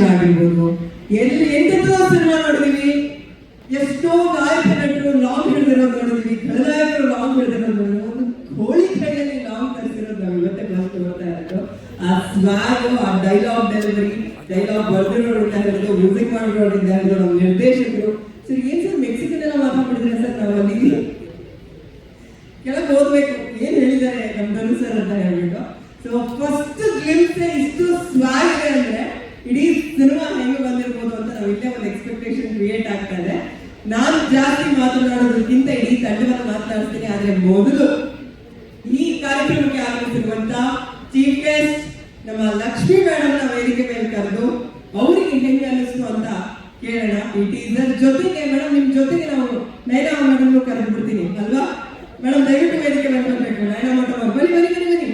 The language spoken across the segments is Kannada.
ಆಗಿರ್ಬೋದು, ಎಲ್ಲಿ ಎಂತೆಂಥ ಸಿನಿಮಾ ನೋಡಿದೀವಿ, ಎಷ್ಟೋ ಗಾಯಕ ನಟರು ಲಾಂಗ್ ಹಿಡಿದಿರೋದು ನೋಡಿದೀವಿ, ಖಳನಾಯಕರು ಲಾಂಗ್ ಹಿಡಿದಿರೋದು ನೋಡಿದ್ವಿ. ಒಂದು ಕೋಳಿ ಕೈಯಲ್ಲಿ ಲಾಂಗ್ ತರಿಸಿರೋದು ನಾವು ಇವತ್ತೇ ಕ್ಲಾಸ್ ಬರ್ತಾ ಇರೋದು. ಆ ಸ್ವಾಗ್, ಆ ಡೈಲಾಗ್ ಡೆಲಿವರಿ, ಡೈಲಾಗ್ ಬರ್ದಿರೋರಿಂದ ಹಿಡಿದು ಮ್ಯೂಸಿಕ್ ಮಾಡಿರೋರಿಂದ ಹಿಡಿದು ನಮ್ಮ ನಿರ್ದೇಶಕರು. ಸರ್ ಏನ್ ಸರ್ ಮೆಕ್ಸಿಕನ್ ಎಲ್ಲ ಮಾತಾಡ್ಬಿಟ್ಟಿದ್ರೆ ಸರ್ ನಾವು ಅಲ್ಲಿ ಕೆಳಗೆ ಓದ್ಬೇಕು ಏನ್ ಹೇಳಿದ್ದಾರೆ ನಮ್ಮ ಧನು ಸರ್ ಅಂತ ಹೇಳ್ಬಿಟ್ಟು. ಸೊ ಫಸ್ಟ್ ಗ್ಲಿಮ್ಸ್ ಇಷ್ಟು ಸ್ವಾಗ್ ಇದೆ ಅಂದ್ರೆ ಇಡೀ ಸಿನಿಮಾ ಹೆಂಗೆ ಬಂದಿರ್ಬೋದು ಅಂತ ನಾವು ಇಲ್ಲೇ ಒಂದು ಎಕ್ಸ್ಪೆಕ್ಟೇಷನ್ ಕ್ರಿಯೇಟ್ ಆಗ್ತಾ ಇದೆ. ನಾನು ಜಾಸ್ತಿ ಮಾತನಾಡೋದಕ್ಕಿಂತ ಇಡೀ ತಂಡವನ್ನು ಮಾತನಾಡ್ತೀನಿ. ಆದ್ರೆ ಮೊದಲು ಈ ಕಾರ್ಯಕ್ರಮಕ್ಕೆ ಆಗಮಿಸಿರುವಂತ ಚೀಫ್ ಗೆಸ್ಟ್ ನಮ್ಮ ಲಕ್ಷ್ಮೀ ಮೇಡಮ್ ನ ವೇದಿಕೆ ಮೇಲೆ ಕರೆದು ಅವರಿಗೆ ಹೆಂಗೆ ಅನ್ನಿಸ್ತು ಅಂತ ಕೇಳೋಣ. ಈ ಟೀಸರ್ ಜೊತೆಗೆ ಮೇಡಮ್ ನಿಮ್ ಜೊತೆಗೆ ನಾವು ನೈನಾ ಮೇಡಮ್ ಕರೆದು ಬಿಡ್ತೀನಿ ಅಲ್ವಾ ಮೇಡಮ್? ದಯವಿಟ್ಟು ವೇದಿಕೆ ಮೇಲೆ ಬರಬೇಕು. ನೈನಾ ಮೇಡಮ್ ಬನ್ನಿ ಬನ್ನಿ ಬನ್ನಿ ಬನ್ನಿ.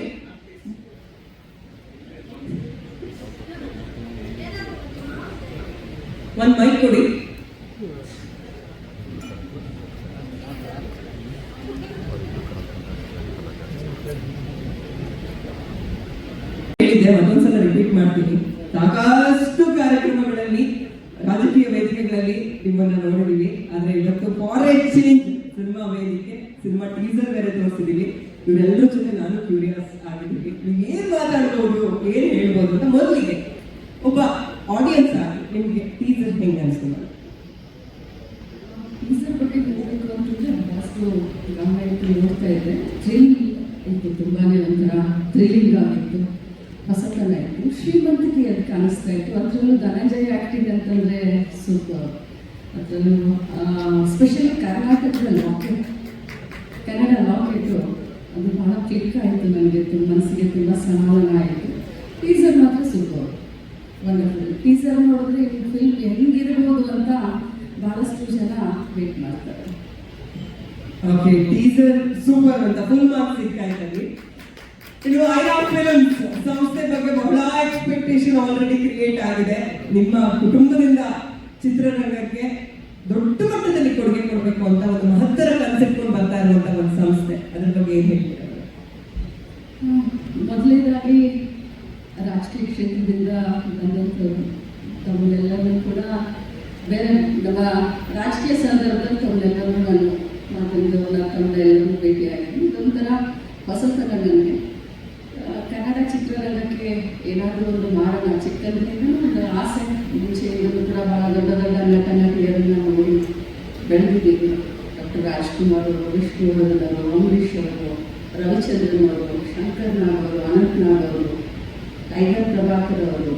ಒಂದ್ ಮೈಕ್ ಕೊಡಿ. ಹೇಳಿದ್ದೆ, ಮತ್ತೊಂದ್ಸಲ ರಿಪೀಟ್ ಮಾಡ್ತೀನಿ. ಸಾಕಷ್ಟು ಕಾರ್ಯಕ್ರಮಗಳಲ್ಲಿ, ರಾಜಕೀಯ ವೇದಿಕೆಗಳಲ್ಲಿ ನಿಮ್ಮನ್ನ ನೋಡಿದೀವಿ. ಆದ್ರೆ ಇವತ್ತು ಫಾರ್ ಎ ಚೇಂಜ್ ಸಿನಿಮಾ ವೇದಿಕೆ, ಸಿನಿಮಾ ಟೀಸರ್ ಬೇರೆ ತೋರಿಸಿದೀವಿ. ಇವರೆಲ್ಲರ ಜೊತೆ ನಾನು ಕ್ಯೂರಿಯಸ್ ಆಗಿದ್ದೀನಿ. ನೀವು ಏನ್ ಮಾತಾಡ್ಬೋದು, ಏನ್ ಹೇಳ್ಬೋದು ಅಂತ ಮೊದಲಿಗೆ ಒಬ್ಬ ಆಡಿಯನ್ಸ್ ಆಗಿ ನಿಮ್ಗೆ ಟೀಸರ್ ಹೆಂಗೆ ಅನ್ಸ್ತದೆ? ಟೀಸರ್ ಬಗ್ಗೆ ಹೇಳಬೇಕು ಅಂತಂದ್ರೆ ಜಾಸ್ತಿ ಗಮನ ಇಟ್ಟು ನೋಡ್ತಾ ಇದ್ದೆ. ಥ್ರಿಲ್ ಇತ್ತು, ತುಂಬಾನೇ ಒಂಥರ ಥ್ರಿಲ್ಲಿಂಗ್ ಆಗಿತ್ತು, ಹೊಸತನ ಇತ್ತು, ಶ್ರೀಮಂತಿಕೆ ಅದು ಕಾಣಿಸ್ತಾ ಇತ್ತು. ಅದರಲ್ಲೂ ಧನಂಜಯ ಆ್ಯಕ್ಟಿಂಗ್ ಅಂತಂದರೆ ಸೂಪರ್. ಅದರಲ್ಲೂ ಸ್ಪೆಷಲಿ ಕರ್ನಾಟಕದ ಲಾಕೆಟ್, ಕನ್ನಡ ಲಾಕೆಟು ಅದು ಬಹಳ ಕ್ಲಿಕ್ ಆಯಿತು ನನಗೆ, ಮನಸ್ಸಿಗೆ ತುಂಬ ಸಮಾಧಾನ ಆಯಿತು. ಟೀಸರ್ ಮಾತ್ರ ಸೂಪರ್, ವಂಡರ್ಫುಲ್. ಟೀಸರ್ ನೋಡಿದ್ರೆ ಈ ಫಿಲ್ಮ್ ಹೆಂಗಿರ್ಬೋದು ಅಂತ ಬಹಳಷ್ಟು ಜನ ವೇಟ್ ಮಾಡ್ತಾರೆ. ಓಕೆ, ಟೀಸರ್ ಸೂಪರ್ ಅಂತ ಫುಲ್ ಮಾರ್ಕ್ಸ್ ಸಿಗ್ತಾಯಿದ್ದೀವಿ. ಇನ್ನು ಐರಾ ಫಿಲ್ಮ್ಸ್ ಸಂಸ್ಥೆ ಬಗ್ಗೆ ಬಹಳ ಎಕ್ಸ್ಪೆಕ್ಟೇಷನ್ ಆಲ್ರೆಡಿ ಕ್ರಿಯೇಟ್ ಆಗಿದೆ. ನಿಮ್ಮ ಕುಟುಂಬದಿಂದ ಚಿತ್ರರಂಗಕ್ಕೆ ದೊಡ್ಡ ಮಟ್ಟದಲ್ಲಿ ಕೊಡುಗೆ ಕೊಡಬೇಕು ಅಂತ ಒಂದು ಮಹತ್ತರ ಕನ್ಸೆಪ್ಟ್ ಬರ್ತಾ ಇರುವಂತ ಒಂದು ಸಂಸ್ಥೆ, ಅದ್ರ ಬಗ್ಗೆ ಏನ್ ಹೇಳ್ತೀರಾ? ಮೊದಲನೇದಾಗಿ ರಾಜಕೀಯ ಕ್ಷೇತ್ರದಿಂದ ಬಂದಂಥವ್ರು ತಮ್ಮನ್ನೆಲ್ಲರೂ ಕೂಡ ಬೇರೆ ನಮ್ಮ ರಾಜಕೀಯ ಸಂದರ್ಭದಲ್ಲಿ ತಮ್ಮನ್ನೆಲ್ಲರೂ ನಾನು ಮಾತಾಡಿದವನ್ನ ತಮ್ಮನ್ನೆಲ್ಲರೂ ಭೇಟಿಯಾಗಿದ್ದೀನಿ. ಇದೊಂಥರ ಹೊಸತನ ನನಗೆ. ಕನ್ನಡ ಚಿತ್ರರಂಗಕ್ಕೆ ಏನಾದರೂ ಒಂದು ಮಾಡೋಣ, ಚಿಕ್ಕಂದಿನಿಂದ ಒಂದು ಆಸೆ. ಮುಂಚೆ ಇದನ್ನು ಕೂಡ ಭಾಳ ದೊಡ್ಡ ದೊಡ್ಡ ನಟ ನಟಿಯರನ್ನು ನೋಡಿ ಬೆಳೆದಿದ್ದೀವಿ. ಡಾಕ್ಟರ್ ರಾಜ್ಕುಮಾರ್ ಅವರು, ವಿಷ್ಣುವರ್ಧನ್ ಅವರು, ಅಂಬರೀಷ್ ಅವರು, ರವಿಚಂದ್ರನ್ ಅವರು, ಶಂಕರ್ ನಾಗ್ ಅವರು, ಅನಂತ್ ನಾಗ್ ಅವರು, ಟೈಗರ್ ಪ್ರಭಾಕರ್ ಅವರು,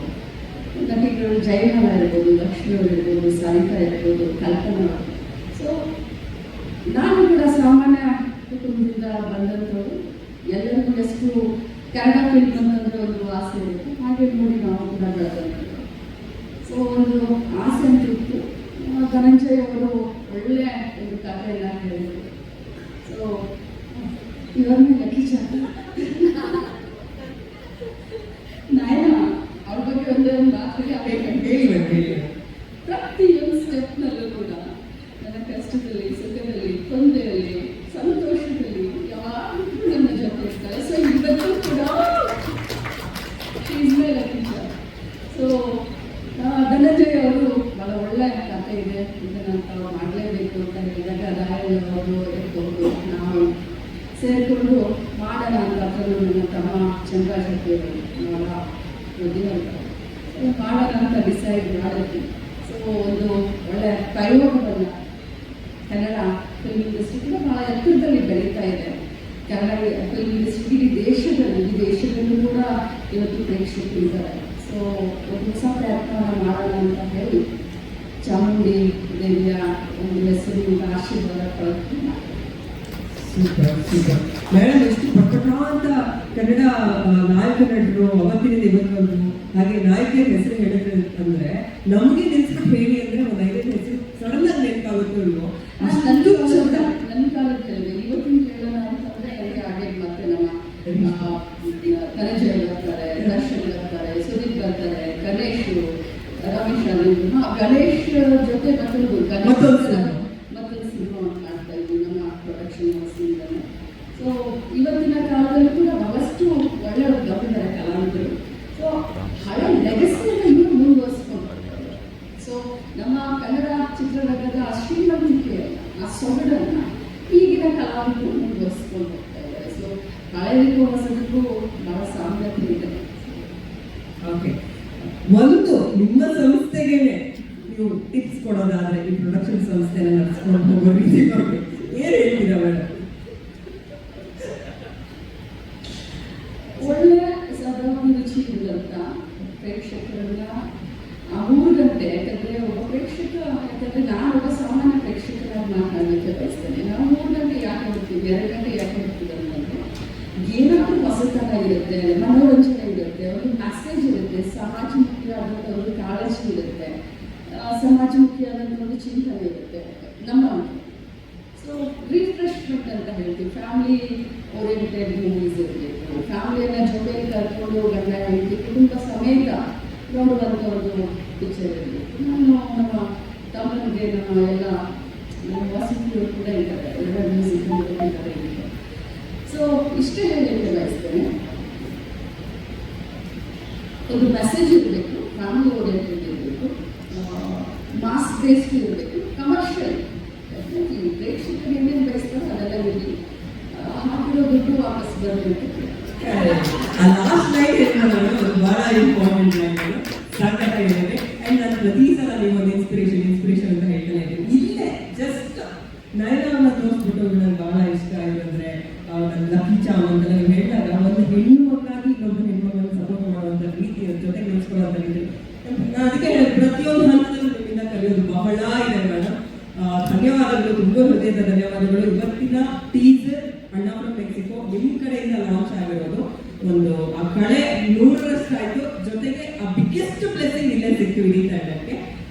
ನಟಿಗಳು ಜಯಮಾಲ ಇರ್ಬೋದು, ಲಕ್ಷ್ಮಿ ಅವರು ಇರ್ಬೋದು, ಸರಿತಾ ಇರ್ಬೋದು, ಕಲ್ಪನಾ ಅವರು. ಸೊ ನಾನು ಕೂಡ ಸಾಮಾನ್ಯ ಕುಟುಂಬದಿಂದ ಬಂದಂಥವ್ರು. ಎಲ್ಲರಿಗೂ ಎಷ್ಟು ಕನ್ನಡ ಫಿಲ್ಮ್ ಅಂತಂದರೆ ಒಂದು ಆಸೆ ಇರುತ್ತೆ, ಹಾಗೆ ನೋಡಿ ನಾವು ಕೂಡ ಬೆಳೆದಂಥದ್ದು. ಸೊ ಒಂದು ಆಸೆ ಅಂತ ಇತ್ತು. ಧನಂಜಯ್ ಅವರು ಒಳ್ಳೆಯ ಒಂದು ಕಥೆಯನ್ನು ಹೇಳಿದರು. ಸೊ ಇವರನ್ನ ಲಕ್ಕೀಚ ನಾಯನ ಅವ್ರ ಬಗ್ಗೆ ಒಂದೊಂದು ಮಾತಿಗೆ ಪ್ರತಿಯೊಂದು ಸ್ಟೆಪ್ನಲ್ಲೂ ಕೂಡ ನನ್ನ ಕಷ್ಟದಲ್ಲಿ, ಸುಖದಲ್ಲಿ, ತೊಂದರೆಯಲ್ಲಿ, ಸಂತೋಷದಲ್ಲಿ ಯಾವಾಗಲೂ ನನ್ನ ಜೊತೆ ಇರ್ತಾರೆ. ಸೊ ಇವತ್ತು ಕೂಡ ಶೀಸ್ಮೇ ಲಕ್ಕೀಚ. ಸೊ ಧನಂಜಯ್ ಅವರು ಭಾಳ ಒಳ್ಳೆಯ ಕಥೆ ಇದೆ, ಇದನ್ನು ತಾವು ಮಾಡಲೇಬೇಕು ಅಂತ ಹೇಳಿದಾಗ ರಾಯಲ್ ಅವರು ಇರ್ಬೋದು, ನಾವು ಸೇರಿಕೊಂಡು ಮಾಡೋಣ ಅಂತ. ಅದರಲ್ಲೂ ನನ್ನ ತಮ್ಮ ಚಂದ್ರಶೆಟ್ಟಿ ಅವರು ಭಾಳ ಬುದ್ಧಿವಂತ, ಮಾಡೋಣ ಅಂತ ಡಿಸೈಡ್ ಮಾಡಿದ್ವಿ. ಸೊ ಒಂದು ಒಳ್ಳೆಯ ಪ್ರಯೋಗವನ್ನು ಕನ್ನಡ ಫಿಲ್ಮ್ ಇಂಡಸ್ಟ್ರಿ ಕೂಡ ಭಾಳ ಎತ್ತರದಲ್ಲಿ ಬೆಳೀತಾ ಇದೆ. ಕನ್ನಡ ಫಿಲ್ಮ್ ಇಂಡಸ್ಟ್ರಿ ಇಡೀ ದೇಶದಲ್ಲಿ, ವಿದೇಶದಲ್ಲೂ ಕೂಡ ಇವತ್ತು ಪ್ರೇಕ್ಷಕರಿದ್ದಾರೆ. ಸೊ ಒಂದು ಹೊಸ ಪ್ರಯತ್ನವನ್ನು ಮಾಡೋಣ ಅಂತ ಹೇಳಿ ಚಾಮುಂಡಿ ದೇವಿಯ ಒಂದು ಹೆಸರಿನಿಂದ ಆಶೀರ್ವಾದ ಪಡೆದು. ಮೇಡಮ್, ಎಷ್ಟು ಪಟ್ಟಣ ಕನ್ನಡ ನಾಯಕ ನಟರು ಅವತ್ತಿನಿಂದ ಇವತ್ತೊಂದು, ಹಾಗೆ ನಾಯಕಿಯರ ಹೆಸರು ಹೇಳಿದ್ರೆ ಅಂದ್ರೆ ನಮಗೆ ನೆನ್ಸ್ಬಿಟ್ಟು ಹೇಳಿ ಅಂದ್ರೆ ಒಂದು 5 ಹೆಸರು ಸಡನ್ ಆಗಿ ನೆನಪಾಗುತ್ತೋ ಇಲ್ವೋ? ಅಷ್ಟೊಂದು ನನ್ನ ಕಾಲದ ಹೇಳಿದೆ. ಇವತ್ತಿನ ಹೇಳೋಣ ಅಂತಂದ್ರೆ ನನಗೆ ಹಾಗೆ ಮತ್ತೆ ನಮ್ಮ ಧನಂಜಯ್ ಬರ್ತಾರೆ, ದರ್ಶನ್ ಬರ್ತಾರೆ, ಸುದೀಪ್ ಬರ್ತಾರೆ, ಗಣೇಶ್, ರಮೇಶ್ ಅಲ್ಲಿಂದ ಗಣೇಶ್ ಜೊತೆ ಮತ್ತೊಂದು ಸಿನಿಮಾ ಮಾಡ್ತಾ ಇದ್ವಿ ನಮ್ಮ ಪ್ರೊಡಕ್ಷನ್ ಹೌಸಿಂದನೇ. ಸೊ ಇವತ್ತಿನ ಕಾಲದಲ್ಲೂ ಕೂಡ ಬಹಳಷ್ಟು ಒಳ್ಳೆಯವರು ಬಂದಿದ್ದಾರೆ ಕಲಾವಿದರು. ಸೊ ಹಳೆ ಲೆಗಸಿಯನ್ನು ಇನ್ನೂ ಮುಂದುವರಿಸ್ಕೊಂಡು ಹಳೆಯದಕ್ಕೂ ಹೊಸದಕ್ಕೂ ಬಹಳ ಸಾಮ್ಯತೆ ಇದೆ. ಓಕೆ, ಒಂದು ನಿಮ್ಮ ಸಂಸ್ಥೆಗೆ ನೀವು ಟಿಪ್ಸ್ ಕೊಡೋದಾದ್ರೆ ಈ ಪ್ರೊಡಕ್ಷನ್ ಸಂಸ್ಥೆನ ನಡೆಸ್ಕೊಂಡು ಹೋಗೋ ರೀತಿ ಬಗ್ಗೆ ಏನ್ ಹೇಳ್ತೀರಾ ಮೇಡಮ್? ಒಳ್ಳೆ ಸದಾಭಿರುಚಿ ಇರುವಂತ ಪ್ರೇಕ್ಷಕರನ್ನ ಅವ್ರಿಗಂತೆ, ಯಾಕಂದ್ರೆ ಒಬ್ಬ ಪ್ರೇಕ್ಷಕ, ಯಾಕಂದ್ರೆ ನಾನು ಒಬ್ಬ ಸಾಮಾನ್ಯ ಪ್ರೇಕ್ಷಕರಾಗಿ ಮಾತಾಡಲಿಕ್ಕೆ ಬಯಸ್ತೇನೆ. ನಾವು 3 ಗಂಟೆ ಯಾಕೆ ಹೋಗ್ತೀವಿ, 2 ಗಂಟೆ ಯಾಕೆ ಹೋಗ್ತೀವಿ ಅಂತಂದ್ರೆ ಏನಾದರೂ ಹೊಸತನ ಇರುತ್ತೆ, ಮನೋರಂಜನೆ ಇರುತ್ತೆ, ಒಂದು ಮೆಸೇಜ್ ಇರುತ್ತೆ, ಸಮಾಜಮುಖಿಯಾದಂಥ ಒಂದು ಕಾಳಜಿ ಇರುತ್ತೆ, ಸಮಾಜಮುಖಿಯಾದಂಥ ಒಂದು ಚಿಂತನೆ ಇರುತ್ತೆ ನಮ್ಮ. ಸೊ ರಿಫ್ರೆಶ್ಮೆಂಟ್ ಅಂತ ಹೇಳ್ತೀವಿ, ಫ್ಯಾಮಿಲಿ ಓರಿಯೆಂಟೆಡ್ ಮೂವೀಸ್ ಇರಬೇಕು, ಫ್ಯಾಮಿಲಿಯನ್ನು ಜೊತೆಗೆ ಕರ್ಕೊಂಡು ಗಂಡ ಹೆಂಡತಿ ಕುಟುಂಬ ಸಮೇತ ನೋಡುವಂಥ ಒಂದು ಪಿಕ್ಚರ್ ಇರಬೇಕು. ನಾನು ನಮ್ಮ ತಮ್ಮನಿಗೆ ನಮ್ಮ ಎಲ್ಲ ನಮ್ಮ ವಸತಿಯವರು ಕೂಡ ಇದ್ದಾರೆ, ಎಲ್ಲ ಮ್ಯೂಸಿಕ್ ಇದ್ದಾರೆ. ಸೊ ಇಷ್ಟೇ ಹೇಳಲಿಕ್ಕೆ ಬಯಸ್ತೇನೆ, ಒಂದು ಮೆಸೇಜ್ ಇರಬೇಕು, ಫ್ಯಾಮಿಲಿ ಓರಿಯೆಂಟೆಡ್ ಇರಬೇಕು, ಮಾಸ್ ಬೇಸ್ಡ್ ಇರಬೇಕು, ಕಮರ್ಷಿಯಲ್. ಪ್ರೇಕ್ಷಕರು ಏನೇನು ಬಯಸ್ತಾರೋ ಅದೆಲ್ಲ ಇರಲಿ, ಹಾಕಿರೋ ದುಡ್ಡು ವಾಪಸ್ ಬರಬೇಕು. ಲಾಸ್ಟ್ ಲೈನ್ ಬಹಳ ಇಂಪಾರ್ಟೆಂಟ್ ಲೈನ್, ಸಾಕಾಗಿದೆ. ಅಂಡ್ ನಾನು ಪ್ರತಿ ಸಲ ನಿಮ್ಮೊಂದು ಇನ್ಸ್ಪಿರೇಷನ್ ಅಂತ ಹೇಳ್ತಾನೆ ಇದ್ದೀನಿ. ಇಲ್ಲೇ ಜಸ್ಟ್ ನಯನವನ್ನ ತೋರಿಸ್ಬಿಟ್ಟು ನಂಗೆ ಬಹಳ ಇಷ್ಟ ಆಯ್ತು ಅಂದ್ರೆ ನನ್ನ ಲಕ್ಕಿ ಚಾಮ್ ಅಂತ ನೀವು ಹೇಳಿದಾಗ ಒಂದು ಹೆಣ್ಣು ಮಕ್ಕಳಾಗಿ ಇನ್ನೊಬ್ಬ ಹೆಣ್ಮಗಳನ್ನು ಸಪೋರ್ಟ್ ಮಾಡುವಂಥ ರೀತಿ, ಜೊತೆಗೆ ನಿಲ್ಸ್ಕೊಳ್ಳುವಂಥ ರೀತಿ, ಅದಕ್ಕೆ ಪ್ರತಿಯೊಂದು ಹಂತದಲ್ಲೂ ನಿಮ್ಮಿಂದ ಕಲಿಯೋದು ಬಹಳ ಇದೆ ಮೇಡಮ್. ಧನ್ಯವಾದಗಳು, ತುಂಬ ಹೃದಯದ ಧನ್ಯವಾದಗಳು. ಇವತ್ತಿನ ಟೀಸರ್ ಅಣ್ಣ ಫ್ರಮ್ ಮೆಕ್ಸಿಕೋ ನಿಮ್ಮ ಕಡೆಯಿಂದ ಲಾಂಚ್ ಆಗಿರೋದು ಒಂದು ಆ ಕಳೆ 100ರಷ್ಟು ಆಯ್ತು, ಜೊತೆಗೆ ಆ ಬಿಗ್ಗೆಸ್ಟ್ ಬ್ಲೆಸ್ಸಿಂಗ್ ಇಲ್ಲೇ ಸಿಕ್ತು ಇಡೀ ತಂಡಕ್ಕೆ.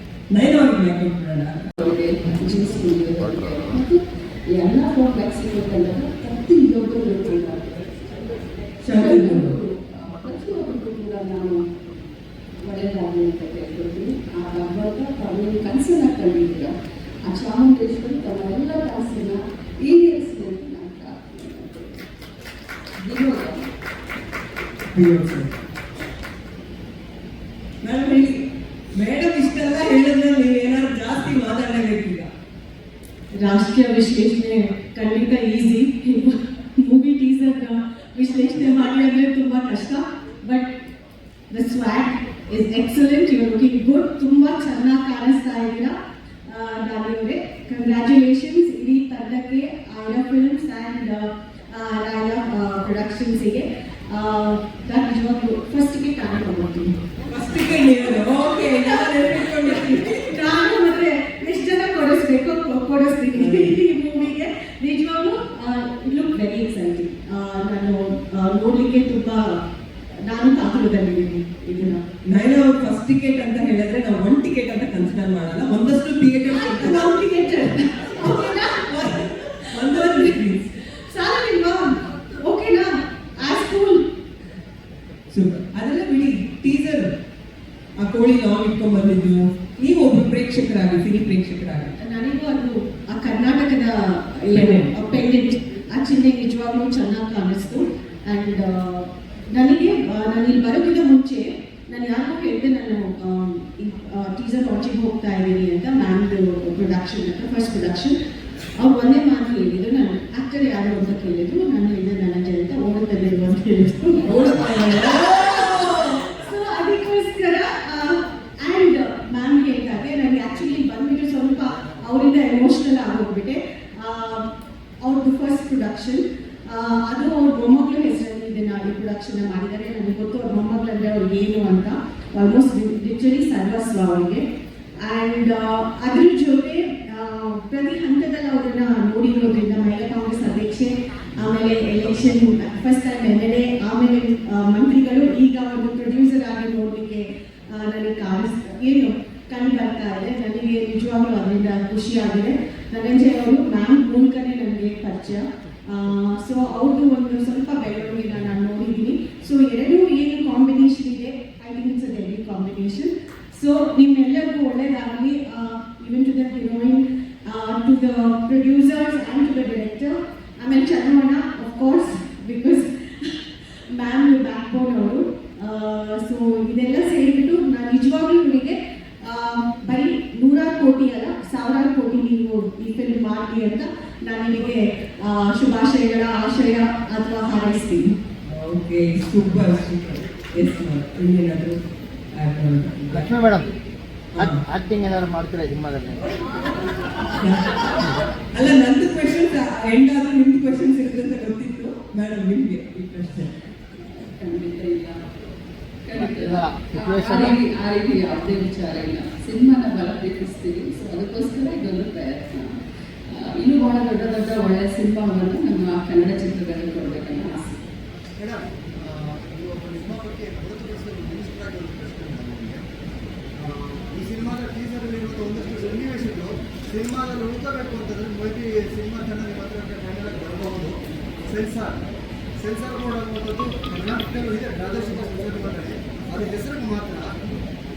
ನಯನವಾಗಿ ಕೊಟ್ಬಿಡೋಣ ಅವರಿಗೆ ಜ್ಯೂಸ್ ಕುಡಿಯೋದಕ್ಕೆ ಮತ್ತು ಎಲ್ಲ ಫ್ರಮ್ ಮೆಕ್ಸಿಕೋ ತಂಡದ ಪ್ರತಿಯೊಬ್ಬರು ಪ್ರತಿಯೊಬ್ಬರಿಗೂ ಕೂಡ ನಾನು ಒಳ್ಳೆಯದಾಗಲಿ ಅಂತ ಕೇಳ್ಕೊಳ್ತೀನಿ. ಆ ಭಗವಂತ ತಮ್ಮ ಕನಸನ್ನು ಕಂಡಿದ್ದೀರ, ಆ ಚಾಮುಂಡೇಶ್ವರಿ ತಮ್ಮೆಲ್ಲ ಕನಸನ್ನು ಈಡೇರಿಸಲಿ ಅಂತ ನಾನು ಪ್ರಾರ್ಥನೆ ಮಾಡ್ತೀನಿ. ಮೇಡಮ್ ಹೇಳಿ, ಮೇಡಮ್ ಇಷ್ಟೆಲ್ಲ ಹೇಳಿದ್ರೆ ನೀವು ಏನಾದ್ರು ಜಾಸ್ತಿ ಮಾತಾಡಬೇಕೀಗ. ರಾಜಕೀಯ ವಿಶ್ಲೇಷಣೆ ಖಂಡಿತ ಈಸಿ, ಮೂವಿ ಟೀಸರ್ ವಿಶ್ಲೇಷಣೆ ಮಾಡಿ ಅಂದರೆ ತುಂಬ ಕಷ್ಟ. But the swag is excellent, you are looking good, ತುಂಬ ಚೆನ್ನಾಗಿ ಕಾಣಿಸ್ತಾ ಇದ್ದೀರಾ ದಾನಿಯವರೇ. ಕಂಗ್ರ್ಯಾಚುಲೇಷನ್ಸ್ ಇಡೀ ತಂಡಕ್ಕೆ, ಐರಾ ಫಿಲ್ಮ್ಸ್ ಆ್ಯಂಡ್ ರಾಯಲ ಪ್ರೊಡಕ್ಷನ್ಸಿಗೆ. ನಾನು ನಿಜವಾಗ್ಲೂ ಫಸ್ಟಿಗೆ ಕಾರಣ ಕೊಡ್ತೀನಿ. ಫಸ್ಟಿಗೆ ಓಕೆ, ನಾನು ಮತ್ತೆ ಎಷ್ಟು ಜನ ಕೊಡಿಸ್ತೀನಿ ಈ ಮೂವಿಗೆ. ನಿಜವಾಗ್ಲೂ ಲುಕ್ ವೆರಿ ಎಕ್ಸೈಟಿಂಗ್. ನಾನು ನೋಡ್ಲಿಕ್ಕೆ ತುಂಬಾ ನಾನು ಕಾತುರದಲ್ಲಿದ್ದೀನಿ ಇದನ್ನ. ನೈನ್ ಅವ್ರ ಫಸ್ಟ್ ಟಿಕೆಟ್ ಅಂತ ಹೇಳಿದ್ರೆ ನಾವು 1 ಟಿಕೆಟ್ ಅಂತ ಕನ್ಸಿಡರ್ ಮಾಡಲ್ಲ, ಒಂದಷ್ಟು ಟಿಕೆಟ್ ಸಾಲಿಲ್ವಾ? ಓಕೆನಾ? As cool. ಸೂಪರ್. ಅದೆಲ್ಲ ಬಿಡಿ, ಟೀಸರ್ ಆ ಕೋಳಿ ಲಾಂಗ್ ಇಟ್ಕೊಂಡ್ ಬಂದಿದ್ದು ನೀವು ಒಬ್ರು ಪ್ರೇಕ್ಷಕರಾಗಿ, ಸಿನಿ ಪ್ರೇಕ್ಷಕರಾಗಿ ನನಗೂ ಅದು ಆ ಕರ್ನಾಟಕದ ಪೆಂಡೆಂಟ್, ಆ ಚಿಹ್ನೆ ನಿಜವಾಗ್ಲೂ ಚೆನ್ನಾಗಿ ಕಾಣಿಸ್ತು. ಆ್ಯಂಡ್ ನನಗೆ ನಾನು ಇಲ್ಲಿ ಬರೋಕ್ಕಿಂತ ಮುಂಚೆ ನಾನು ಯಾರಿಗೂ ಹೇಳಿದೆ, ನಾನು ಟೀಸರ್ ಲಾಂಚಿಗೆ ಹೋಗ್ತಾ ಇದ್ದೀನಿ ಅಂತ, ಮ್ಯಾಮ್ದು ಪ್ರೊಡಕ್ಷನ್ ಅಂತ, ಫಸ್ಟ್ ಪ್ರೊಡಕ್ಷನ್. ಅವ್ರು ಒಂದೇ ಮಾತು ಹೇಳಿದ್ರು, ನಾನು ಆಕ್ಟರ್ ಯಾರು ಅಂತ ಕೇಳಿದ್ರು, ನಾನು ಹೇಳಿದೆ ನನಗೆ ಅಂತ, ಓಡುತ್ತಲ್ಲಿರುವ ಅಂತ ಹೇಳಿದ್ರು. ಸೊ ಅದಕ್ಕೋಸ್ಕರ ಆ್ಯಂಡ್ ಮ್ಯಾಮ್ ಹೇಳಿದಾಗೆ ನನಗೆ ಆ್ಯಕ್ಚುಲಿ ಬಂದ್ಬಿಟ್ಟು ಸ್ವಲ್ಪ ಅವರಿಂದ ಎಮೋಷ್ನಲ್ ಆಗೋಗ್ಬಿಟ್ಟೆ. ಅವ್ರದ್ದು ಫಸ್ಟ್ ಪ್ರೊಡಕ್ಷನ್, ಅದು ಅವ್ರ ಮೊಮ್ಮಗಳು ಹೆಸರಲ್ಲಿ ಇದನ್ನ ಈ ಪ್ರೊಡಕ್ಷನ್ ಮಾಡಿದ್ದಾರೆ. ನನಗೆ ಗೊತ್ತು ಅವ್ರ ಮೊಮ್ಮಗಳಂದ್ರೆ ಅವ್ರಿಗೆ ಏನು ಅಂತ, ಆಲ್ಮೋಸ್ಟ್ ಲಿಟರಲಿ ಸರ್ವಸ್ವ ಅವರಿಗೆ. ಆ್ಯಂಡ್ ಅದ್ರ ಜೊತೆ ಪ್ರತಿ ಹಂತದಲ್ಲಿ ಅವರನ್ನ ನೋಡಿರೋದ್ರಿಂದ, ಮಹಿಳಾ ಕಾಂಗ್ರೆಸ್ ಅಧ್ಯಕ್ಷೆ, ಆಮೇಲೆ ಎಲೆಕ್ಷನ್, ಫಸ್ಟ್ ಟೈಮ್ MLA, ಆಮೇಲೆ ಮಂತ್ರಿಗಳು, ಈಗ ಒಂದು ಪ್ರೊಡ್ಯೂಸರ್ ಆಗಿ ನೋಡಲಿಕ್ಕೆ ನನಗೆ ಏನು ಕಂಡು ಬರ್ತಾ ಇದೆ. ನನಗೆ ನಿಜವಾಗ್ಲೂ ಅದರಿಂದ ಖುಷಿಯಾಗಿದೆ. ಧನಂಜಯ ಅವರು ಮ್ಯಾಮ್ ಮೂಲಕನೇ ನನಗೆ ಪರಿಚಯ. ಸೊ ಅವ್ರದ್ದು ಒಂದು ಸ್ವಲ್ಪ ಬೆಳವಣಿಗೆ ನಾನು ನೋಡಿದ್ದೀನಿ. ಸೊ ಎರಡೂ ಏನು ಕಾಂಬಿನೇಷನ್ ಇದೆ, I think it's a deadly combination. So ನಿಮ್ಮೆಲ್ಲರಿಗೂ ಒಳ್ಳೆಯದಾಗಲಿ, even to the heroine, to the producers and to the director. ಆಮೇಲೆ ಚನ್ನವಣ್ಣ of course, because ma'am backbone ಅವರು. ಸೊ ಇದೆಲ್ಲ ಸೇರಿಬಿಟ್ಟು ನಾನು ನಿಜವಾಗ್ಲೂ ನಿಮಗೆ ಬರೀ 100 ಕೋಟಿ ಅಲ್ಲ, 1000 ಕೋಟಿ ನೀವು ಈ ಫಿಲ್ಮ್ ಮಾಡಿ ಅಂತ ನಾನು ನಿಮಗೆ ಶುಭಾಶಯಗಳ ಆಶಯ ಅಥವಾ ಹಾರೈಸ್ತೀನಿ. Okay, super super. Yes ma'am, ಇನ್ನೇನಾದರೂ ಲಕ್ಷ್ಮಿ ಮೇಡಮ್ ಆಕ್ಟಿಂಗ್ ಏನಾದ್ರು ಮಾಡ್ತೀರಾ ಸಿನಿಮಾದಲ್ಲಿ? ಅಲ್ಲ, ನಂದು ಕ್ವೆಶನ್ಸ್ ಎಂಡ್ ಆದ್ರೂ ನಿಮ್ದು ಕ್ವೆಶನ್ಸ್ ಇರುತ್ತೆ ಅಂತ ಗೊತ್ತಿತ್ತು ಮೇಡಮ್. ನಿಮಗೆ ಈ ಕ್ವೆಶನ್ ಖಂಡಿತ ಇಲ್ಲ, ಖಂಡಿತ ಇಲ್ಲ, ಆ ರೀತಿ ಯಾವುದೇ ವಿಚಾರ ಇಲ್ಲ. ಸಿನಿಮಾನ ಬಲಪಡಿಸ್ತೀವಿ. ಸೊ ಅದಕ್ಕೋಸ್ಕರ ಇದೊಂದು ಪ್ರಯತ್ನ. ಇನ್ನೂ ಬಹಳ ದೊಡ್ಡ ದೊಡ್ಡ ಒಳ್ಳೆಯ ಸಿನಿಮಾವನ್ನು ನಮ್ಮ ಕನ್ನಡ ಚಿತ್ರದಲ್ಲಿ ಕೊಡಬೇಕನ್ನೋ ಆಸೆ. ಈ ಸಿನಿಮಾದ ಟೀಸರಲ್ಲಿ ಇರುವ ಒಂದಷ್ಟು ಸನ್ನಿವೇಶಗಳು ಸಿನಿಮಾದಲ್ಲಿ ಉಳ್ಕೋಬೇಕು ಅಂತಂದ್ರೆ ಮೇಬಿ ಸಿನಿಮಾ ಚೆನ್ನಾಗಿ ಮಾತ್ರ ಕನ್ನಡಕ್ಕೆ ಬರಬಹುದು. ಸೆನ್ಸಾರ್ ಬೋರ್ಡ್ ಅನ್ನುವಂಥದ್ದು ಕರ್ನಾಟಕದಲ್ಲೂ ಇದೆ, ಪ್ರಾದೇಶಿಕ ಸೆನ್ಸಾರ್ ಬೋರ್ಡ್. ಅದು ಹೆಸರಿಗೆ ಮಾತ್ರ,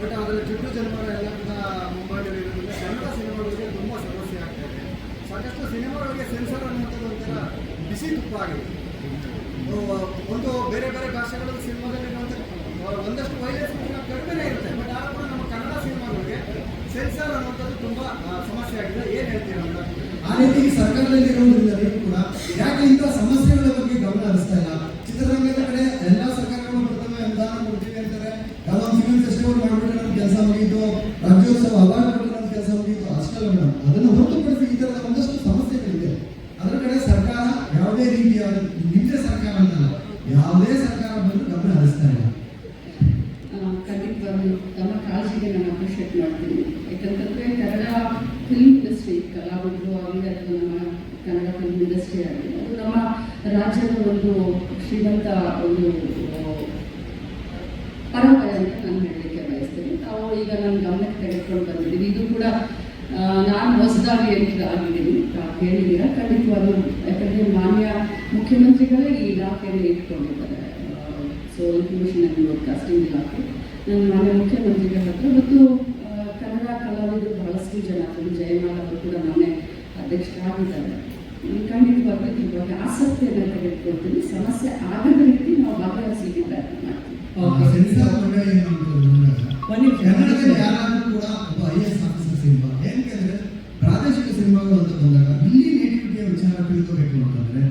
ಬಟ್ ಅದರ ಚುಟ್ಟು ಜನಪದ ಎಲ್ಲ ಕೂಡ ಮುಂಬೈನಲ್ಲಿ ಇರೋದ್ರಿಂದ ಕನ್ನಡ ಸಿನಿಮಾಗಳಿಗೆ ತುಂಬ ಸಮಸ್ಯೆ ಆಗ್ತಾ ಇದೆ. ಸಾಕಷ್ಟು ಸಿನಿಮಾಗಳಿಗೆ ಸೆನ್ಸಾರ್ ಅನ್ನುವಂಥದ್ದು ಒಂಥರ ಬಿಸಿ ತುಪ್ಪ ಆಗಿದೆ. ಒಂದು ಬೇರೆ ಬೇರೆ ಭಾಷೆಗಳಲ್ಲಿ ಸಿನಿಮಾದಲ್ಲಿ ಒಂದಷ್ಟು ವೈಲೆನ್ಸ್ ಕಡಿಮೆ ಇರುತ್ತೆ, ಬಟ್ ಆಗ ಕೂಡ ನಮ್ಮ ಕನ್ನಡ ಸಿನಿಮಾಗಳಿಗೆ ಸೆನ್ಸಾರ್ ಅನ್ನುವಂಥದ್ದು ತುಂಬ ಸಮಸ್ಯೆ ಆಗಿದೆ. ಏನು ಹೇಳ್ತೀರಾ ಅಂತ? ಆ ರೀತಿ ಸರ್ಕಾರದಲ್ಲಿರುವುದರಿಂದ ಕೂಡ ಯಾಕೆ ಇಂಥ ಸಮಸ್ಯೆಗಳ ಬಗ್ಗೆ ಗಮನ ಹರಿಸ್ತಾ ಇಲ್ಲ? ಚಿತ್ರರಂಗದ ಕಡೆ ಎಲ್ಲ ಸರ್ಕಾರಗಳು ಪ್ರಥಮ ಅನುದಾನ ಕೊಡ್ತೀವಿ ಅಂತಾರೆ, ಯಾವ್ದೊಂದು ಫಿಲ್ಮ್ ಫೆಸ್ಟಿವಲ್ ಮಾಡಿಬಿಟ್ರೆ ನಮ್ಮ ಕೆಲಸ ಮುಗಿಯಿತು, ರಾಜ್ಯೋತ್ಸವ ಅವಾರ್ಡ್ ಕೊಟ್ಟರೆ ನಮ್ಮ ಕೆಲಸ ಮುಗಿಯಿತು, ಅಷ್ಟಲ್ಲ ಮೇಡಮ್. ಅದನ್ನು ಹೊರತುಪಡಿಸಿ ಈ ಥರದ ಒಂದಷ್ಟು ಸಮಸ್ಯೆಗಳಿದೆ. ಅದರ ಕಡೆ ಸರ್ಕಾರ ಯಾವುದೇ ರೀತಿಯಾದ ನಿಜ ಸರ್ಕಾರ ಅಂತಲ್ಲ, ಯಾವುದೇ ಸರ್ಕಾರ ಬಂದು ಗಮನ ಹರಿಸ್ತಾ ಇಲ್ಲ. ಖಂಡಿತವಾಗ್ಲೂ ತಮ್ಮ ಕಾಳಜಿಗೆ ನಾನು ಅಪ್ರಿಷಿಯೇಟ್ ಮಾಡ್ತೀನಿ. ಯಾಕಂತಂದರೆ ಕನ್ನಡ ಫಿಲ್ಮ್ ಇಂಡಸ್ಟ್ರಿ, ಕಲಾವಿದರು ಆಗಲಿ ಅಥವಾ ನಮ್ಮ ಕನ್ನಡ ಫಿಲ್ಮ್ ಇಂಡಸ್ಟ್ರಿ ಆಗಲಿ, ಅದು ನಮ್ಮ ರಾಜ್ಯದ ಒಂದು ಶ್ರೀಮಂತ ಒಂದು ಪರಂಪರೆ ಅಂತ ನಾನು ಹೇಳಲಿಕ್ಕೆ ಬಯಸ್ತೀನಿ. ನಾವು ಈಗ ನನ್ನ ಗಮನಕ್ಕೆ ತೆಗೆದುಕೊಂಡು ಬಂದಿದ್ದೀವಿ. ಇದು ಕೂಡ ನಾನು ಹೊಸದಾಗಿ ಎಂಟ್ರ್ ಆಗಿದ್ದೀನಿ, ಹೇಳಿದ್ದೀರಾ. ಖಂಡಿತವಾಗ್ಲೂ, ಯಾಕಂದರೆ ಮಾನ್ಯ ಮುಖ್ಯಮಂತ್ರಿಗಳೇ ಈ ಇಲಾಖೆಯಲ್ಲಿ ಇಟ್ಕೊಂಡಿದ್ದಾರೆ. ಸೊ ಇನ್ಫಾರ್ಮೇಷನ್ ಆ್ಯಂಡ್ ಬ್ರಾಡ್ಕಾಸ್ಟಿಂಗ್ ಇಲಾಖೆ ನನ್ನ ಮಾನ್ಯ ಮುಖ್ಯಮಂತ್ರಿಗಳ ಹತ್ರ ಮತ್ತು ಕನ್ನಡ ಕಲಾವಿದರು ಬಹಳಷ್ಟು ಜನ, ಜಯಮಾಲ ಅವರು ಕೂಡ ಮೊನ್ನೆ ಅಧ್ಯಕ್ಷರಾಗಿದ್ದಾರೆ. ಖಂಡಿತವಾಗ್ಲೂ ಇದ್ರ ಬಗ್ಗೆ ಆಸಕ್ತಿಯನ್ನು ತೆಗೆದುಕೊಳ್ತೀನಿ. ಸಮಸ್ಯೆ ಆಗದ ರೀತಿ ನಾವು ಭಾಗವಹಿಸಲಿಕ್ಕೆ ಪ್ರಯತ್ನ ಮಾಡ್ತೀವಿ. ಸೆನ್ಸಾರ್ ಮಂಡಳಿ ಕನ್ನಡದಲ್ಲಿ ಯಾರಾದರೂ ಕೂಡ ಒಬ್ಬ IAS ಆಫೀಸರ್ ಸಿನಿಮಾ, ಏನಕ್ಕೆ ಪ್ರಾದೇಶಿಕ ಸಿನಿಮಾಗಳು ಅಂತ ಬಂದಾಗ ಇಲ್ಲಿ ನೇಟಿವಿಟಿಯ ವಿಚಾರ ತಿಳ್ಕೋಬೇಕು ಅಂತಂದ್ರೆ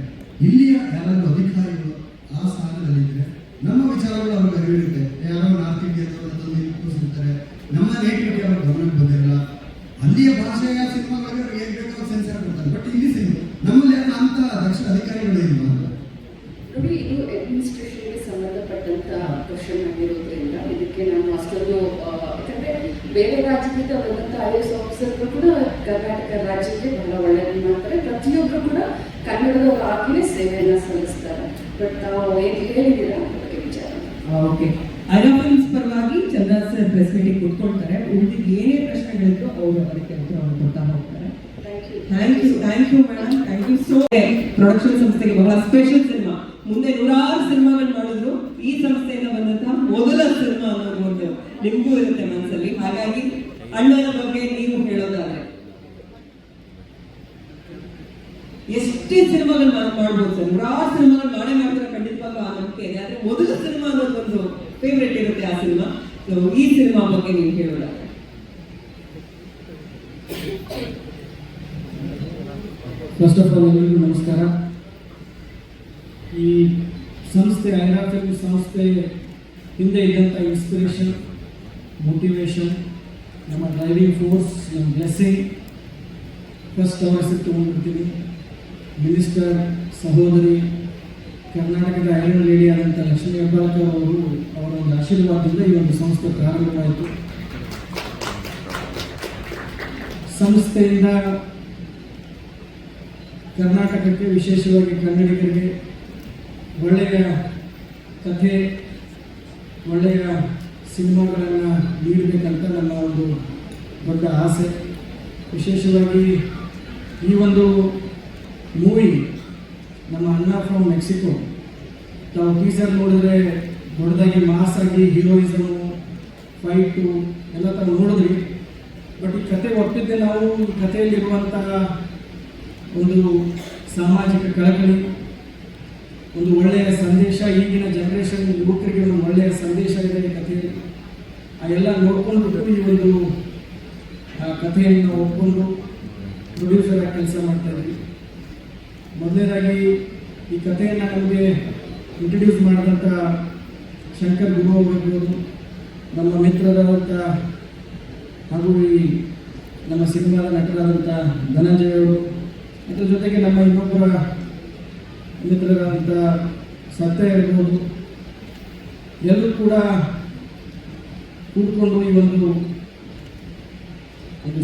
ಇಲ್ಲಿಯ ಯಾರಾದರೂ ಅಧಿಕಾರಿಗಳು ಆ ಸ್ಥಾನದಲ್ಲಿದ್ದರೆ ನಮ್ಮ ವಿಚಾರಗಳು ಅವ್ರಿಗೆ ಅರಿವಿರುತ್ತೆ. ಯಾರೋ ನಾರ್ತ್ ಇಂಡಿಯಾದವರು ಕೂರಿಸಿರ್ತಾರೆ, ನಮ್ಮ ನೇಟಿವಿಟಿ ಅವ್ರಿಗೆ ಗಮನಕ್ಕೆ ಬಂದಿರಲ್ಲ. ಅಲ್ಲಿಯ ಭಾಷೆಯ ಸಿನಿಮಾಗಳಿಗೆ ಅವ್ರಿಗೆ ಹೇಗೆ ಬೇಕೋ ಸೆನ್ಸರ್ ಕೊಡ್ತಾರೆ, ಬಟ್ ಇಲ್ಲಿ ಸಿನಿಮಾ ನಮ್ಮಲ್ಲಿ ಯಾರು ಅಂತ ದಕ್ಷ ಅಧಿಕಾರಿಗಳು ಇಲ್ಲ. ನೋಡಿ, ಇದು ಅಡ್ಮಿನಿಸ್ಟ್ರೇಷನ್ಗೆ ಸಂಬಂಧಪಟ್ಟಂತ ಕ್ವಶನ್ ಆಗಿರೋದ್ರಿಂದ ಇದಕ್ಕೆ ನಾನು ಅಷ್ಟೊಂದು, ಯಾಕಂದರೆ ಬೇರೆ ರಾಜ್ಯದಿಂದ ಬಂದಂಥ IAS ಆಫೀಸರ್ಗಳು ಕೂಡ ಕರ್ನಾಟಕ ರಾಜ್ಯಕ್ಕೆ ಬಹಳ ಒಳ್ಳೆಯದು ಮಾಡ್ತಾರೆ. ಪ್ರತಿಯೊಬ್ಬರು ಕೂಡ ಕನ್ನಡದವರು ಆಗಿಯೇ ಸೇವೆಯನ್ನು ಸಲ್ಲಿಸ್ತಾರೆ. ಬಟ್ ನಾವು ಏನು ಹೇಳಿದ್ದೀರಾ ಅದಕ್ಕೆ ವಿಚಾರ. ಓಕೆ, ಐರಾ ಫಿಲ್ಮ್ಸ್ ಪರವಾಗಿ ಚಂದ್ರ ಸರ್ ಪ್ರೆಸ್ ಮೀಟಿಂಗ್ ಕೂತ್ಕೊಳ್ತಾರೆ. ಉಳಿದಿದ್ದು ಏನೇ ಪ್ರಶ್ನೆಗಳಿದ್ರು ಅವರು ಅದಕ್ಕೆ ಉತ್ತರವನ್ನು ಕೊಡ್ತಾ ಹೋಗ್ತಾರೆ. Thank you madam, thank you so much. Production ಸಂಸ್ಥೆಗೆ ಬಹಳ ಸ್ಪೆಷಲ್ ಸಿನಿಮಾ. ಮುಂದೆ ನೂರಾರು ಸಿನಿಮಾಗಳು ಮಾಡಿದ್ರು, ಈ ಸಂಸ್ಥೆಯಿಂದ ಬಂದಂತಹ ಮೊದಲ ಸಿನಿಮಾ ಅನ್ನೋದು ಒಂದು ನಿಮಗೂ ಇರುತ್ತೆ ಮನಸ್ಸಲ್ಲಿ. ಹಾಗಾಗಿ ಅಣ್ಣನ ಬಗ್ಗೆ ನೀವು ಹೇಳೋದಾದ್ರೆ ಎಷ್ಟೇ ಸಿನಿಮಾಗಳು ಮಾಡ್ಬೋದು ಸರ್, ನೂರಾರು ಸಿನಿಮಾಗಳು ಮಾಡೇ ಮಾಡ್ತಾರೆ, ಖಂಡಿತವಾಗ್ಲೂ ಆ ನಂಬಿಕೆ ಇದೆ. ಆದ್ರೆ ಮೊದಲ ಸಿನಿಮಾ ಅನ್ನೋದೊಂದು ಫೇವ್ರೇಟ್ ಇರುತ್ತೆ ಆ ಸಿನಿಮಾ. ಸೊ ಈ ಸಿನಿಮಾ ಬಗ್ಗೆ ನೀವು ಹೇಳೋದಾದ್ರೆ? ಫಸ್ಟ್ ಆಫ್ ಆಲ್ ಎಲ್ಲರಿಗೂ ನಮಸ್ಕಾರ. ಈ ಸಂಸ್ಥೆ, ಐರಾ ಫಿಲ್ಮ್ ಸಂಸ್ಥೆ ಹಿಂದೆ ಇದ್ದಂಥ ಇನ್ಸ್ಪಿರೇಷನ್, ಮೋಟಿವೇಶನ್, ನಮ್ಮ ಡ್ರೈವಿಂಗ್ ಫೋರ್ಸ್, ನಮ್ಮ ಬ್ಲೆಸ್ಸಿಂಗ್ ಫಸ್ಟ್ ಅವರ್ಸ್ ತೊಗೊಂಡ್ಬಿಡ್ತೀನಿ. ಮಿನಿಸ್ಟರ್ ಸಹೋದರಿ, ಕರ್ನಾಟಕದ ಐರನ್ ಲೇಡಿ ಆದಂಥ ಲಕ್ಷ್ಮೀ ಹೆಬ್ಬಾಳ್ಕರ್ ಅವರು, ಅವರ ಒಂದು ಆಶೀರ್ವಾದದಿಂದ ಈ ಒಂದು ಸಂಸ್ಥೆ ಪ್ರಾರಂಭವಾಯಿತು. ಸಂಸ್ಥೆಯಿಂದ ಕರ್ನಾಟಕಕ್ಕೆ, ವಿಶೇಷವಾಗಿ ಕನ್ನಡಿಗರಿಗೆ ಒಳ್ಳೆಯ ಕಥೆ, ಒಳ್ಳೆಯ ಸಿನಿಮಾಗಳನ್ನು ನೀಡಬೇಕಂತ ನನ್ನ ಒಂದು ದೊಡ್ಡ ಆಸೆ. ವಿಶೇಷವಾಗಿ ಈ ಒಂದು ಮೂವಿ ನಮ್ಮ ಅಣ್ಣ ಫ್ರಮ್ ಮೆಕ್ಸಿಕೋ, ತಾವು ಟೀಸರ್ ನೋಡಿದ್ರೆ ದೊಡ್ಡದಾಗಿ ಮಾಸ್ ಆಗಿ ಹೀರೋಯಿಸಮು, ಫೈಟು ಎಲ್ಲ ತಾವು ನೋಡಿದ್ರಿ. ಬಟ್ ಈ ಕತೆ ಒಪ್ಪಿದ್ದೆ ನಾವು ಈ ಕಥೆಯಲ್ಲಿರುವಂತಹ ಒಂದು ಸಾಮಾಜಿಕ ಕಳಕಳಿ, ಒಂದು ಒಳ್ಳೆಯ ಸಂದೇಶ, ಈಗಿನ ಜನರೇಷನ್ ಯುವಕರಿಗೆ ಒಂದು ಒಳ್ಳೆಯ ಸಂದೇಶ ಇದೆ ಈ ಕಥೆಯಲ್ಲಿ. ಆ ಎಲ್ಲ ನೋಡ್ಕೊಂಡ್ಬಿಟ್ಟು ಈ ಒಂದು ಕಥೆಯನ್ನು ಒಪ್ಕೊಂಡು ಪ್ರೊಡ್ಯೂಸರ್ ಆಗಿ ಕೆಲಸ ಮಾಡ್ತಾ ಇದ್ವಿ. ಮೊದಲನೇದಾಗಿ ಈ ಕಥೆಯನ್ನು ನಮಗೆ ಇಂಟ್ರಡ್ಯೂಸ್ ಮಾಡಿದಂಥ ಶಂಕರ್ ಗುರು ಆಗಿರ್ಬೋದು, ನಮ್ಮ ಮಿತ್ರರಾದಂಥ ಹಾಗೂ ಈ ನಮ್ಮ ಸಿನಿಮಾದ ನಟರಾದಂಥ ಧನಂಜಯ ಅವರು, ಅದರ ಜೊತೆಗೆ ನಮ್ಮ ಇನ್ನೊಬ್ಬರ ಮಿತ್ರರಾದಂಥ ಸತ್ಯ ಇರ್ಬೋದು, ಎಲ್ಲರೂ ಕೂಡ ಕೂತ್ಕೊಂಡು ಈ ಒಂದು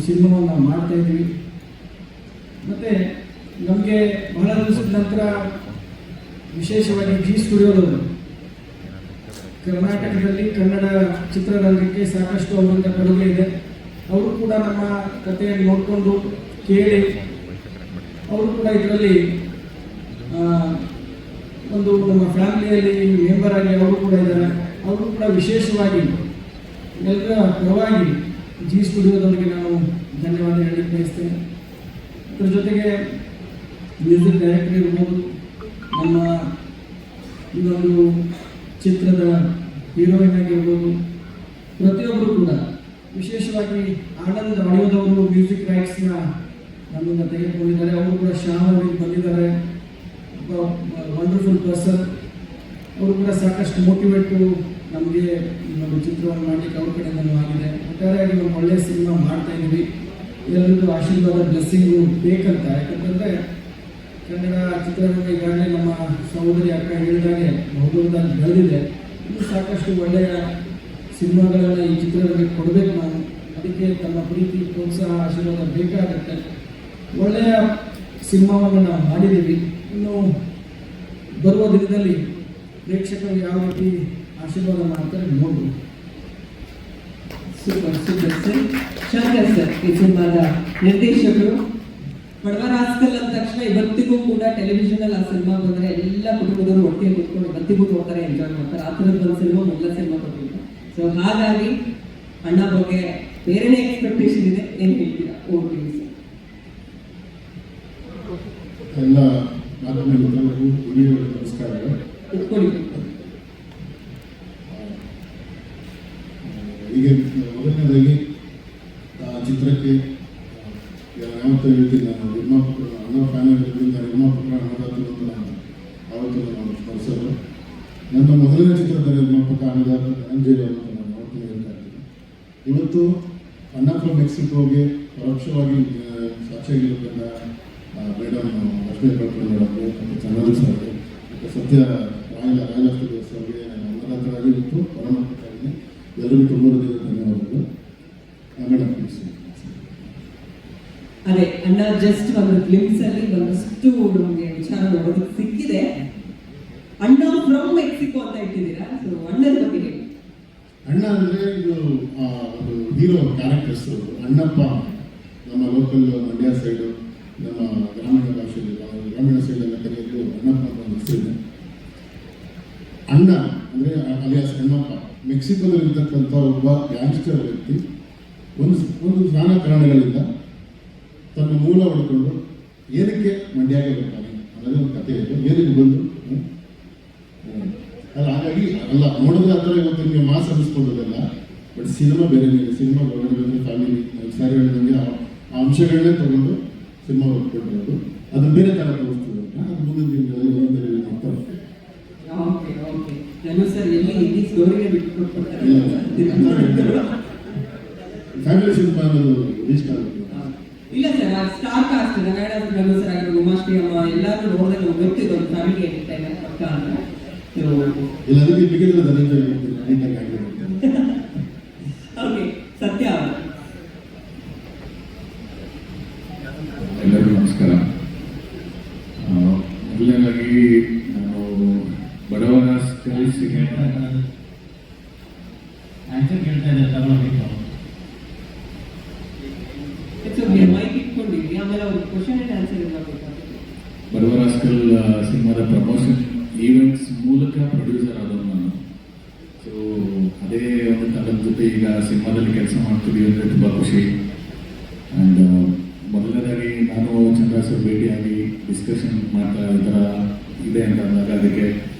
ಸಿನಿಮಾವನ್ನು ಮಾಡ್ತಾ ಇದ್ದೀವಿ. ಮತ್ತು ನಮಗೆ ಬಹಳ ದಿವಸದ ನಂತರ ವಿಶೇಷವಾಗಿ ಜಿ ಸ್ಟುಡಿಯೋದವರು ಕರ್ನಾಟಕದಲ್ಲಿ ಕನ್ನಡ ಚಿತ್ರರಂಗಕ್ಕೆ ಸಾಕಷ್ಟು ಅವರಿಂದ ಕೊಡುಗೆ ಇದೆ. ಅವರು ಕೂಡ ನಮ್ಮ ಕಥೆಯನ್ನು ನೋಡಿಕೊಂಡು ಕೇಳಿ ಅವರು ಕೂಡ ಇದರಲ್ಲಿ ಒಂದು ನಮ್ಮ ಫ್ಯಾಮಿಲಿಯಲ್ಲಿ ಮೆಂಬರ್ ಆಗಿ ಅವರು ಕೂಡ ಇದ್ದಾರೆ. ಅವರು ಕೂಡ ವಿಶೇಷವಾಗಿ ಎಲ್ಲರ ಪರವಾಗಿ ಜಿ ಸ್ಟುಡಿಯೋದವರಿಗೆ ನಾನು ಧನ್ಯವಾದ ಹೇಳಲಿಕ್ಕೆ ಬಯಸ್ತೇನೆ. ಅದರ ಜೊತೆಗೆ ಮ್ಯೂಸಿಕ್ ಡೈರೆಕ್ಟರ್ ಇರ್ಬೋದು, ನಮ್ಮ ಈ ಒಂದು ಚಿತ್ರದ ಹೀರೋಯಿನ್ ಆಗಿರ್ಬೋದು, ಪ್ರತಿಯೊಬ್ಬರು ಕೂಡ ವಿಶೇಷವಾಗಿ ಆನಂದ್ ಆಡಿಯೋದವರು ಮ್ಯೂಸಿಕ್ ರೈಟ್ಸ್ನ ನಮ್ಮಿಂದ ತೆಗೆದುಕೊಂಡಿದ್ದಾರೆ. ಅವರು ಕೂಡ ಶ್ಯಾಮ್ ಅವರಿಗೆ ಬಂದಿದ್ದಾರೆ, ವಂಡರ್ಫುಲ್ ಪರ್ಸನ್. ಅವರು ಕೂಡ ಸಾಕಷ್ಟು ಮೋಟಿವೇಟು ನಮಗೆ ಈ ಒಂದು ಚಿತ್ರವನ್ನು ಮಾಡಲಿಕ್ಕೆ ಅವ್ರ ಕಡೆಯಿಂದಲೂ ಆಗಿದೆ. ಒಟ್ಟಾರೆಯಾಗಿ ನಾವು ಒಳ್ಳೆಯ ಸಿನಿಮಾ ಮಾಡ್ತಾ ಇದ್ದೀವಿ. ಎಲ್ಲರಿಗೂ ಆಶೀರ್ವಾದ ಬ್ಲೆಸ್ಸಿಂಗು ಬೇಕಂತ. ಯಾಕಂತಂದರೆ ಕನ್ನಡ ಚಿತ್ರರಂಗ ಈಗಾಗಲೇ ನಮ್ಮ ಸಹೋದರಿ ಅಕ್ಕ ಹೇಳಿದಾಗೆ ಬಹುದೂರದಲ್ಲಿ ಬೆಳೆದಿದೆ. ಇನ್ನೂ ಸಾಕಷ್ಟು ಒಳ್ಳೆಯ ಸಿನಿಮಾಗಳನ್ನು ಈ ಚಿತ್ರರಂಗಕ್ಕೆ ಕೊಡಬೇಕು ನಾವು. ಅದಕ್ಕೆ ತಮ್ಮ ಪ್ರೀತಿ, ಪ್ರೋತ್ಸಾಹ, ಆಶೀರ್ವಾದ ಬೇಕಾಗುತ್ತೆ. ಒಳ್ಳೆಯ ಸಿನಿಮಾವನ್ನು ನಾವು ಮಾಡಿದ್ದೀವಿ. ಇನ್ನು ಬರುವ ದಿನದಲ್ಲಿ ಪ್ರೇಕ್ಷಕರು ಯಾವ ರೀತಿ ಆಶೀರ್ವಾದ ಮಾಡ್ತಾರೆ ನೋಡ್ಬೋದು. Super super sir. Shankar sir ಈ ಸಿನಿಮಾದ ನಿರ್ದೇಶಕರು. ಬಡವರ ಹಾಸ್ಟೆಲ್ ಅಂದ ತಕ್ಷಣ ಇವತ್ತಿಗೂ ಕೂಡ ಟೆಲಿವಿಷನ್ ಅಲ್ಲಿ ಆ ಸಿನಿಮಾ ಬಂದರೆ ಎಲ್ಲ ಕುಟುಂಬದವರು ಒಟ್ಟಿಗೆ ಕೂತ್ಕೊಂಡು ಇವತ್ತಿಗೂ ನೋಡ್ತಾರೆ, ಎಂಜಾಯ್ ಮಾಡ್ತಾರೆ. ಆ ಥರದ ಒಂದು ಸಿನಿಮಾ ಮೊದಲ ಸಿನಿಮಾ ಕೊಟ್ಟಿದ್ದು. ಸೊ ಹಾಗಾಗಿ ಅಣ್ಣ ಬಗ್ಗೆ ಬೇರೆನೇ ಎಕ್ಸ್ಪೆಕ್ಟೇಷನ್ ಇದೆ. ಏನು ಹೇಳ್ತೀರಾ? ಓದ್ತೀವಿ ಸರ್. ಎಲ್ಲ ಮಾಧ್ಯಮ ಮಿತ್ರರಿಗೂ ಹಿರಿಯರಿಗೂ ನಮಸ್ಕಾರಗಳು. ಕುತ್ಕೊಳ್ಳಿ. ಈಗ ಮೊದಲನೇದಾಗಿ ಚಿತ್ರಕ್ಕೆ ಯಾವತ್ತೂ ಹೇಳ್ತೀನಿ, ನಾನು ನಿರ್ಮಾಪಕರು ಅಣ್ಣ ಫ್ಯಾನ್ ಆಗಿರೋದ್ರಿಂದ ನಿರ್ಮಾಪಕರ ಅನ್ನದಾತರು ಅಂತ ನಾನು ಆವತ್ತು ನಾನು ಸ್ಮರಿಸೋದು. ನನ್ನ ಮೊದಲನೇ ಚಿತ್ರದ ನಿರ್ಮಾಪಕ ಅನ್ನದಾತ ಧನಂಜಯ ಅಂತ ನಾನು ಯಾವತ್ತೂ ಹೇಳ್ತಾ ಇದ್ದೀನಿ. ಇವತ್ತು ಅಣ್ಣ ಫ್ರಮ್ ಮೆಕ್ಸಿಕೋಗೆ ಪರೋಕ್ಷವಾಗಿ ಸಾಕ್ಷಿಯಾಗಿರೋದ್ರಿಂದ ಮೇಡಮ್ ಲಕ್ಷ್ಮೀ ಪಟ್ಕರ್ ಮೇಡಮ್ಗೆ ಮತ್ತು ಚಂದ್ರನ್ ಸರ್ಗೆ ಮತ್ತು ಸತ್ಯ ರಾಯಲ ಸ್ಟುಡಿಯೋಸ್ ಅವ್ರಿಗೆ ನಾನು ಅನ್ನದಾತರಾಗಿ ಇವತ್ತು ಹೊರಮಾಡ್ತಾ ಇದ್ದೀನಿ. ಎಲ್ಲರಿಗೂ ತುಂಬ ಧನ್ಯವಾದಗಳು. Madam please. ಅದೇ ಅಣ್ಣ ಜಸ್ಟ್ ಒಂದು ಗ್ಲಿಮ್ಸ್ ಅಲ್ಲಿ ಒಂದಷ್ಟು ನಮಗೆ ವಿಚಾರ ನೋಡೋದಕ್ಕೆ ಸಿಕ್ಕಿದೆ. ಅಣ್ಣ ಫ್ರಮ್ ಮೆಕ್ಸಿಕೋ ಅಂತ ಇಟ್ಟಿದ್ದೀರಾ. ಸೊ ಅಣ್ಣನ ಬಗ್ಗೆ ಹೇಳಿ. ಅಣ್ಣ ಅಂದರೆ ಇದು ಒಂದು ಹೀರೋ ಕ್ಯಾರೆಕ್ಟರ್ಸ್. ಅಣ್ಣಪ್ಪ ನಮ್ಮ ಲೋಕಲ್ ಮಂಡ್ಯ ಸೈಡು, ನಮ್ಮ ಗ್ರಾಮೀಣ ಭಾಷೆಯಲ್ಲಿ ಗ್ರಾಮೀಣ ಸೈಡನ್ನು ಕರೆಯೋದು ಅಣ್ಣಪ್ಪ ಅಂತ ಒಂದು ಹೆಸರಿದೆ. ಅಣ್ಣ ಅಂದರೆ ಅಲಿಯಾಸ್ ಅಣ್ಣಪ್ಪ ಮೆಕ್ಸಿಕೋದಲ್ಲಿರ್ತಕ್ಕಂಥ ಒಬ್ಬ ಗ್ಯಾಂಗ್ಸ್ಟರ್ ವ್ಯಕ್ತಿ ಒಂದು ನಾನಾ ಕಾರಣಗಳಿಂದ ತನ್ನ ಮೂಲ ಹೊಡ್ಕೊಂಡು ಏನಕ್ಕೆ ಮಂಡ್ಯಗೆ ಬರ್ತಾನೆ ಅನ್ನೋದೇ ಒಂದು ಕಥೆ ಇದೆ. ಏನಕ್ಕೆ ಬಂದು ಅಲ್ಲ, ಹಾಗಾಗಿ ಅಲ್ಲ ನೋಡಿದ್ರೆ ಆ ಥರ ಇವತ್ತು ನಿಮಗೆ ಮಾಸ್ ಅನ್ನಿಸ್ಕೊಂಡದಲ್ಲ. ಬಟ್ ಸಿನಿಮಾ ಬೇರೆ ಸಿನಿಮಾ ಒಳಗಡೆ ಫ್ಯಾಮಿಲಿ ಸಾರಿ ಹೇಳಿದಂಗೆ ಆ ಅಂಶಗಳನ್ನೇ ತಗೊಂಡು ಸಿನಿಮಾ ಹೊಡ್ಕೊಂಡಿರೋದು. ಅದನ್ನ ಬೇರೆ ಥರ ತೋರಿಸ್ತೀವಿ. ಅದು ಮುಂದಿನ ದಿನಗಳಲ್ಲಿ ಮಾಡ್ತಾರೆ. Okay okay. ನಾನು ಸರ್ ಎಲ್ಲಿ ಈ ಸ್ಟೋರಿಗೆ ಬಿಟ್ಕೊಡ್ತಾರೆ. ಫ್ಯಾಮಿಲಿ ಸಿನಿಮಾ ಅನ್ನೋದು ಇಷ್ಟ ಆಗುತ್ತೆ. ಇಲ್ಲ ಸರ್, ಆ ಸ್ಟಾರ್ ಕಾಸ್ಟ್ ನಗಾಡ ಸರ್ ಆಗಿರೋ ಉಮಾಶ್ರೀ ಅಮ್ಮ ಎಲ್ಲರೂ ನೋಡಿದ್ರೆ ನಮ್ಗೆ ಗೊತ್ತಿದೆ ಒಂದು ಫ್ಯಾಮಿಲಿ ಎಂಟರ್ಟೈನ್ಮೆಂಟ್ ಪಕ್ಕ ಅಂತ. ಇಲ್ಲ ಅದಕ್ಕೆ ಬಿಗಿದ್ರೆ ಧನಂಜಯ ನೀಟಾಗಿ ಆಗಿರುತ್ತೆ. ಓಕೆ, ಸತ್ಯ ಅವರು. ಎಲ್ಲರಿಗೂ ನಮಸ್ಕಾರ. ಮೊದಲನೇದಾಗಿ ನಾನು ಬಡವರ ಕಲಿಸಿಗೆ ಆನ್ಸರ್ ಕೇಳ್ತಾ ಇದ್ದಾರೆ ತಗೊಳ್ಬೇಕು. ಮೈಕ್ ಇಟ್ಕೊಂಡಿದ್ವಿ, ಆಮೇಲೆ ಅವ್ರ ಕ್ವಶನ್ ಅಂಡ್ ಆನ್ಸರ್ ಮಾಡಬೇಕಾಗ್ತದೆ. ಬಡವರ ಹಾಸ್ಟೆಲ್ ಸಿನಿಮಾದ ಪ್ರಮೋಷನ್ ಈವೆಂಟ್ಸ್ ಮೂಲಕ ಪ್ರೊಡ್ಯೂಸರ್ ಆದದ್ದು ನಾನು. ಸೊ ಅದೇ ಒಂದು ತಂಡದ ಜೊತೆ ಈಗ ಸಿನಿಮಾದಲ್ಲಿ ಕೆಲಸ ಮಾಡ್ತಿದ್ದೀವಿ ಅಂದರೆ ತುಂಬ ಖುಷಿ. ಆ್ಯಂಡ್ ಮೊದಲನೇದಾಗಿ ನಾನು ಚಂದ್ರ ಸರ್ ಭೇಟಿಯಾಗಿ ಡಿಸ್ಕಷನ್ ಮಾಡ್ತಾ ಈ ಥರ ಇದೆ ಅಂತ ಅಂದಾಗ ಅದಕ್ಕೆ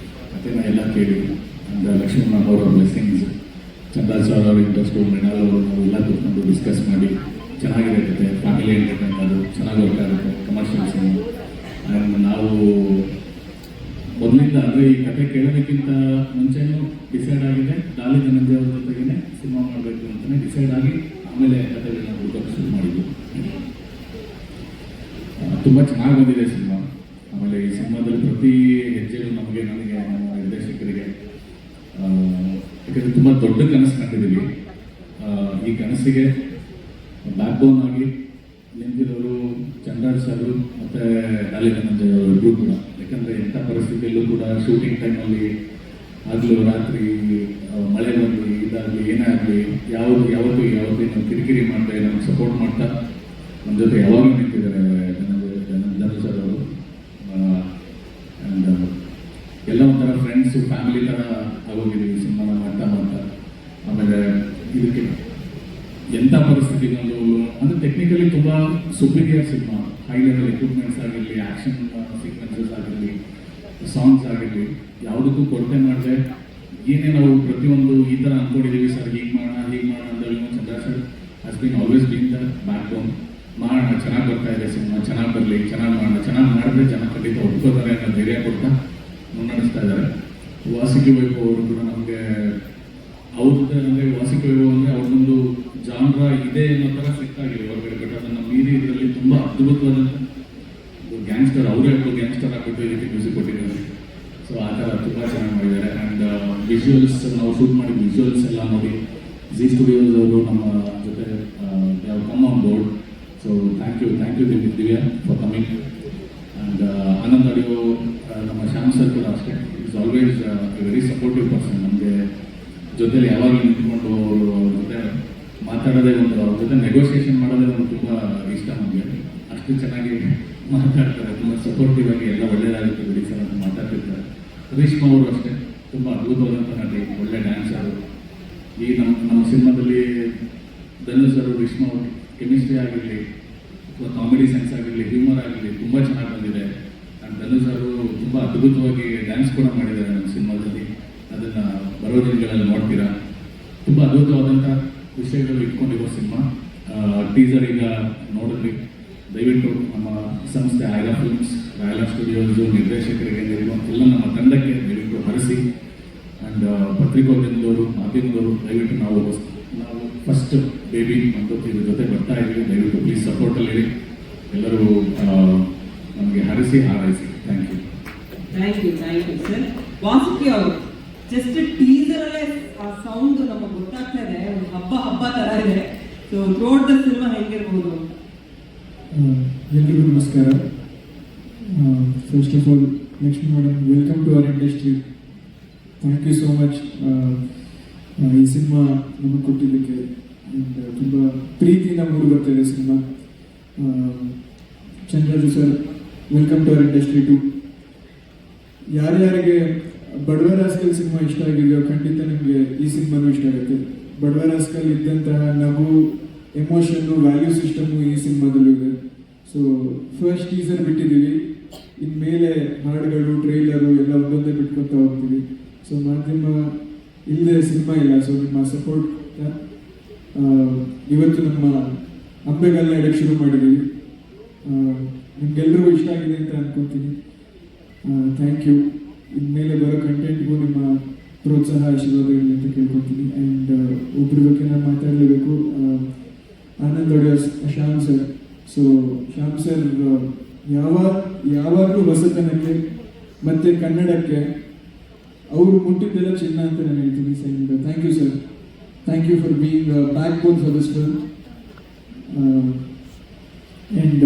ಕಥೆನ ಎಲ್ಲ ಕೇಳಿ ಆ್ಯಂಡ್ ಲಕ್ಷ್ಮಣ ಅವರ ಬ್ಲೆಸ್ಸಿಂಗ್ಸ್, ಚಂದ್ರ ಸರ್ ಅವ್ರ ಇಂಟ್ರೆಸ್ಟು, ಮೃಣಾಲ್ ಅವರು ನಾವೆಲ್ಲ ಕೂತ್ಕೊಂಡು ಡಿಸ್ಕಸ್ ಮಾಡಿ ಚೆನ್ನಾಗಿದೆ ಕತೆ, ಫ್ಯಾಮಿಲಿ ಎಂಟರ್ಟೈನ್ ಅದು ಚೆನ್ನಾಗಿ ವರ್ಕ್ ಆಗುತ್ತೆ, ಕಮರ್ಷಿಯಲ್ ಸಿನಿಮಾ. ಆ್ಯಂಡ್ ನಾವು ಮೊದಲಿಂದ ಅಂದರೆ ಈ ಕತೆ ಕೇಳೋದಕ್ಕಿಂತ ಮುಂಚೆನೂ ಡಿಸೈಡ್ ಆಗಿದೆ ಡಾಲಿ ಧನಂಜಯ ಅವ್ರ ಜೊತೆಗೇ ಸಿನಿಮಾ ಮಾಡಬೇಕು ಅಂತಲೇ ಡಿಸೈಡ್ ಆಗಿ ಆಮೇಲೆ ಕತೆಗಳನ್ನ ಹುಡುಕಕ್ಕೆ ಶುರು ಮಾಡಿದ್ವಿ. ತುಂಬ ಚೆನ್ನಾಗಿ ಬಂದಿದೆ ಸಿನಿಮಾ. ಆಮೇಲೆ ಈ ಸಿನಿಮಾದಲ್ಲಿ ಪ್ರತಿ ಹೆಜ್ಜೆಯೂ ನನಗೆ ನಮ್ಮ ನಿರ್ದೇಶಕರಿಗೆ ಯಾಕಂದರೆ ತುಂಬ ದೊಡ್ಡ ಕನಸು ಕಂಡಿದ್ದೀವಿ. ಈ ಕನಸಿಗೆ ಬ್ಯಾಕ್ ಬೋನ್ ಆಗಿ ನಿಂತಿರೋರು ಚಂದ್ರಾಜ್ ಸರ್ ಮತ್ತು ಡಾಲಿ ಧನಂಜಯ ಅವರು ಇಬ್ಬರು ಕೂಡ. ಯಾಕಂದರೆ ಎಂಥ ಪರಿಸ್ಥಿತಿಯಲ್ಲೂ ಕೂಡ ಶೂಟಿಂಗ್ ಟೈಮಲ್ಲಿ ಆಗಲೂ ರಾತ್ರಿ ಮಳೆ ಬರಲಿ ಇದಾಗಲಿ ಏನೇ ಆಗಲಿ ಯಾವತ್ತೂ ನಾವು ಕಿರಿಕಿರಿ ಮಾಡ್ತಾ ನಮಗೆ ಸಪೋರ್ಟ್ ಮಾಡ್ತಾ ನಮ್ಮ ಜೊತೆ ಯಾವಾಗಲೂ ನಿಂತಿದ್ದಾರೆ ಧನಂಜಯ ಸರ್ ಅವರು. ಆ್ಯಂಡ್ ಎಲ್ಲ ಒಂಥರ ಫ್ರೆಂಡ್ಸು ಫ್ಯಾಮಿಲಿ ಥರ ಆಗೋಗಿದ್ದೀವಿ ಸಿನಿಮಾನ ಮಾಡ್ತಾ. ಆಮೇಲೆ ಇದಕ್ಕೆ ಎಂಥ ಪರಿಸ್ಥಿತಿಗಳು ಅಂದರೆ ಟೆಕ್ನಿಕಲಿ ತುಂಬ superior cinema. High level equipments ಆಗಿರಲಿ, ಆ್ಯಕ್ಷನ್ ಸೀಕ್ವೆನ್ಸಸ್ ಆಗಿರಲಿ, ಸಾಂಗ್ಸ್ ಆಗಿರಲಿ, ಯಾವುದಕ್ಕೂ ಕೊರತೆ ಮಾಡಿದೆ. ಏನೇ ನಾವು ಪ್ರತಿಯೊಂದು ಈ ಥರ ಅಂದ್ಕೊಂಡಿದ್ದೀವಿ ಸರ್, ಹೀಗೆ ಮಾಡೋಣ ಅಂದಾಗ Chandra sir has been always been the backbone. ಮಾಡೋಣ, ಚೆನ್ನಾಗಿ ಬರ್ತಾ ಇದೆ ಸಿನಿಮಾ, ಚೆನ್ನಾಗಿ ಬರಲಿ, ಚೆನ್ನಾಗಿ ಮಾಡಿದ್ರೆ ಜನ ಖಂಡಿತ ಒಪ್ಕೋತಾರೆ ಅನ್ನೋ ಧೈರ್ಯ ಕೊಡ್ತಾ ಮುನ್ನಡೆಸ್ತಾ ಇದ್ದಾರೆ. ವಾಸುಕಿ ವೈಭವ್ ಅವರು ಕೂಡ ನಮಗೆ ಅವ್ರದ್ದು ಅಂದರೆ ವಾಸುಕಿ ವೈಭವ್ ಅಂದರೆ ಅವ್ರದ್ದೊಂದು ಜಾನ್ರ ಇದೆ ಅನ್ನೋ ಥರ ಸೆಟ್ ಆಗಿದೆ ಹೊರಗಡೆ. ಬಟ್ ಅದನ್ನು ಮೀರಿ ಇದರಲ್ಲಿ ತುಂಬ ಅದ್ಭುತವಾದಂಥ ಗ್ಯಾಂಗ್ಸ್ಟರ್, ಅವರೇ ಗ್ಯಾಂಗ್ಸ್ಟರ್ ಆಗಿಬಿಟ್ಟು ಇದಕ್ಕೆ ಮ್ಯೂಸಿಕ್ ಕೊಟ್ಟಿದ್ದಾರೆ. ಸೊ ಆ ಥರ ತುಂಬ ಚೆನ್ನಾಗಿ ಮಾಡಿದ್ದಾರೆ. ಆ್ಯಂಡ್ ವಿಜುವಲ್ಸ್ ನಾವು ಶೂಟ್ ಮಾಡಿದ ವಿಜುವಲ್ಸ್ ಎಲ್ಲ ನೋಡಿ ಜಿ ಸ್ಟುಡಿಯೋಸ್ ಅವರು ನಮ್ಮ ಜೊತೆ come on board. So thank you Divya for coming. And Anand audio ನಮ್ಮ ಶ್ಯಾಮ್ ಸರ್ ಕೂಡ ಅಷ್ಟೇ, is always very supportive person. ನಮಗೆ ಜೊತೆಲಿ ಯಾವಾಗಲೂ ನಿಂತ್ಕೊಂಡು ಅವ್ರ ಜೊತೆ ಮಾತಾಡೋದೇ ಒಂದು, ಅವ್ರ ಜೊತೆ ನೆಗೋಸಿಯೇಷನ್ ಮಾಡೋದೇ ಒಂದು ತುಂಬ ಇಷ್ಟ ನಮಗೆ. ಅಷ್ಟು ಚೆನ್ನಾಗಿ ಮಾತಾಡ್ತಾರೆ, ತುಂಬ ಸಪೋರ್ಟಿವ್ ಆಗಿ ಎಲ್ಲ ಒಳ್ಳೆಯದಾಗುತ್ತೆ ಬಿಡಿ ಸರ್ ಅಂತ ಮಾತಾಡ್ತಿರ್ತಾರೆ. ರೇಷ್ಮಾ ಅವರು ಅಷ್ಟೇ ತುಂಬ ಅದ್ಭುತವಾದಂಥ ನಟಿ, ಒಳ್ಳೆ ಡ್ಯಾನ್ಸರು. ಈ ನಮ್ಮ ಸಿನಿಮಾದಲ್ಲಿ ಧನು ಸರ್ ರೇಷ್ಮಾ ಅವರು ಕೆಮಿಸ್ಟ್ರಿ ಆಗಿರಲಿ ಅಥವಾ ಕಾಮಿಡಿ ಸೆನ್ಸ್ ಆಗಿರಲಿ, ಹ್ಯೂಮರ್ ಆಗಿರಲಿ ತುಂಬ ಚೆನ್ನಾಗಿ ಬಂದಿದೆ. ಆ್ಯಂಡ್ ಧನು ಸರ್ ತುಂಬ ಅದ್ಭುತವಾಗಿ ಡ್ಯಾನ್ಸ್ ಕೂಡ ಮಾಡಿದ್ದಾರೆ ನಮ್ಮ ಸಿನಿಮಾದಲ್ಲಿ. ಅದನ್ನು ಬರೋ ದಿನಗಳಲ್ಲಿ ನೋಡ್ತೀರಾ. ತುಂಬ ಅದ್ಭುತವಾದಂಥ ವಿಷಯಗಳು ಇಟ್ಕೊಂಡಿರೋ ಸಿನಿಮಾ. ಟೀಸರ್ ಈಗ ನೋಡಿದ್ವಿ. ದಯವಿಟ್ಟು ನಮ್ಮ ಸಂಸ್ಥೆ ಐರಾ ಫಿಲ್ಮ್ಸ್, ರಾಯಲ ಸ್ಟುಡಿಯೋಸು ನಿರ್ದೇಶಕರಿಗೆ ಎಲ್ಲ ನಮ್ಮ ತಂಡಕ್ಕೆ ದಯವಿಟ್ಟು ಹರಿಸಿ. ಆ್ಯಂಡ್ ಪತ್ರಿಕೋದ್ಯಮದವರು, ಮಾಧ್ಯಮದವರು ದಯವಿಟ್ಟು ನಾವು ಫಸ್ಟ್ ಬೇಬಿ ಅಂತ ಇದ್ರ ಜೊತೆ ಬರ್ತಾ ಇದ್ದೀವಿ. ದಯವಿಟ್ಟು ಪ್ಲೀಸ್ ಸಪೋರ್ಟಲ್ಲಿರಿ. ಎಲ್ಲರೂ ನಮಗೆ ಹರಿಸಿ ಹಾರೈಸಿ. Thank you sir. ವಾಸುಕಿ ಅವರು ಜಸ್ಟ್ ಟೀಸರಲ್ಲೇ ಆ ಸೌಂಡ್ ನಮಗೆ ಗೊತ್ತಾಗ್ತಾ ಇದೆ, ಹಬ್ಬ ಥರ ಇದೆ. ಸೊ ಥ್ರೂಔಟ್ ದ ಸಿನಿಮಾ ಹೆಂಗಿರ್ಬೋದು? ಎಲ್ರಿಗೂ ನಮಸ್ಕಾರ. First of all Lakshmi madam, welcome to our industry. Thank you so much ಈ ಸಿನಿಮಾ ನಮಗೆ ಕೊಟ್ಟಿದ್ದಕ್ಕೆ. ಆ್ಯಂಡ್ ತುಂಬ ಪ್ರೀತಿಯಿಂದ ಮೂಡಿ ಬರ್ತಾ ಇದೆ cinema. Chandraju sir, welcome to our industry too. ಯಾರ್ಯಾರಿಗೆ ಬಡವ ರಾಸ್ಕಲ್ ಸಿನಿಮಾ ಇಷ್ಟ ಆಗಿದೆಯೋ ಖಂಡಿತ ನಿಮಗೆ ಈ ಸಿನಿಮಾನೂ ಇಷ್ಟ ಆಗುತ್ತೆ. ಬಡವ ರಾಸ್ಕಲ್ ಇದ್ದಂತಹ ನಗು, ಎಮೋಷನ್ನು, ವ್ಯಾಲ್ಯೂ ಸಿಸ್ಟಮು ಈ ಸಿನಿಮಾದಲ್ಲೂ ಇದೆ. ಸೊ ಫಸ್ಟ್ ಟೀಸರ್ ಬಿಟ್ಟಿದ್ದೀವಿ, ಇನ್ಮೇಲೆ ಹಾಡುಗಳು, ಟ್ರೈಲರು ಎಲ್ಲ ಒಂದೊಂದೇ ಬಿಟ್ಕೊತಾ ಹೋಗ್ತೀವಿ. ಸೊ ಮಾಧ್ಯಮ ಇಲ್ಲದೆ ಸಿನಿಮಾ ಇಲ್ಲ. ಸೊ ನಿಮ್ಮ ಸಪೋರ್ಟ್ ಇವತ್ತು ನಮ್ಮ ಅಂಬೆಗಾಲ್ನ ಇಡಕ್ಕೆ ಶುರು ಮಾಡಿದ್ದೀವಿ. ನಿಮ್ಗೆಲ್ರಿಗೂ ಇಷ್ಟ ಆಗಿದೆ ಅಂತ ಅನ್ಕೊತೀನಿ. Thank you. ಇನ್ಮೇಲೆ ಬರೋ ಕಂಟೆಂಟ್ಗೂ ನಿಮ್ಮ ಪ್ರೋತ್ಸಾಹ, ಆಶೀರ್ವಾದಗಳು ಅಂತ ಕೇಳ್ಕೊತೀನಿ. ಆ್ಯಂಡ್ ಒಬ್ಬರ ಬಗ್ಗೆ ನಾನು ಮಾತಾಡಲೇಬೇಕು. Anand audio Shyam sir. So Shyam sir ಯಾವಾಗಲೂ ಹೊಸತನಕ್ಕೆ ಮತ್ತು ಕನ್ನಡಕ್ಕೆ ಅವರು ಮುಟ್ಟಿದ್ದೆಲ್ಲ ಚಿನ್ನ ಅಂತ ನಾನು ಹೇಳ್ತೀನಿ. And thank you sir. Thank you for being backbone for this film. And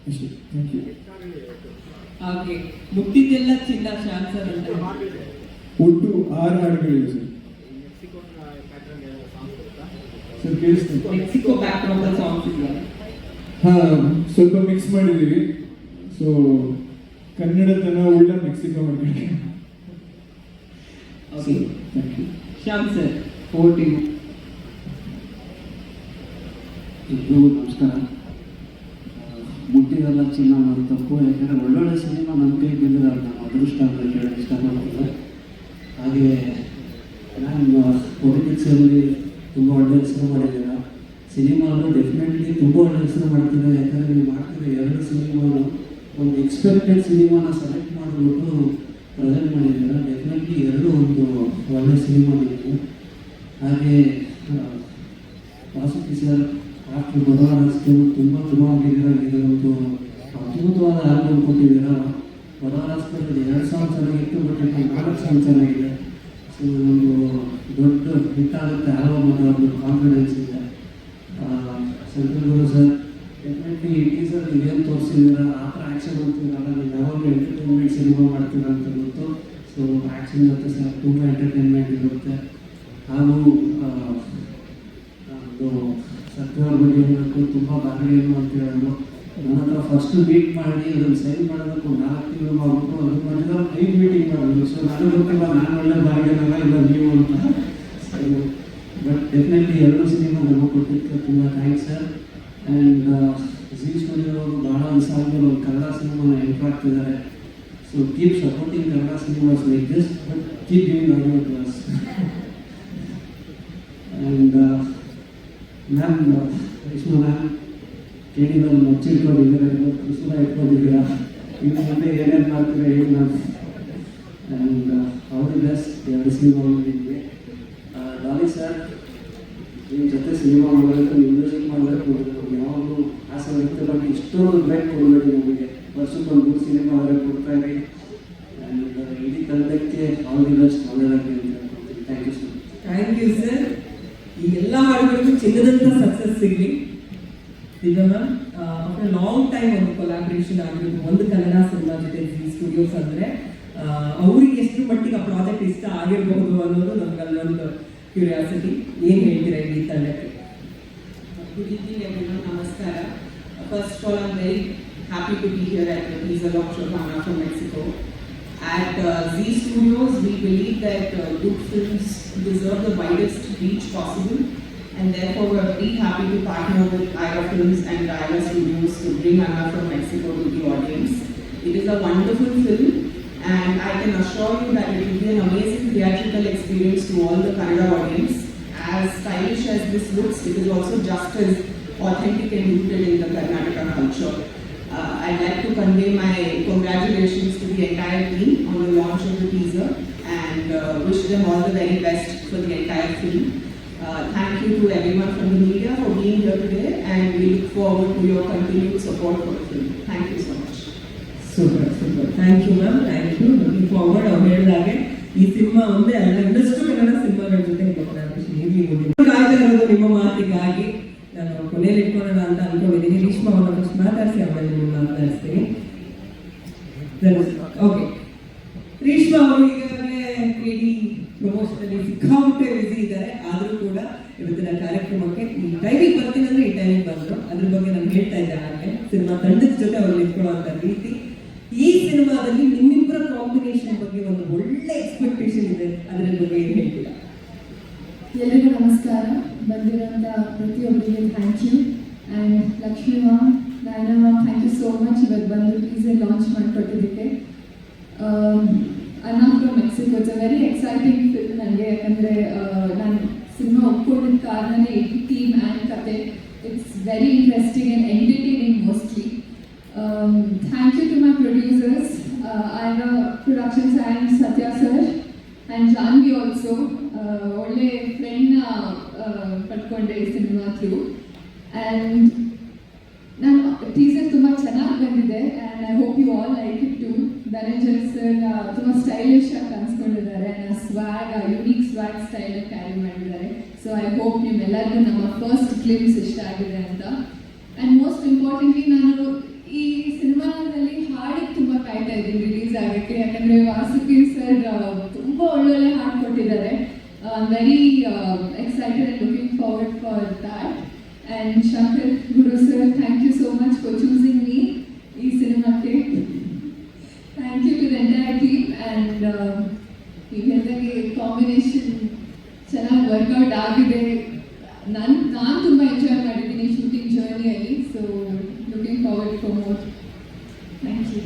ಅಷ್ಟೇ, ಥ್ಯಾಂಕ್ ಯು. ಹಾಗೆ ಮುಟ್ಟಿದ್ದೆಲ್ಲ ಚಿನ್ನ ಶ್ಯಾಮ್ ಸರ್ ಅಂತ ಒಟ್ಟು 6 ಹಾಡುಗಳಿವೆ ಸರ್. ಸರ್ ಕೇಳಿಸ್ತೀನಿ. ಮೆಕ್ಸಿಕೋ ಬ್ಯಾಕ್ ಗ್ರೌಂಡ್ ಸಾಂಗ್ಸ್ ಇದೆಯಾ? ಹಾಂ, ಸ್ವಲ್ಪ ಮಿಕ್ಸ್ ಮಾಡಿದ್ದೀವಿ. ಸೊ ಕನ್ನಡತನ ಉಳ್ಳ ಮೆಕ್ಸಿಕೋ ಮಾಡಿದ್ದೀವಿ. Okay, thank you. Shyam sir, over to you. ಎಲ್ರಿಗೂ ನಮಸ್ಕಾರ. ಮುಟ್ಟಿದೆಲ್ಲ ಚಿನ್ನ ಅನ್ನೋದು ತಪ್ಪು. ಯಾಕಂದರೆ ಒಳ್ಳೊಳ್ಳೆ ಸಿನಿಮಾ ನಮ್ಮ ಕೈ ಬಂದಿದ್ದಾರೆ, ನಮ್ಮ ಅದೃಷ್ಟ ಅಂತ ಹೇಳೋಕ್ಕೆ ಇಷ್ಟಪಡ್ತೀನಿ. ಹಾಗೆ ನಾನು ಪೊಲಿಟಿಕ್ಸಲ್ಲಿ ತುಂಬ ಒಳ್ಳೆ ಹೆಸರು ಮಾಡಿದ್ದೀರ. ಸಿನಿಮಾಲು ಡೆಫಿನೆಟ್ಲಿ ತುಂಬ ಒಳ್ಳೆ ಹೆಸರು ಮಾಡ್ತೀನಿ. ಯಾಕಂದರೆ ನೀವು ಮಾಡ್ತಿರೋ 2 ಸಿನಿಮಾಗಳು ಒಂದು ಎಕ್ಸ್ಪೆಕ್ಟೆಡ್ ಸಿನಿಮಾನ ಸೆಲೆಕ್ಟ್ ಮಾಡಿಬಿಟ್ಟು ಪ್ರೆಸೆಂಟ್ ಮಾಡಿದ್ದೀರ. ಡೆಫಿನೆಟ್ಲಿ ಎರಡು ಒಂದು ಒಳ್ಳೆ ಸಿನಿಮಾ ನೀವು. ಹಾಗೆ ವಾಸುಕಿ ಸರ್ ಆಫ್ಟರ್ ಬಡವರಸ್ತು ತುಂಬ ಆಗಿದ್ದೀರ. ಇದೊಂದು ಅದ್ಭುತವಾದ ಆಲ್ಬಮ್ ಕೊಟ್ಟಿದ್ದೀರ. ಬಡವರಸ್ಕಲ್ಲಿ 2 ಸಾಂಗ್ ಚೆನ್ನಾಗಿತ್ತು, ಬಟ್ 4 ಸಾಂಗ್ ಚೆನ್ನಾಗಿದೆ. ಸೊ ಒಂದು ದೊಡ್ಡ ಹಿಟ್ ಆಗುತ್ತೆ ಆಲ್ಬಮ್ ಅನ್ನೋ ಒಂದು ಕಾನ್ಫಿಡೆನ್ಸ್ ಇದೆ. Shankar Guru sir definitely teaser ಇದೇನು ತೋರಿಸಿದ್ದೀರ ಆ ಥರ ಆ್ಯಕ್ಷನ್ ಅಂತೀರಲ್ಲ, ನೀವು ಯಾವಾಗಲೂ ಎಂಟರ್ಟೈನ್ಮೆಂಟ್ ಸಿನಿಮಾ ಮಾಡ್ತೀರ ಅಂತ ಗೊತ್ತು. ಸೊ ಆ್ಯಕ್ಷನ್ ಜೊತೆ ಸರ್ ತುಂಬ ಎಂಟರ್ಟೈನ್ಮೆಂಟ್ ಇರುತ್ತೆ. ಹಾಗೂ ಒಂದು ಸತ್ಯವ್ರ ಬಗ್ಗೆ ಹೇಳಬೇಕು, ತುಂಬ ಬಾಗಿಲೇನು ಅಂತ ಹೇಳೋದು. ನನ್ನ ಹತ್ರ ಫಸ್ಟ್ ಮೀಟ್ ಮಾಡಿ ಅದನ್ನು ಸೈನ್ ಮಾಡೋದಕ್ಕೂ 4 ತಿಂಗಳು ಮಾಡ್ಬಿಟ್ಟು ಅದ್ರ ಮಧ್ಯೆ ಲೈವ್ ಮೀಟಿಂಗ್ ಮಾಡೋದು. ಸೊ ನನಗೆ ಗೊತ್ತಿಲ್ಲ ನಾನು ಒಳ್ಳೆ ಬಾಗಿಲಲ್ಲ ಇಲ್ಲ ನೀವು ಅಂತ. ಬಟ್ ಡೆಫಿನೆಟ್ಲಿ 2 ಸಿನಿಮಾ ನಮಗೆ ಕೊಟ್ಟಿದ್ದಕ್ಕೆ ತುಂಬ thanks sir. And Zee studio ಅವರು ಭಾಳ ದಿವಸ ಆದಮೇಲೆ ಒಂದು ಕನ್ನಡ ಸಿನಿಮಾನ ಎಂಟ್ರ್ ಆಗ್ತಿದ್ದಾರೆ. So keep supporting Kannada cinemas like this, but keep giving audio to us. And ma'am Reshma ma'am ಕೇಳಿದಲ್ಲಿ ಮುಚ್ಚಿಟ್ಕೊಂಡಿದ್ದೀರ, ಕೃಷ್ಣ ಇಟ್ಕೊಂಡಿದ್ದೀರ, ಇನ್ನು ಮುಂದೆ ಏನೇನು ಮಾಡ್ತೀರ ಹೇಳಿ ಮ್ಯಾಮ್. And all the best 2 cinema ನಿಮಗೆ. ಡಾಲಿ ಸರ್ ನಿಮ್ಮ ಜೊತೆ ಸಿನಿಮಾ ಮಾಡಬೇಕು, ನಿಮ್ಮ ಮ್ಯೂಸಿಕ್ ಮಾಡಬೇಕು ನಮಗೆ ಯಾವಾಗಲೂ ಆಸೆ ಇರುತ್ತೆ. ಬಟ್ ಇಷ್ಟೊಂದು ಬ್ರೇಕ್ ಕೊಡಬೇಡಿ ನಮಗೆ, ವರ್ಷಕ್ಕೊಂದು 3 ಸಿನಿಮಾ ಅವರೇ ಕೊಡ್ತಾ ಇರಿ. ಆ್ಯಂಡ್ ಇಡೀ ತಂಡಕ್ಕೆ ಆಲ್ ದಿ ಬೆಸ್ಟ್, ಒಳ್ಳೆಯದಾಗಿ ಅಂತ ಹೇಳ್ಕೊಡ್ತೀನಿ. Thank you sir. Thank you sir. ಈ ಎಲ್ಲ ಹಾಡುಗಳಿಗೂ ಚಿನ್ನದಂಥ ಸಕ್ಸಸ್ ಸಿಗಲಿ. Divya ma'am, after long time ಒಂದು ಕೊಲಾಬ್ರೇಷನ್ ಆಗಿರೋದು ಒಂದು ಕನ್ನಡ ಸಿನಿಮಾ ಜೊತೆ ಝೀ ಸ್ಟುಡಿಯೋಸ್ ಅಂದರೆ ಅವ್ರಿಗೆ ಎಷ್ಟು ಮಟ್ಟಿಗೆ ಆ ಪ್ರಾಜೆಕ್ಟ್ ಇಷ್ಟ ಆಗಿರಬಹುದು ಅನ್ನೋದು ನಮಗಲ್ಲೊಂದು ಕ್ಯೂರಿಯಾಸಿಟಿ. ಏನು ಹೇಳ್ತೀರಾ ಈ ತಂಡಕ್ಕೆ? Good evening everyone, namaskar. First of all, I'm very happy to be here at the teaser launch of Anna from Mexico. At Zee Studios, we believe that good films deserve the widest reach possible, and therefore we're very happy to partner with Ira Films and Ira Studios to bring Anna from Mexico to the audience. It is a wonderful film, and I can assure you that it will be an amazing theatrical experience to all the Kannada audience. As stylish as this looks, it is also just as authentic and rooted in the Karnataka culture. I'd like to convey my congratulations to the entire team on the launch of the teaser and wish them all the very best for the entire film. Thank you to everyone from the media for being here today, and we look forward to your continued support for the film. Thank you so much. Super super. Thank you ma'am, thank you. Looking forward. ಅವ್ರು ಹೇಳಿದಾಗೆ ಈ ಸಿನಿಮಾ ಒಂದೇ ಅಲ್ಲ, ಇನ್ನಷ್ಟು ಕನ್ನಡ ಸಿನಿಮಾಗಳ ಜೊತೆ ಕಾಯ್ತಾ ಇರೋದು ನಿಮ್ಮ ಮಾತಿಗಾಗಿ. ನಾನು ಕೊನೆಯಲ್ಲಿ ಇಟ್ಕೊಳ್ಳೋಣ ಅಂತ ಅನ್ಕೊಂಡಿದ್ದೀನಿ. ರೇಷ್ಮಾ ಅವರ ಫಸ್ಟ್ ಮಾತಾಡಿಸಿ, ಆಮೇಲೆ ನಿಮ್ಮನ್ನು ಮಾತಾಡಿಸ್ತೀನಿ. ಓಕೆ, ರೇಷ್ಮಾ ಅವರು ಈಗಾಗಲೇ ಇಡೀ ಪ್ರಮೋಷನಲ್ಲಿ ಸಿಕ್ಕಾಪಟ್ಟೆ ಬಿಸಿ ಇದ್ದಾರೆ. ಆದರೂ ಕೂಡ ಇವತ್ತಿನ ಕಾರ್ಯಕ್ರಮಕ್ಕೆ ಈ ಟೈಮಿಗೆ ಬರ್ತೀನಿ ಅಂದರೆ ಈ ಟೈಮಿಗೆ ಬಂದರು. ಅದ್ರ ಬಗ್ಗೆ ನಾನು ಹೇಳ್ತಾ ಇದ್ದೆ ಹಾಗೆ ಸಿನಿಮಾ ತಂಡದ ಜೊತೆ ಅವ್ರು ನಿಂತ್ಕೊಳ್ಳೋಂಥ ರೀತಿ. ಈ ಸಿನಿಮಾದಲ್ಲಿ ನಿಮ್ಮಿಬ್ಬರ ಕಾಂಬಿನೇಷನ್ ಬಗ್ಗೆ ಒಂದು ಒಳ್ಳೆ ಎಕ್ಸ್ಪೆಕ್ಟೇಷನ್ ಇದೆ, ಅದರ ಬಗ್ಗೆ ಏನು ಹೇಳ್ತೀರಾ? ಎಲ್ಲರಿಗೂ ನಮಸ್ಕಾರ. ಬಂದಿರೋಂಥ ಪ್ರತಿಯೊಬ್ಬರಿಗೆ thank you. And Lakshmi ma'am, Nayana ma'am, thank you so much ಇವತ್ತು ಬಂದು ಟೀಸರ್ ಲಾಂಚ್ ಮಾಡಿಕೊಟ್ಟಿದ್ದಕ್ಕೆ. Anna from Mexico it's a very exciting film ನನಗೆ. ಯಾಕಂದರೆ ನಾನು ಸಿನಿಮಾ ಒಪ್ಕೊಂಡಿದ್ದ ಕಾರಣನೇ ಈ ಟೀಮ್ ಆ್ಯಂಡ್ ಕತೆ. It's very interesting and entertaining mostly. Thank you to my producers, Ira Productions and Satya sir and Janvi also. ಒಳ್ಳೆ ಫ್ರೆಂಡ್ನ ಪಡ್ಕೊಂಡೆ ಈ ಸಿನಿಮಾ ಥ್ರೂ. ಆ್ಯಂಡ್ ನಾನು ಟೀಸರ್ ತುಂಬ ಚೆನ್ನಾಗಿ ಬಂದಿದೆ and I hope you all like it too. Dhananjay sir ತುಂಬ ಸ್ಟೈಲಿಶ್ ಆಗಿ ಕಾಣಿಸ್ಕೊಂಡಿದ್ದಾರೆ. ಸ್ವ್ಯಾಗ್, ಯುನೀಕ್ ಸ್ವ್ಯಾಗ್ ಸ್ಟೈಲಾಗಿ ಕ್ಯಾರಿ ಮಾಡಿದ್ದಾರೆ. ಸೊ ಐ ಹೋಪ್ ನಿಮ್ಮೆಲ್ಲರಿಗೂ ನಮ್ಮ ಫಸ್ಟ್ ಕ್ಲಿಪ್ಸ್ ಇಷ್ಟ ಆಗಿದೆ ಅಂತ. ಆ್ಯಂಡ್ ಮೋಸ್ಟ್ ಇಂಪಾರ್ಟೆಂಟ್ಲಿ ನಾನು ಈ ಸಿನಿಮಾದಲ್ಲಿ ಹಾಡಿಗೆ ತುಂಬ ಕಾಯ್ತಾ ಇದ್ದೀನಿ ರಿಲೀಸ್ ಆಗೋಕ್ಕೆ. ಯಾಕಂದರೆ ವಾಸುಕಿ ಸರ್ ತುಂಬ ಒಳ್ಳೊಳ್ಳೆ ಹಾಡು ಕೊಟ್ಟಿದ್ದಾರೆ. Very excited and looking forward for that. And Shankar Guru sir, thank you so much for choosing me ಈ ಸಿನಿಮಾಕ್ಕೆ. Thank you to the entire team. And ಈಗ ಹೇಳಿದಾಗೆ ಕಾಂಬಿನೇಷನ್ ಚೆನ್ನಾಗಿ ವರ್ಕೌಟ್ ಆಗಿದೆ. ನಾನು ತುಂಬ ಎಂಜಾಯ್ ಮಾಡಿದ್ದೀನಿ ಶೂಟಿಂಗ್ ಜರ್ನಿಯಲ್ಲಿ. So looking forward for more. Thank you.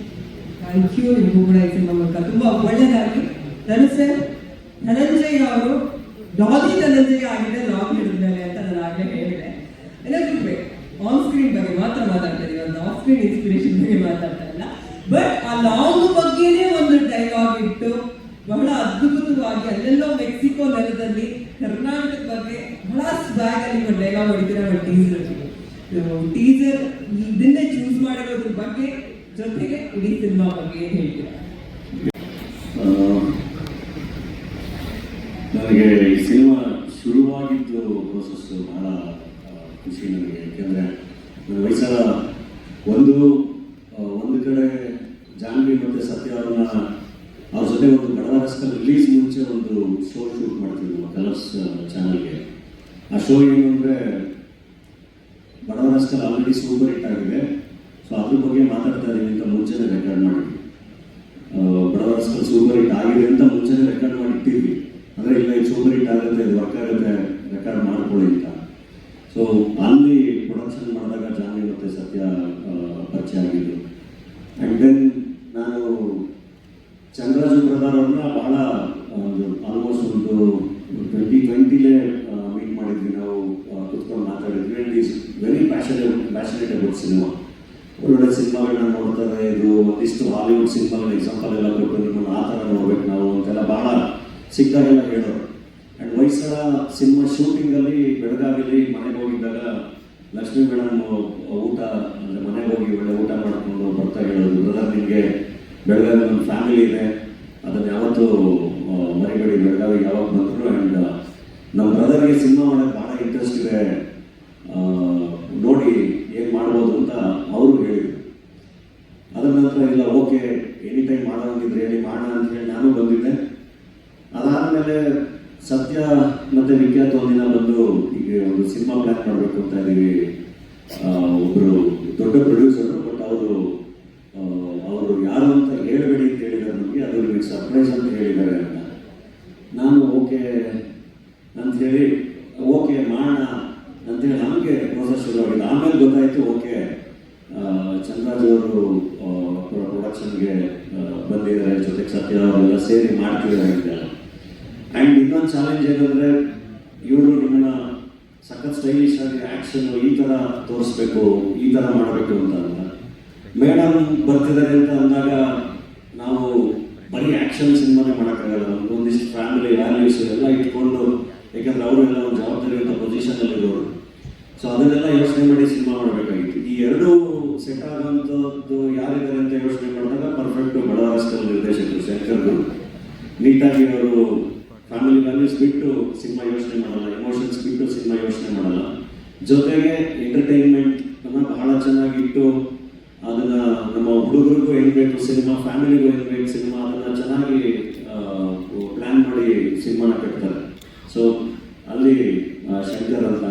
Thank you. ನಿಮಗೂ ಕೂಡ ಈ ಸಿನಿಮಾ ಮೂಲಕ ತುಂಬ ಒಳ್ಳೆಯದಾಗಿ. ಸರ್, ಧನಂಜಯ್ ಅವರು ಡಾಲಿ ಧನಂಜಯ ಆಗಿದೆ ಲಾಗ್ ಹಿಡಿದ್ಮೇಲೆ ಅಂತ ನಾನು ಆಗಲೇ ಹೇಳಿದೆ. ಎಲ್ಲರಿಗೂ ಆನ್ ಸ್ಕ್ರೀನ್ ಬಗ್ಗೆ ಮಾತ್ರ ಮಾತಾಡ್ತಾ ಇದೀವಿ, ಒಂದು ಆಫ್ ಸ್ಕ್ರೀನ್ ಇನ್ಸ್ಪಿರೇಷನ್ ಬಗ್ಗೆ ಮಾತಾಡ್ತಾ ಇಲ್ಲ. ಬಟ್ ಆ ಲಾಂಗ್ ಬಗ್ಗೆನೇ ಒಂದು ಡೈಲಾಗ್ ಇಟ್ಟು ಬಹಳ ಅದ್ಭುತವಾಗಿ ಅಲ್ಲೆಲ್ಲೋ ಮೆಕ್ಸಿಕೋ ನೆಲದಲ್ಲಿ ಕರ್ನಾಟಕದ ಬಗ್ಗೆ ಬಹಳ ಸ್ವ್ಯಾಗ್ ಅಲ್ಲಿ ಒಂದು ಡೈಲಾಗ್ ಹೊಡಿತೀರ ಟೀಸರ್ ಇದನ್ನೇ ಚೂಸ್ ಮಾಡಿರೋದ್ರ ಬಗ್ಗೆ ಜೊತೆಗೆ ಇಡೀ ಸಿನಿಮಾ ಬಗ್ಗೆ ಹೇಳ್ತೀರಾ? ನನಗೆ ಈ ಸಿನಿಮಾ ಶುರುವಾಗಿದ್ದು ಪ್ರೋಸೆಸ್ ಬಹಳ ಖುಷಿ ನನಗೆ. ಯಾಕೆಂದರೆ ನನ್ನ ವಯಸ್ಸರ ಒಂದು ಕಡೆ ಜಾನ್ವಿ ಮತ್ತು ಸತ್ಯ ಅವ್ರ ಜೊತೆ ಒಂದು ಬಡವರಸ್ಕಲ್ ರಿಲೀಸ್ ಮುಂಚೆ ಒಂದು ಶೋ ಶೂಟ್ ಮಾಡ್ತಿದ್ವಿ ನಮ್ಮ ಕಲರ್ಸ್ ಚಾನಲ್ಗೆ. ಆ ಶೋ ಏನು ಅಂದರೆ ಬಡವರಸ್ಕಲ್ ಆಲ್ರೆಡಿ ಸೂಪರ್ ಹಿಟ್ ಆಗಿದೆ, ಸೊ ಅದ್ರ ಬಗ್ಗೆ ಮಾತಾಡ್ತಾ ಇದ್ದೀನಿ ಅಂತ ಮುಂಚೆನೇ ರೆಕಾರ್ಡ್ ಮಾಡಿದ್ವಿ. ಬಡವರಸ್ಕಲ್ ಸೂಪರ್ ಹಿಟ್ ಆಗಿದೆ ಅಂತ ಮುಂಚೆನೇ ರೆಕಾರ್ಡ್ ಮಾಡಿಟ್ಟಿದ್ವಿ. ಅಂದರೆ ಇಲ್ಲ ಇದು ಸೂಪರ್ ಹಿಟ್ ಆಗುತ್ತೆ, ಇದು ವರ್ಕ್ ಆಗುತ್ತೆ, ರೆಕಾರ್ಡ್ ಮಾಡ್ಕೊಳ್ಳಿ ಅಂತ. ಸೊ ಅಲ್ಲಿ ಪ್ರೊಡಕ್ಷನ್ ಮಾಡಿದಾಗ ಜಾನ್ವಿ ಮತ್ತು ಸತ್ಯ ಪರಿಚಯ ಆಗಿದ್ದು. ಆ್ಯಂಡ್ ದೆನ್ ನಾನು ಚಂದ್ರರಾಜು ಬ್ರದರ್ ಅವ್ರನ್ನ ಬಹಳ ಆಲ್ಮೋಸ್ಟ್ ಒಂದು 2020 ಮೀಟ್ ಮಾಡಿದ್ವಿ. ನಾವು ಕುತ್ಕೊಂಡು ಮಾತಾಡಿದ್ವಿ. And is very passionate about cinema. ಒಳ್ಳೊಳ್ಳೆ ಸಿನಿಮಾಗಳನ್ನ ನೋಡ್ತಾರೆ. ಇದು ಒಂದಿಷ್ಟು ಹಾಲಿವುಡ್ ಸಿನಿಮಾಗಳ ಎಕ್ಸಾಂಪಲ್ ಎಲ್ಲ ಕೊಟ್ಟು ನಿಮ್ಮನ್ನು ಆ ಥರ ನೋಡ್ಬೇಕು ನಾವು ಅಂತೆಲ್ಲ ಬಹಳ ಸಿಕ್ಕಾಗೆಲ್ಲ ಹೇಳೋರು. ಆ್ಯಂಡ್ ಹೊಯ್ಸಳ ಸಿನಿಮಾ ಶೂಟಿಂಗಲ್ಲಿ ಬೆಳಗಾವಿಲಿ ಮನೆಗೆ ಹೋಗಿದ್ದಾಗ ಲಕ್ಷ್ಮೀ ಮೇಡಮ್ ಊಟ ಅಂದರೆ ಮನೆಗೆ ಹೋಗಿ ಒಳ್ಳೆ ಊಟ ಮಾಡಿಕೊಂಡು ಬರ್ತಾ ಹೇಳೋದು, ಬ್ರದರ್ ನಿಮಗೆ ಬೆಳಗಾವಿ ಒಂದು ಫ್ಯಾಮಿಲಿ ಇದೆ, ಅದನ್ನು ಯಾವತ್ತೂ ಮರಿಬೇಡಿ, ಬೆಳಗಾವಿಗೆ ಯಾವಾಗ ಬಂದರು. ಆ್ಯಂಡ್ ನಮ್ಮ ಬ್ರದರ್ಗೆ ಸಿನಿಮಾ ಮಾಡೋಕ್ಕೆ ಭಾಳ ಇಂಟ್ರೆಸ್ಟ್ ಇದೆ, ನೋಡಿ ಏನು ಮಾಡ್ಬೋದು ಅಂತ ಅವರು ಹೇಳಿದರು. ಅದರ ನಂತರ ಇಲ್ಲ ಓಕೆ ಎನಿ ಟೈಮ್ ಮಾಡೋಂಗಿದ್ರೆ ಹೇಳಿ ಮಾಡೋಣ ಅಂತ ಹೇಳಿ ನಾನು ಬಂದಿದ್ದೆ. ಅದಾದಮೇಲೆ ಸತ್ಯ ಮತ್ತು ವಿಖ್ಯಾತ ಒಂದಿನ ಬಂದು ಈಗ ಒಂದು ಸಿನಿಮಾ ಪ್ಲ್ಯಾನ್ ಮಾಡಬೇಕು ಅಂತ ಇದ್ದೀವಿ. ಒಬ್ಬರು ದೊಡ್ಡ ಪ್ರೊಡ್ಯೂಸರು, ಬಟ್ ಅವರು ಯಾರು ಅಂತ ಹೇಳಬೇಡಿ ಅಂತ ಹೇಳಿದ್ದಾರೆ ನಮಗೆ, ಅದು ನಿಮಗೆ ಸರ್ಪ್ರೈಸ್ ಅಂತ ಹೇಳಿದ್ದಾರೆ ಅಂತ. ನಾನು ಓಕೆ ಅಂಥೇಳಿ ಓಕೆ ಮಾಡೋಣ ಅಂತೇಳಿ ನಮಗೆ ಪ್ರೋಸೆಸ್ ಶುರುವಾಗಿದೆ. ಆಮೇಲೆ ಗೊತ್ತಾಯಿತು ಓಕೆ ಚಂದ್ರರಾಜ್ ಅವರು ಪ್ರೊಡಕ್ಷನ್ಗೆ ಬಂದಿದ್ದಾರೆ, ಜೊತೆಗೆ ಸತ್ಯ ಅವರೆಲ್ಲ ಸೇರಿ ಮಾಡ್ತಿದ್ದಾರೆ ಅಂತ. ಆ್ಯಂಡ್ ಇನ್ನೊಂದು ಚಾಲೆಂಜ್ ಏನಂದರೆ ಇವರು ನಿಮ್ಮನ್ನ ಸಖತ್ ಸ್ಟೈಲಿಶ್ ಆಗಿ ಆ್ಯಕ್ಷನ್ ಈ ಥರ ತೋರಿಸ್ಬೇಕು, ಈ ಥರ ಮಾಡಬೇಕು ಅಂತ. ಮೇಡಮ್ ಬರ್ತಿದ್ದಾರೆ ಅಂತ ಅಂದಾಗ ನಾವು ಬರೀ ಆ್ಯಕ್ಷನ್ ಸಿನಿಮಾನೇ ಮಾಡೋಕ್ಕಾಗಲ್ಲ. ಒಂದಿಷ್ಟು ಫ್ಯಾಮಿಲಿ ವ್ಯಾಲ್ಯೂಸ್ ಎಲ್ಲ ಇಟ್ಕೊಂಡು, ಯಾಕಂದರೆ ಅವರೆಲ್ಲ ಒಂದು ಜವಾಬ್ದಾರಿಯುತ ಪೊಸಿಷನಲ್ಲಿರೋರು. ಸೊ ಅದನ್ನೆಲ್ಲ ಯೋಚನೆ ಮಾಡಿ ಸಿನಿಮಾ ಮಾಡಬೇಕಾಗಿತ್ತು. ಈ ಎರಡೂ ಸೆಟ್ ಆಗೋಂಥದ್ದು ಯಾರಿದ್ದಾರೆ ಅಂತ ಯೋಚನೆ ಮಾಡಿದಾಗ ಪರ್ಫೆಕ್ಟು ಬಡವರಸ್ಕಲ್ ನಿರ್ದೇಶಕರು ಶಂಕರ್ ನೀಟಾಗಿ ಅವರು ಫ್ಯಾಮಿಲಿ ವ್ಯಾಲ್ಯೂಸ್ ಬಿಟ್ಟು ಸಿನಿಮಾ ಯೋಚನೆ ಮಾಡಲ್ಲ, ಎಮೋಷನ್ಸ್ ಬಿಟ್ಟು ಸಿನಿಮಾ ಯೋಚನೆ ಮಾಡಲ್ಲ. ಜೊತೆಗೆ ಎಂಟರ್ಟೈನ್ಮೆಂಟನ್ನು ಬಹಳ ಚೆನ್ನಾಗಿಟ್ಟು ಅದನ್ನು ನಮ್ಮ ಹುಡುಗರಿಗೂ ಹೆಂಗೆ ಬೇಕು ಸಿನಿಮಾ, ಫ್ಯಾಮಿಲಿಗೂ ಹೆಂಗೆ ಬೇಕು ಸಿನಿಮಾ, ಅದನ್ನು ಚೆನ್ನಾಗಿ ಪ್ಲ್ಯಾನ್ ಮಾಡಿ ಸಿನಿಮಾನ ಕಟ್ತಾರೆ. ಸೊ ಅಲ್ಲಿ ಶಂಕರ್ ಅಂತ,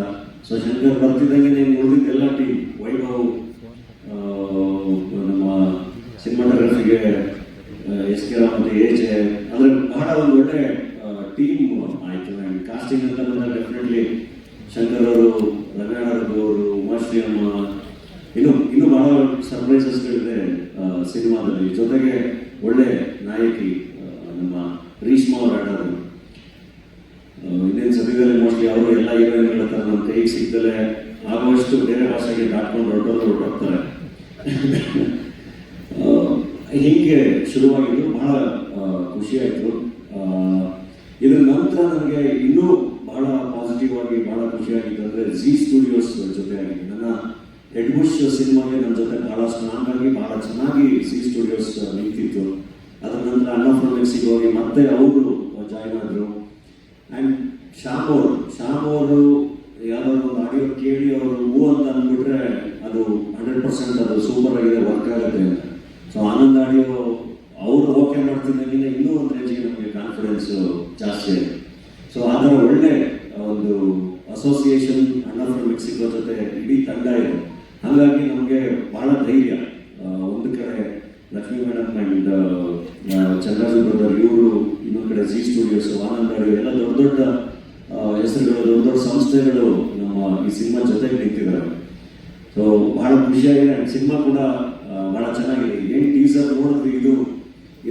ಸೊ ಶಂಕರ್ ಬರ್ತಿದ್ದಂಗೆ ನೀವು ನೋಡಿದ್ದೆಲ್ಲ ಟೀಮ್ ವೈಭವ್, ನಮ್ಮ ಸಿನಿಮಾಟೋಗ್ರಫಿಗೆ ಎಸ್ ಕೆ ರಾವ್ ಮತ್ತು ಎಜೆ, ಅಂದರೆ ಬಹಳ ಒಂದು ಒಳ್ಳೆ ಟೀಮ್ ಆಯಿತು. ಆ್ಯಂಡ್ ಕಾಸ್ಟಿಂಗ್ ಅಂತ ಬಂದಾಗ ಡೆಫಿನೆಟ್ಲಿ ಶಂಕರ್ ಅವರು, ರಂಗನಾಥ್ ಅವರು, ಉಮಾಶ್ರೀ ಅಮ್ಮ, ಇನ್ನೂ ಬಹಳ ಸರ್ಪ್ರೈಸಸ್ಗಳಿದೆ ಸಿನಿಮಾದಲ್ಲಿ. ಜೊತೆಗೆ ಒಳ್ಳೆ ನಾಯಕಿ ನಮ್ಮ ರೀಶ್ಮಾ ಅವರು ಆಡೋದು. ಇನ್ನೇನು ಸದ್ಯದಲ್ಲೇ ಮೋಸ್ಟ್ಲಿ ಅವರು ಎಲ್ಲ ಹೀರೋಯಿನ್ಗಳ ಥರ ನಮ್ಮ ಕೈಗೆ ಸಿಗ್ದಲೇ ಆಗುವಷ್ಟು ಬೇರೆ ಭಾಷೆಗೆ ದಾಟ್ಕೊಂಡು ಹೊರಟೋಗ್ತಾರೆ. ಹೀಗೆ ಶುರುವಾಗಿದ್ದು ಬಹಳ ಖುಷಿಯಾಯಿತು. ಇದರ ನಂತರ ನನಗೆ ಇನ್ನೂ ಬಹಳ ಪಾಸಿಟಿವ್ ಆಗಿ ಬಹಳ ಖುಷಿಯಾಗಿತ್ತು ಅಂದರೆ ಝೀ ಸ್ಟುಡಿಯೋಸ್ ಜೊತೆ ಆಗಿದೆ. ನನ್ನ ಎಡ್ಬುಷ್ ಸಿನಿಮಾಗೆ ನನ್ನ ಜೊತೆ ಬಹಳ ಸ್ಟ್ರಾಂಗ್ ಆಗಿ ಬಹಳ ಚೆನ್ನಾಗಿ ಝೀ ಸ್ಟುಡಿಯೋಸ್ ನಿಂತಿತ್ತು. ಅದರ ನಂತರ ಅನ್ನ ಫ್ರಮ್ ಮೆಕ್ಸಿಕೋ ಹೋಗಿ ಮತ್ತೆ ಅವರು ಜಾಯ್ನ್ ಆದರು. ಆ್ಯಂಡ್ ಶ್ಯಾಮ್ ಅವರು ಯಾವ್ದಾದ್ರು ಒಂದು ಆಡಿಯೋ ಕೇಳಿ ಅವರು ಹೂ ಅಂತ ಅಂದ್ಬಿಟ್ರೆ ಅದು 100% ಅದು ಸೂಪರ್ ಆಗಿದೆ, ವರ್ಕ್ ಆಗುತ್ತೆ ಅಂತ. ಸೊ ಆನಂದ್ ಆಡಿಯೋ ಅವರು ಓಕೆ ಮಾಡ್ತಿದ್ದಂಗೆ ಇನ್ನೂ ಒಂದು ರೇಂಜಿಗೆ ನಮಗೆ ಕಾನ್ಫಿಡೆನ್ಸ್ ಜಾಸ್ತಿ ಆಗಿದೆ. ಸೊ ಆ ಥರ ಒಳ್ಳೆ ಒಂದು ಅಸೋಸಿಯೇಷನ್ ಅನ್ನ ಫ್ರಮ್ ಮೆಕ್ಸಿಕೋ ಜೊತೆ ಇಡೀ ತಂಡ ಇದೆ. ಹಾಗಾಗಿ ನಮಗೆ ಭಾಳ ಧೈರ್ಯ. ಒಂದು ಕಡೆ Lakshmi madam and Chandraraju brother ಇವರು, ಇನ್ನೊಂದು ಕಡೆ ಝೀ ಸ್ಟುಡಿಯೋಸ್, ಆನಂದ್ ಆಡಿಯೋ ಎಲ್ಲ ದೊಡ್ಡ ದೊಡ್ಡ ಹೆಸರುಗಳು, ದೊಡ್ಡ ದೊಡ್ಡ ಸಂಸ್ಥೆಗಳು ನಮ್ಮ ಈ ಸಿನಿಮಾ ಜೊತೆಗೆ ನಿಂತಿದ್ದಾರೆ. ಸೊ ಭಾಳ ಖುಷಿಯಾಗಿದೆ. ಆ್ಯಂಡ್ ಸಿನಿಮಾ ಕೂಡ ಭಾಳ ಚೆನ್ನಾಗಿದೆ. ಏನು ಟೀಸರ್ ನೋಡಿದ್ವಿ, ಇದು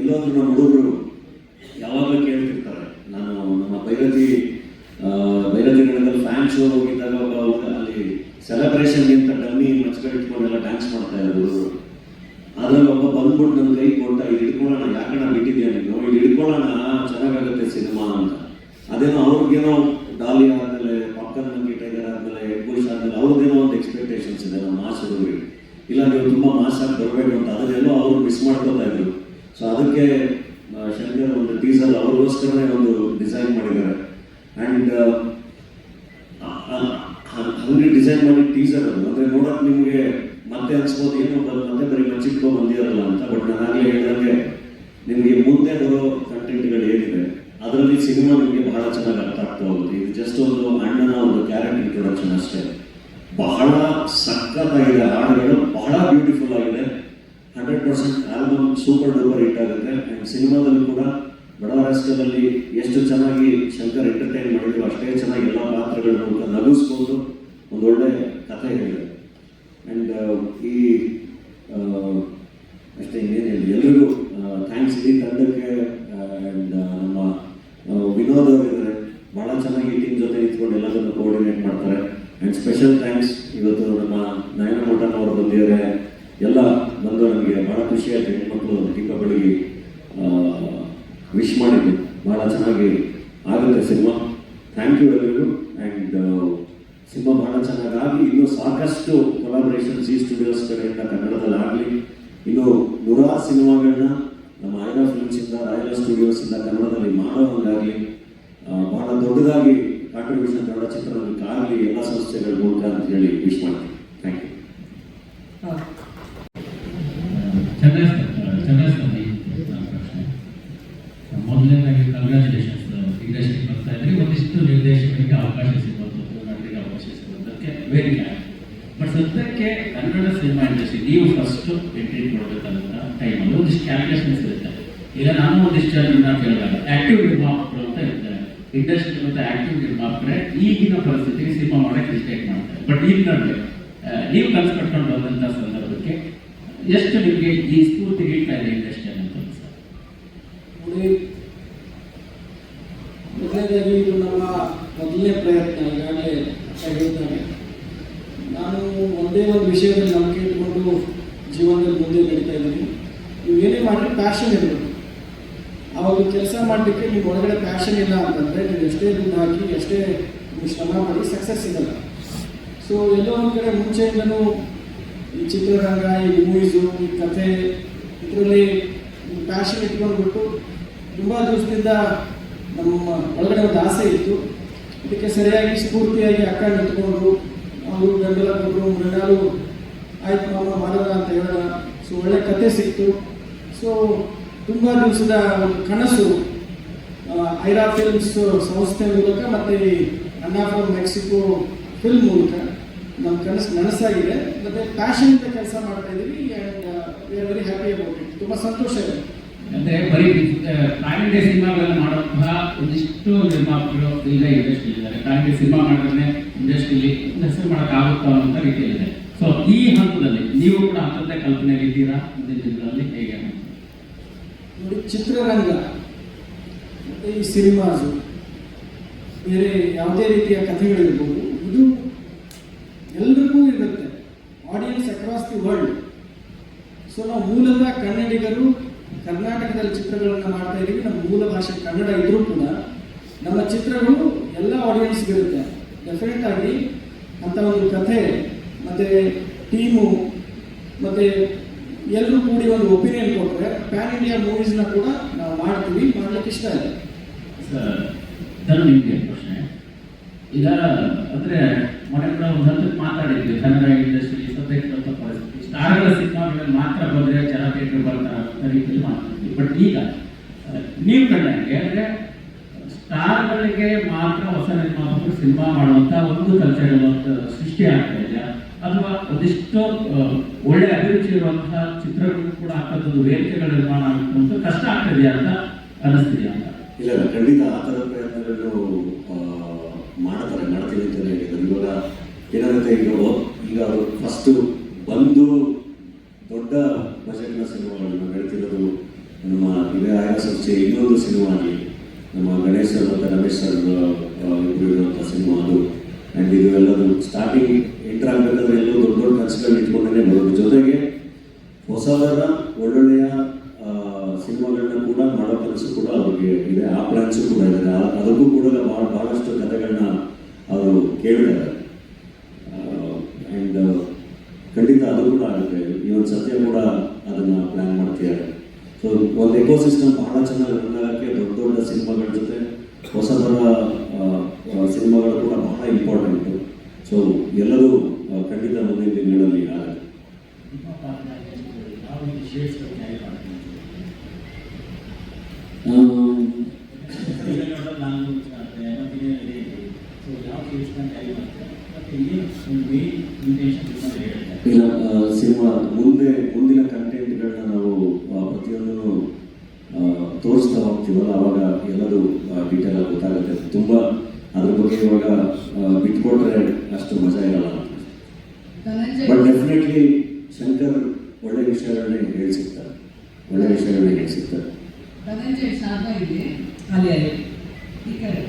ಎಲ್ಲೋದ್ರೂ ನಮ್ಮ ಹುಡುಗರು ಯಾವಾಗಲೂ ಕೇಳ್ತಿರ್ತಾರೆ. ನಾನು ನಮ್ಮ ಭೈರತಿ ಗಣದಲ್ಲಿ ಫ್ಯಾನ್ ಶೋ ಹೋಗಿದ್ದಾಗ ಅಲ್ಲಿ ಸೆಲೆಬ್ರೇಷನ್ ಅಂತ ಡಮ್ಮಿ ಮಚ್ಕಡೆ ಇಟ್ಕೊಂಡೆಲ್ಲ ಡ್ಯಾನ್ಸ್ ಮಾಡ್ತಾ ಇದ್ರು. ಅದ್ರಲ್ಲಿ ಒಬ್ಬ ಬಂದ್ಬಿಟ್ಟು ನನ್ನ ಕೈ ಕೊಟ್ಟ, ಇದು ಹಿಡ್ಕೊಳ್ಳೋಣ, ಯಾಕಣ್ಣ ಬಿಟ್ಟಿದ್ಯಾ ನೀನು, ಇದು ಹಿಡ್ಕೊಳ್ಳೋಣ ಚೆನ್ನಾಗಾಗುತ್ತೆ ಸಿನಿಮಾ ಅಂತ. ಅದೇನೋ ಅವ್ರಿಗೇನೋ ಡಾಲಿ ಆದಮೇಲೆ ಪಕ್ಕದ ಮಂಕಿ ಟೈಗರ್ ಆದಮೇಲೆ ಬುಷ್ ಆದಮೇಲೆ ಅವ್ರದ್ದೇನೋ ಒಂದು ಎಕ್ಸ್ಪೆಕ್ಟೇಷನ್ಸ್ ಇದೆ ನಮ್ಮ ಮಾಸ್ ಹುಡುಗರಿಗೆ, ಇಲ್ಲ ನೀವು ತುಂಬ ಮಾಸ್ ಆಗಿ ಬರಬೇಕು ಅಂತ, ಅದನ್ನೆಲ್ಲೋ ಅವರು ಮಿಸ್ ಮಾಡ್ಕೋತಾ ಇದ್ರು. ಸೊ ಅದಕ್ಕೆ ಶಂಕರ್ ಒಂದು ಟೀಸರ್ ಅವ್ರಿಗೋಸ್ಕರನೇ ಒಂದು ಡಿಸೈನ್ ಮಾಡಿದ್ದಾರೆ. ಆ್ಯಂಡ್ ಹಂಗೆ ಡಿಸೈನ್ ಮಾಡಿ ಟೀಸರ್ ಅದು ಅಂದರೆ ನೋಡೋಕೆ ನಿಮಗೆ ಮತ್ತೆ ಅನ್ಸ್ಬೋದು ಏನೋ ಮತ್ತೆ ಬರೀ ಮಚ್ಚಿಟ್ಕೊ ಬಂದಿರಲ್ಲ ಅಂತ. ಬಟ್ ನಾನು ಆಗಲೇ ಹೇಳಿದಂಗೆ ನಿಮಗೆ ಮುಂದೆ ಬರೋ ಕಂಟೆಂಟ್ಗಳು ಏನಿದೆ ಅದರಲ್ಲಿ ಸಿನಿಮಾ ನಿಮಗೆ ಬಹಳ ಚೆನ್ನಾಗಿ ಅರ್ಥ ಆಗ್ತಾ ಹೋಗುತ್ತೆ. ಇದು ಜಸ್ಟ್ ಒಂದು ಅಣ್ಣನ ಒಂದು ಕ್ಯಾರೆಕ್ಟರ್ ಇಂಟ್ರೊಡಕ್ಷನ್ ಅಷ್ಟೇ. ಬಹಳ ಸಖತ್ತಾಗಿದೆ, ಹಾಡುಗಳು ಬಹಳ ಬ್ಯೂಟಿಫುಲ್ ಆಗಿದೆ. 100% ಆಲ್ಬಮ್ ಸೂಪರ್ ಡೂಪರ್ ಹಿಟ್ ಆಗುತ್ತೆ. ಆ್ಯಂಡ್ ಸಿನಿಮಾದಲ್ಲಿ ಕೂಡ ಬಡವರಸ್ಕದಲ್ಲಿ ಎಷ್ಟು ಚೆನ್ನಾಗಿ ಶಂಕರ್ ಎಂಟರ್ಟೈನ್ ಮಾಡಿದ್ರು ಅಷ್ಟೇ ಚೆನ್ನಾಗಿ ಎಲ್ಲ ಪಾತ್ರಗಳನ್ನು ನಗಿಸ್ಕೊಂಡು ಒಂದು ಒಳ್ಳೆ ಕಥೆ ಹೇಳಿದೆ. ಆ್ಯಂಡ್ ಈ ಅಷ್ಟೇ ಇನ್ನೇನು ಹೇಳಿ, ಎಲ್ರಿಗೂ ಥ್ಯಾಂಕ್ಸ್ ಇಡೀ ತಂಡಕ್ಕೆ. ಆ್ಯಂಡ್ ನಮ್ಮ ವಿನೋದ್ ಅವರಿದ್ದಾರೆ, ಭಾಳ ಚೆನ್ನಾಗಿ ಟೀಮ್ ಜೊತೆ ನಿಂತ್ಕೊಂಡು ಎಲ್ಲದನ್ನು ಕೋಆರ್ಡಿನೇಟ್ ಮಾಡ್ತಾರೆ. ಆ್ಯಂಡ್ ಸ್ಪೆಷಲ್ ಥ್ಯಾಂಕ್ಸ್ ಇವತ್ತು ನಮ್ಮ ನಯನ ಮೋಟನ್ ಅವರು ಬಂದಿದ್ದಾರೆ. ಎಲ್ಲ ಬಂದು ನನಗೆ ಭಾಳ ಖುಷಿ ಆಯಿತು. ಹೆಣ್ಮಕ್ಳು ದೀಪಾವಳಿಗೆ ವಿಶ್ ಮಾಡಿದ್ದು ಭಾಳ ಚೆನ್ನಾಗಿ ಆಗುತ್ತೆ ಸಿನಿಮಾ. ಥ್ಯಾಂಕ್ ಯು ಎಲ್ಲರಿಗೂ. ಆ್ಯಂಡ್ ಸಿನಿಮಾ ಭಾಳ ಚೆನ್ನಾಗಿ ಇನ್ನೂ ಸಾಕಷ್ಟು ಕೊಲಾಬ್ರೇಷನ್ಸ್ ಈ ಸ್ಟುಡಿಯೋಸ್ ಕಡೆಯಿಂದ ಕನ್ನಡದಲ್ಲಿ ಆಗಲಿ. ಇನ್ನು 100 ಸಿನಿಮಾಗಳನ್ನ ನಮ್ಮ ಐರಾ ಫಿಲ್ಮ್ಸಿಂದ, ರಾಯಲ ಸ್ಟುಡಿಯೋಸಿಂದ ಕನ್ನಡದಲ್ಲಿ ಮಾಡೋ ಹಂಗಾಗಲಿ, ಭಾಳ ದೊಡ್ಡದಾಗಿ ಕಾಂಟ್ರಿಬ್ಯೂಷನ್ ಕನ್ನಡ ಚಿತ್ರರಂಗಕ್ಕೆ ಆಗಲಿ ಎಲ್ಲ ಸಂಸ್ಥೆಗಳ ಮೂಲಕ ಅಂತ ಹೇಳಿ ವಿಶ್ ಮಾಡ್ತೀನಿ. Thank you. ಮೊದಲನೇದಾಗಿ ಕಂಗ್ರ್ಯಾಚುಲೇಷನ್ಸ್. ಇಂಡಸ್ಟ್ರಿಗೆ ಬರ್ತಾ ಇದ್ರಿ, ಒಂದಿಷ್ಟು ನಿರ್ದೇಶಕರಿಗೆ ಅವಕಾಶ ಸಿಗೋದು, ನಟರಿಗೆ ಅವಕಾಶ ಸಿಗೋದಕ್ಕೆ ವೇದಿಕೆ ಆಗಿದೆ. ಬಟ್ ಸದ್ಯಕ್ಕೆ ಕನ್ನಡ ಸಿನಿಮಾ ಇಂಡಸ್ಟ್ರಿ ನೀವು ಫಸ್ಟ್ ಎಂಟ್ರಿ ಕೊಡಬೇಕಾದಂಥ ಟೈಮಲ್ಲಿ ಒಂದಿಷ್ಟು ಕ್ಯಾಲ್ಕುಲೇಷನ್ಸ್ ಇರುತ್ತೆ. ಈಗ ನಾನು ಒಂದಿಷ್ಟು ಜನರನ್ನ ಕೇಳಿದಾಗ ಆ್ಯಕ್ಟಿವ್ ನಿರ್ಮಾಪಕರು ಅಂತ ಇರ್ತಾರೆ. ಇಂಡಸ್ಟ್ರಿ ಮತ್ತು ಆ್ಯಕ್ಟಿವ್ ನಿರ್ಮಾಪಕರೇ ಈಗಿನ ಪರಿಸ್ಥಿತಿಗೆ ಸಿನಿಮಾ ಮಾಡೋಕ್ಕೆ ಡಿಸೈಡ್ ಮಾಡ್ತಾರೆ. ಬಟ್ ಈಗ ನೋಡಿ ನೀವು ಕನಸು ಕಟ್ಕೊಂಡು ಬಂದಂಥ ಸಂದರ್ಭಕ್ಕೆ ಎಷ್ಟು ನಿಮಗೆ ಈ ಸ್ಫೂರ್ತಿ ನೀಡ್ತಾ ಇದೆ ಇಂಡಸ್ಟ್ರಿ ಅಂತ ಸರ್? ಮೊದಲನೇದಾಗಿ ಇದು ನಮ್ಮ ಮೊದಲನೇ ಪ್ರಯತ್ನ. ಈಗಾಗಲೇ ಹೇಳ್ತಾರೆ, ನಾನು ಒಂದೇ ಒಂದು ವಿಷಯದಲ್ಲಿ ನಂಬಿಕೆ ಇಟ್ಕೊಂಡು ಜೀವನದಲ್ಲಿ ಮುಂದೆ ನಡೀತಾ ಇದ್ದೀನಿ. ನೀವು ಏನೇ ಮಾಡಿ ಪ್ಯಾಷನ್ ಇರಬೇಕು. ಆವಾಗ ಕೆಲಸ ಮಾಡಲಿಕ್ಕೆ ನೀವು ಒಳಗಡೆ ಪ್ಯಾಷನ್ ಇಲ್ಲ ಅಂತಂದರೆ ನೀವು ಎಷ್ಟೇ ದುಡ್ಡು ಹಾಕಿ ಎಷ್ಟೇ ಶ್ರಮ ಮಾಡಿ ಸಕ್ಸಸ್ ಸಿಗಲ್ಲ. ಸೊ ಎಲ್ಲೋ ಒಂದು ಕಡೆ ಮುಂಚೆಯಿಂದನೂ ಈ ಚಿತ್ರರಂಗ, ಈ ಮೂವೀಸು, ಈ ಕಥೆ ಇದರಲ್ಲಿ ಪ್ಯಾಷನ್ ಇಟ್ಕೊಂಡ್ಬಿಟ್ಟು ತುಂಬ ದಿವಸದಿಂದ ನಮ್ಮ ಒಳಗಡೆ ಒಂದು ಆಸೆ ಇತ್ತು. ಇದಕ್ಕೆ ಸರಿಯಾಗಿ ಸ್ಫೂರ್ತಿಯಾಗಿ ಅಕ್ಕ ನಿಂತ್ಕೊಂಡು ಅವರು ಬೆಂಬಲ ಕೊಟ್ಟರು. ಮೃಣಾಲು ಆಯ್ತು ಮಾಮ ಮಾಡೋಣ ಅಂತ ಹೇಳೋಣ. ಸೊ ಒಳ್ಳೆ ಕತೆ ಸಿಕ್ತು. ಸೊ ತುಂಬ ದಿವಸದ ಒಂದು ಕನಸು ಐರಾ ಫಿಲ್ಮ್ಸ್ ಸಂಸ್ಥೆ ಮೂಲಕ ಮತ್ತು ಈ ಅಣ್ಣ ಫ್ರಮ್ ಮೆಕ್ಸಿಕೋ ಫಿಲ್ಮ್ ಮೂಲಕ ನಮ್ಮ ಕನಸು ನನಸಾಗಿದೆ. ಮತ್ತು ಪ್ಯಾಷನಿಂದ ಕೆಲಸ ಮಾಡ್ತಾ ಇದ್ದೀವಿ. And we are very happy about it. ತುಂಬ ಸಂತೋಷ ಇದೆ. ಅಂದರೆ ಬರೀ ಪ್ಯಾನ್ ಸಿನಿಮಾಗಳನ್ನು ಮಾಡುವಂತಹ ಒಂದಿಷ್ಟು ನಿರ್ಮಾಪಕರು ಈಗ ಇಂಡಸ್ಟ್ರಿ ಇದ್ದಾರೆ. ಪ್ಯಾನ್ ಸಿನಿಮಾ ಮಾಡಿದ್ರೆ ಇಂಡಸ್ಟ್ರಿಲಿ ಹೆಸರು ಮಾಡೋಕ್ಕಾಗುತ್ತಾ ಅನ್ನೋ ರೀತಿಯಲ್ಲಿದೆ. ಸೊ ಈ ಹಂತದಲ್ಲಿ ನೀವು ಕೂಡ ಅಂಥದ್ದೇ ಕಲ್ಪನೆಯಲ್ಲಿ ಇದ್ದೀರಾ? ಮುಂದಿನ ದಿನಗಳಲ್ಲಿ ಹೇಗೆ ನೋಡಿ, ಚಿತ್ರರಂಗ ಮತ್ತು ಈ ಸಿನಿಮಾಸು ಬೇರೆ ಯಾವುದೇ ರೀತಿಯ ಕಥೆಗಳಿರ್ಬೋದು, ಇದು ಎಲ್ರಿಗೂ ಇರುತ್ತೆ. Audience across the world. So ನಾವು ಮೂಲತಃ ಕನ್ನಡಿಗರು ಕರ್ನಾಟಕದಲ್ಲಿ ಚಿತ್ರಗಳನ್ನು ಮಾಡ್ತಾ ಇದ್ದೀವಿ. ನಮ್ಮ ಮೂಲ ಭಾಷೆ ಕನ್ನಡ ಇದ್ರೂ ಕೂಡ ನಮ್ಮ ಚಿತ್ರಗಳು ಎಲ್ಲ ಆಡಿಯನ್ಸ್ಗಿರುತ್ತೆ. ಡೆಫಿನೆಟ್ ಆಗಿ ಅಂಥ ಒಂದು ಕಥೆ ಮತ್ತು ಟೀಮು ಮತ್ತು ಎಲ್ಲರೂ ಕೂಡಿ ಒಂದು ಒಪಿನಿಯನ್ ಕೊಟ್ಟರೆ ಪ್ಯಾನ್ ಇಂಡಿಯಾ ಮೂವೀಸ್ನ ಕೂಡ ನಾವು ಮಾಡ್ತೀವಿ. ಮಾಡ್ಲಿಕ್ಕೆ ಇಷ್ಟ ಇದೆ ಸರ್. ನಾನು ನಿಮಗೆ ಪ್ರಶ್ನೆ, ಈಗ ಅಂದರೆ ಮೊನ್ನೆ ಕೂಡ ಒಂದು ಹಂತಕ್ಕೆ ಮಾತಾಡಿದ್ವಿ, ಕನ್ನಡ ಇಂಡಸ್ಟ್ರಿ ಸದ್ಯಕ್ಕೆ ಪರಿಸ್ಥಿತಿ ಸ್ಟಾರ್ಗಳ ಸಿನಿಮಾಗಳಲ್ಲಿ ಮಾತ್ರ ಬಂದರೆ ಜನ ಥಿಯೇಟರ್ ಬರ್ತಾರೆ ಅಂತ ರೀತಿಯಲ್ಲಿ ಮಾತಾಡ್ತೀವಿ. ಬಟ್ ಈಗ ನೀವು ಕಂಡಂಗೆ ಅಂದರೆ ಸ್ಟಾರ್ಗಳಿಗೆ ಮಾತ್ರ ಹೊಸ ನಿರ್ಮಾಪಕರು ಸಿನಿಮಾ ಮಾಡುವಂಥ ಒಂದು ಕಲ್ಚರ್ ಸೃಷ್ಟಿ ಆಗ್ತಾ ಇದೆಯಾ, ಅಥವಾ ಒಂದಿಷ್ಟು ಒಳ್ಳೆ ಅಭಿರುಚಿ ಇರುವಂತಹ ಚಿತ್ರಗಳು ಕೂಡ ಆಗ್ತಕ್ಕಂಥ ವೇದಿಕೆಗಳ ನಿರ್ಮಾಣ ಆಗುತ್ತೆ ಕಷ್ಟ ಆಗ್ತದೆಯಾ ಅಂತ ಅನ್ನಿಸ್ತಿದೆಯಾ ಅಂತ? ಇಲ್ಲ, ಖಂಡಿತ ಆ ಥರದ ಪ್ರಯತ್ನಗಳು ಮಾಡ್ತೀನಿ ಅಂತ ಹೇಳಿದ್ರು. ಇವಾಗ ಏನಾಗುತ್ತೆ, ಈಗ ಅವರು ಫಸ್ಟು ಬಂದು ದೊಡ್ಡ ಬಜೆಟ್ನ ಸಿನಿಮಾಗಳನ್ನ ಹೇಳ್ತಿರೋದು ನಮ್ಮ ಇದೇ ಆಯಾ ಸಂಸ್ಥೆ ಇನ್ನೊಂದು ಸಿನಿಮಾ ಆಗಲಿ, ನಮ್ಮ ಗಣೇಶ್ ಸರ್ ಮತ್ತು ರಮೇಶ್ ಸರ್ ಇಬ್ಬರು ಇರುವಂಥ ಸಿನಿಮಾ ಅದು. ಆ್ಯಂಡ್ ಇದು ಎಲ್ಲದು ಸ್ಟಾರ್ಟಿಂಗ್ ಎಂಟರ್ ಆಗಬೇಕಾದ್ರೆ ಎಲ್ಲರೂ ದೊಡ್ಡ ದೊಡ್ಡ ಕನಸುಗಳನ್ನ ಇಟ್ಕೊಂಡೇ ಬರೋದು. ಜೊತೆಗೆ ಹೊಸದರ ಒಳ್ಳೊಳ್ಳೆಯ ಸಿನಿಮಾಗಳನ್ನ ಕೂಡ ಮಾಡೋ ಕನಸು ಕೂಡ ಅವ್ರಿಗೆ ಇದೆ, ಆ ಪ್ಲಾನ್ಸು ಕೂಡ ಇದೆ. ಅದಕ್ಕೂ ಕೂಡ ಭಾಳಷ್ಟು ಕಥೆಗಳನ್ನ ಅವರು ಕೇಳಿದ್ದಾರೆ. ಆ್ಯಂಡ್ ಖಂಡಿತ ಅದು ಕೂಡ ಆಗುತ್ತೆ. ಇವತ್ತು ಸತ್ಯ ಕೂಡ ಅದನ್ನು ಪ್ಲ್ಯಾನ್ ಮಾಡ್ತಿದ್ದಾರೆ. ಸೊ ಒಂದು ಎಕೋಸಿಸ್ಟಮ್ ಬಹಳ ಚೆನ್ನಾಗಿ ರನ್ ಆಗೋಕ್ಕೆ ದೊಡ್ಡ ದೊಡ್ಡ ಸಿನಿಮಾಗಳ ಜೊತೆ ಹೊಸದರ ಸಿನಿಮಾಗಳು ಕೂಡ ಬಹಳ ಇಂಪಾರ್ಟೆಂಟು. ಸೊ ಎಲ್ಲರೂ ಖಂಡಿತ ಮುಂದಿನ ದಿನಗಳಲ್ಲಿ ಆಗುತ್ತೆ. ಇಲ್ಲ, ಸಿನಿಮಾ ಮುಂದಿನ ಕಂಟೆಂಟ್ಗಳನ್ನ ನಾವು ಪ್ರತಿಯೊಂದನ್ನು ತೋರಿಸ್ತಾ ಹೋಗ್ತೀವಲ್ಲ, ಅವಾಗ ಎಲ್ಲರೂ ಡೀಟೇಲ್ ಆಗಿ ಗೊತ್ತಾಗುತ್ತೆ. ತುಂಬ ಅದ್ರ ಬಗ್ಗೆ ಇವಾಗ ಬಿಟ್ಕೊಟ್ರೆ ಅಷ್ಟು ಮಜಾ ಇರಲ್ಲ. ಬಟ್ ಡೆಫಿನೆಟ್ಲಿ ಶಂಕರ್ ಒಳ್ಳೆ ವಿಷಯಗಳನ್ನೇ ಹೇಳ್ಸಿರ್ತಾರೆ, ಧನಂಜಯ್ ಶಾರದಾ ಇದೆ ಅಲ್ಲಿ ಈ ಕಡೆ.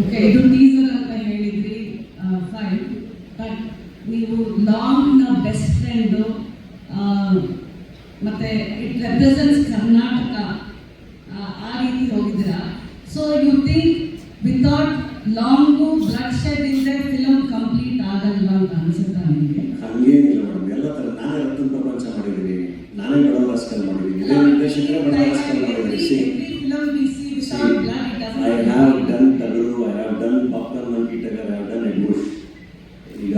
ಓಕೆ, ಇದು ಟೀಸರ್ ಅಂತ ಹೇಳಿದ್ರಿ, ಫೈನ್. ಬಟ್ ನೀವು ಲಾಂಗ್ನ ಬೆಸ್ಟ್ ಫ್ರೆಂಡು, ಮತ್ತೆ ಇಟ್ ರೆಪ್ರೆಸೆಂಟ್ಸ್ ಕರ್ನಾಟಕ, ಆ ರೀತಿ ಹೋಗಿದ್ದೀರಾ. So you think without long bloodshed ಇಲ್ಲದೆ ಫಿಲಮ್ ಕಂಪ್ಲೀಟ್ ಆಗಲ್ವಾ ಅಂತ ಅನ್ಸುತ್ತಾ ನಿಮಗೆ? ಹಂಗೇನಿಲ್ಲ ಮೇಡಮ್, ಎಲ್ಲ ಥರ ನಾನೇ ರತ್ನ ಪ್ರಪಂಚ ಮಾಡಿದ್ದೀನಿ, ನಾನೇ ಬಡವರಾಸ್ಕಲ್ ಮಾಡಿದ್ದೀನಿ, ಇದೇ ನಿರ್ದೇಶಕರೇ ಬಡವರಾಸ್ಕಲ್ ಮಾಡಿದ್ದೀನಿ. I have done Taguru, I have done Popcorn Monkey Tiger, I have done Edbush. ಈಗ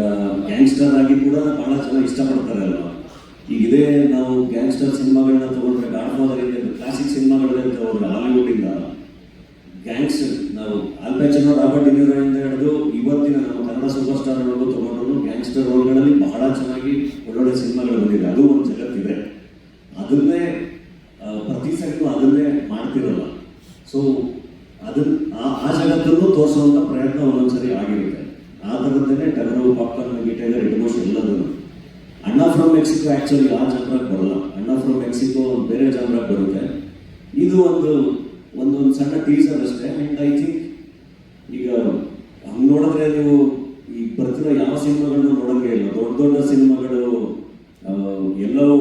ಗ್ಯಾಂಗ್ಸ್ಟರ್ ಆಗಿ ಕೂಡ ಬಹಳ ಜನ ಇಷ್ಟಪಡ್ತಾರೆ ಅಲ್ವಾ. ಈಗ ಇದೇ ನಾವು ಗ್ಯಾಂಗ್ಸ್ಟರ್ ಸಿನಿಮಾಗಳನ್ನ ತಗೊಂಡ್ರೆ, ಗಾಡ್ ಫಾದರ್ ಇಂದ ಕ್ಲಾಸಿಕ್ ಸಿನಿಮಾಗಳನ್ನ ತಗೊಂಡ್ರೆ, ಹಾಲಿವುಡ್ಡಿಂದ ಗ್ಯಾಂಗ್ಸ್ಟರ್ ನಾವು ಆಲ್ ಪ್ಯಾಚನೋ, ರಾಬರ್ಟ್ ಡಿನಿರೋ ಇಂದ ಹಿಡಿದು ಇವತ್ತಿನ ನಮ್ಮ ಕನ್ನಡ ಸೂಪರ್ ಸ್ಟಾರ್ಗಳಿಗೂ ತಗೊಂಡ್ರು ಗ್ಯಾಂಗ್ಸ್ಟರ್ ರೋಲ್ಗಳಲ್ಲಿ ಬಹಳ ಚೆನ್ನಾಗಿ ಒಳ್ಳೊಳ್ಳೆ ಸಿನಿಮಾಗಳು ಬಂದಿದೆ. ಅದು ಒಂದು ಜಗತ್ತಿದೆ, ಅದನ್ನೇ ಪ್ರತಿ ಸರಿಗೂ ಅದನ್ನೇ ಮಾಡ್ತಿರಲ್ಲ. ಸೊ ಆ ಜಗತ್ತನ್ನು ತೋರಿಸುವಂಥ ಪ್ರಯತ್ನ ಒಂದೊಂದ್ಸರಿ ಆಗಿರುತ್ತೆ. ಆ ಥರದ್ದೇ ಟಗರು, ಪಾಪ್ಕಾರ್ನ್, ಗಿಟೈಗರ್, ಎಡ್ಮೋಷ್ ಎಲ್ಲದೂ. ಅಣ್ಣ ಫ್ರಮ್ ಮೆಕ್ಸಿಕೋ ಆ್ಯಕ್ಚುಲಿ ಆ ಜಾನ್ರಾಗಿ ಬರಲ್ಲ. ಅಣ್ಣ ಫ್ರಮ್ ಮೆಕ್ಸಿಕೋ ಬೇರೆ ಜಾನ್ರಾಗಿ ಬರುತ್ತೆ. ಇದು ಒಂದೊಂದು ಸಣ್ಣ ಟೀಸರ್ ಅಷ್ಟೇ. ಆ್ಯಂಡ್ ಐ ಥಿಂಕ್ ಈಗ ಹಂಗೆ ನೋಡಿದ್ರೆ ನೀವು ಈಗ ಬರ್ತಿರೋ ಯಾವ ಸಿನಿಮಾಗಳನ್ನ ನೋಡೋಂಗೆ ಇಲ್ಲ. ದೊಡ್ಡ ದೊಡ್ಡ ಸಿನಿಮಾಗಳು ಎಲ್ಲವೂ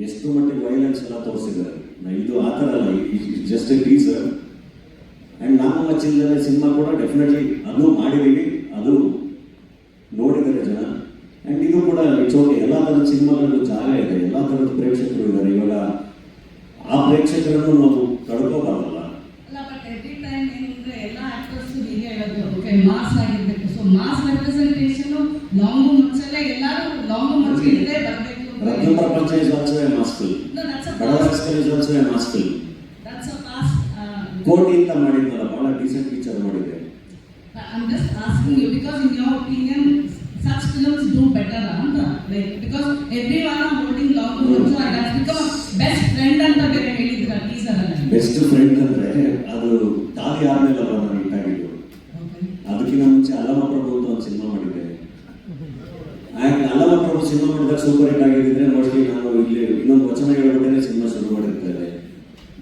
ಎಷ್ಟು ಮಟ್ಟಿಗೆ ವೈಲೆನ್ಸ್ ಎಲ್ಲ ತೋರಿಸಿದ್ದಾರೆ. ಇದು ಆ ಥರ ಅಲ್ಲ, ಜಸ್ಟ್ ಎ ಟೀಸರ್. ಆ್ಯಂಡ್ ನಾನು ಮಚ್ಚಿಲ್ಲದೆ ಸಿನಿಮಾ ಕೂಡ ಡೆಫಿನೆಟ್ಲಿ ಅದು ಮಾಡಿದ್ದೀವಿ, ಅದು ನೋಡಿದ್ದಾರೆ ಜನ. ಆ್ಯಂಡ್ ಇದು ಕೂಡ ಇಟ್ಸ್ ಓಕೆ. ಎಲ್ಲ ಥರದ ಸಿನಿಮಾಗಳಿಗೂ ಜಾಗ ಇದೆ, ಎಲ್ಲ ಥರದ ಪ್ರೇಕ್ಷಕರು ಇದ್ದಾರೆ. ಇವಾಗ ಆ ಪ್ರೇಕ್ಷಕರನ್ನು ನಾವು ಕಳ್ಕೋಬಾರ್ದಲ್ಲ. ಅಲ್ಲ, ಬಟ್ ಎವ್ರಿ ಟೈಮ್ ಏನಂದ್ರೆ ಎಲ್ಲ ಆಕ್ಟರ್ಸ್ ಹೀಗೆ ಹೇಳೋದು, ಓಕೆ ಮಾಸ್ ಆಗಿರ್ಬೇಕು. ಸೊ ಮಾಸ್ ರೆಪ್ರೆಸೆಂಟೇಷನ್ ಲಾಂಗು ಮಚ್ಚಲ್ಲೇ ಎಲ್ಲರೂ ಲಾಂಗು ಮಚ್ಚ ಇಲ್ಲದೆ ಬರಬೇಕು. Ratna Prapancha is also a mass film. Badava Rascal is also a mass film. Kotee ಅಂತ ಮಾಡಿದ್ನಲ್ಲ, ಬಹಳ ಡೀಸೆಂಟ್ ಪಿಕ್ಚರ್ ಮಾಡಿದೆ. I'm just asking you because in your opinion such films do better ಅಂತ, like because everyone are holding long to so and that's become best friend ಅಂತ ಬೇರೆ ಹೇಳಿದ್ರ ಟೀಸರ್ ಅಲ್ಲಿ. ಬೆಸ್ಟ್ ಫ್ರೆಂಡ್ ಅಂದ್ರೆ ಅದು ತಾದಿ ಆದ್ಮೇಲೆ ನಾನು ಇಟ್ಟಾಗಿದ್ದು. ಅದಕ್ಕಿಂತ ಮುಂಚೆ ಅಲ್ಲಮಪ್ರಭು ಅಂತ ಒಂದು ಸಿನಿಮಾ ಮಾಡಿದ್ದೆ. ಅಲ್ಲಮಪ್ರಭು ಸಿನಿಮಾ ಮಾಡಿದಾಗ ಸೂಪರ್ ಹಿಟ್ ಆಗಿದ್ರೆ ಮೋಸ್ಟ್ಲಿ ನಾನು ಇಲ್ಲಿ ಇನ್ನೊಂದು ವಚನ ಹೇಳ್ಬಿಟ್ಟೇನೆ ಸಿನಿಮಾ ಶುರು ಮಾಡಿರ್ತೇನೆ.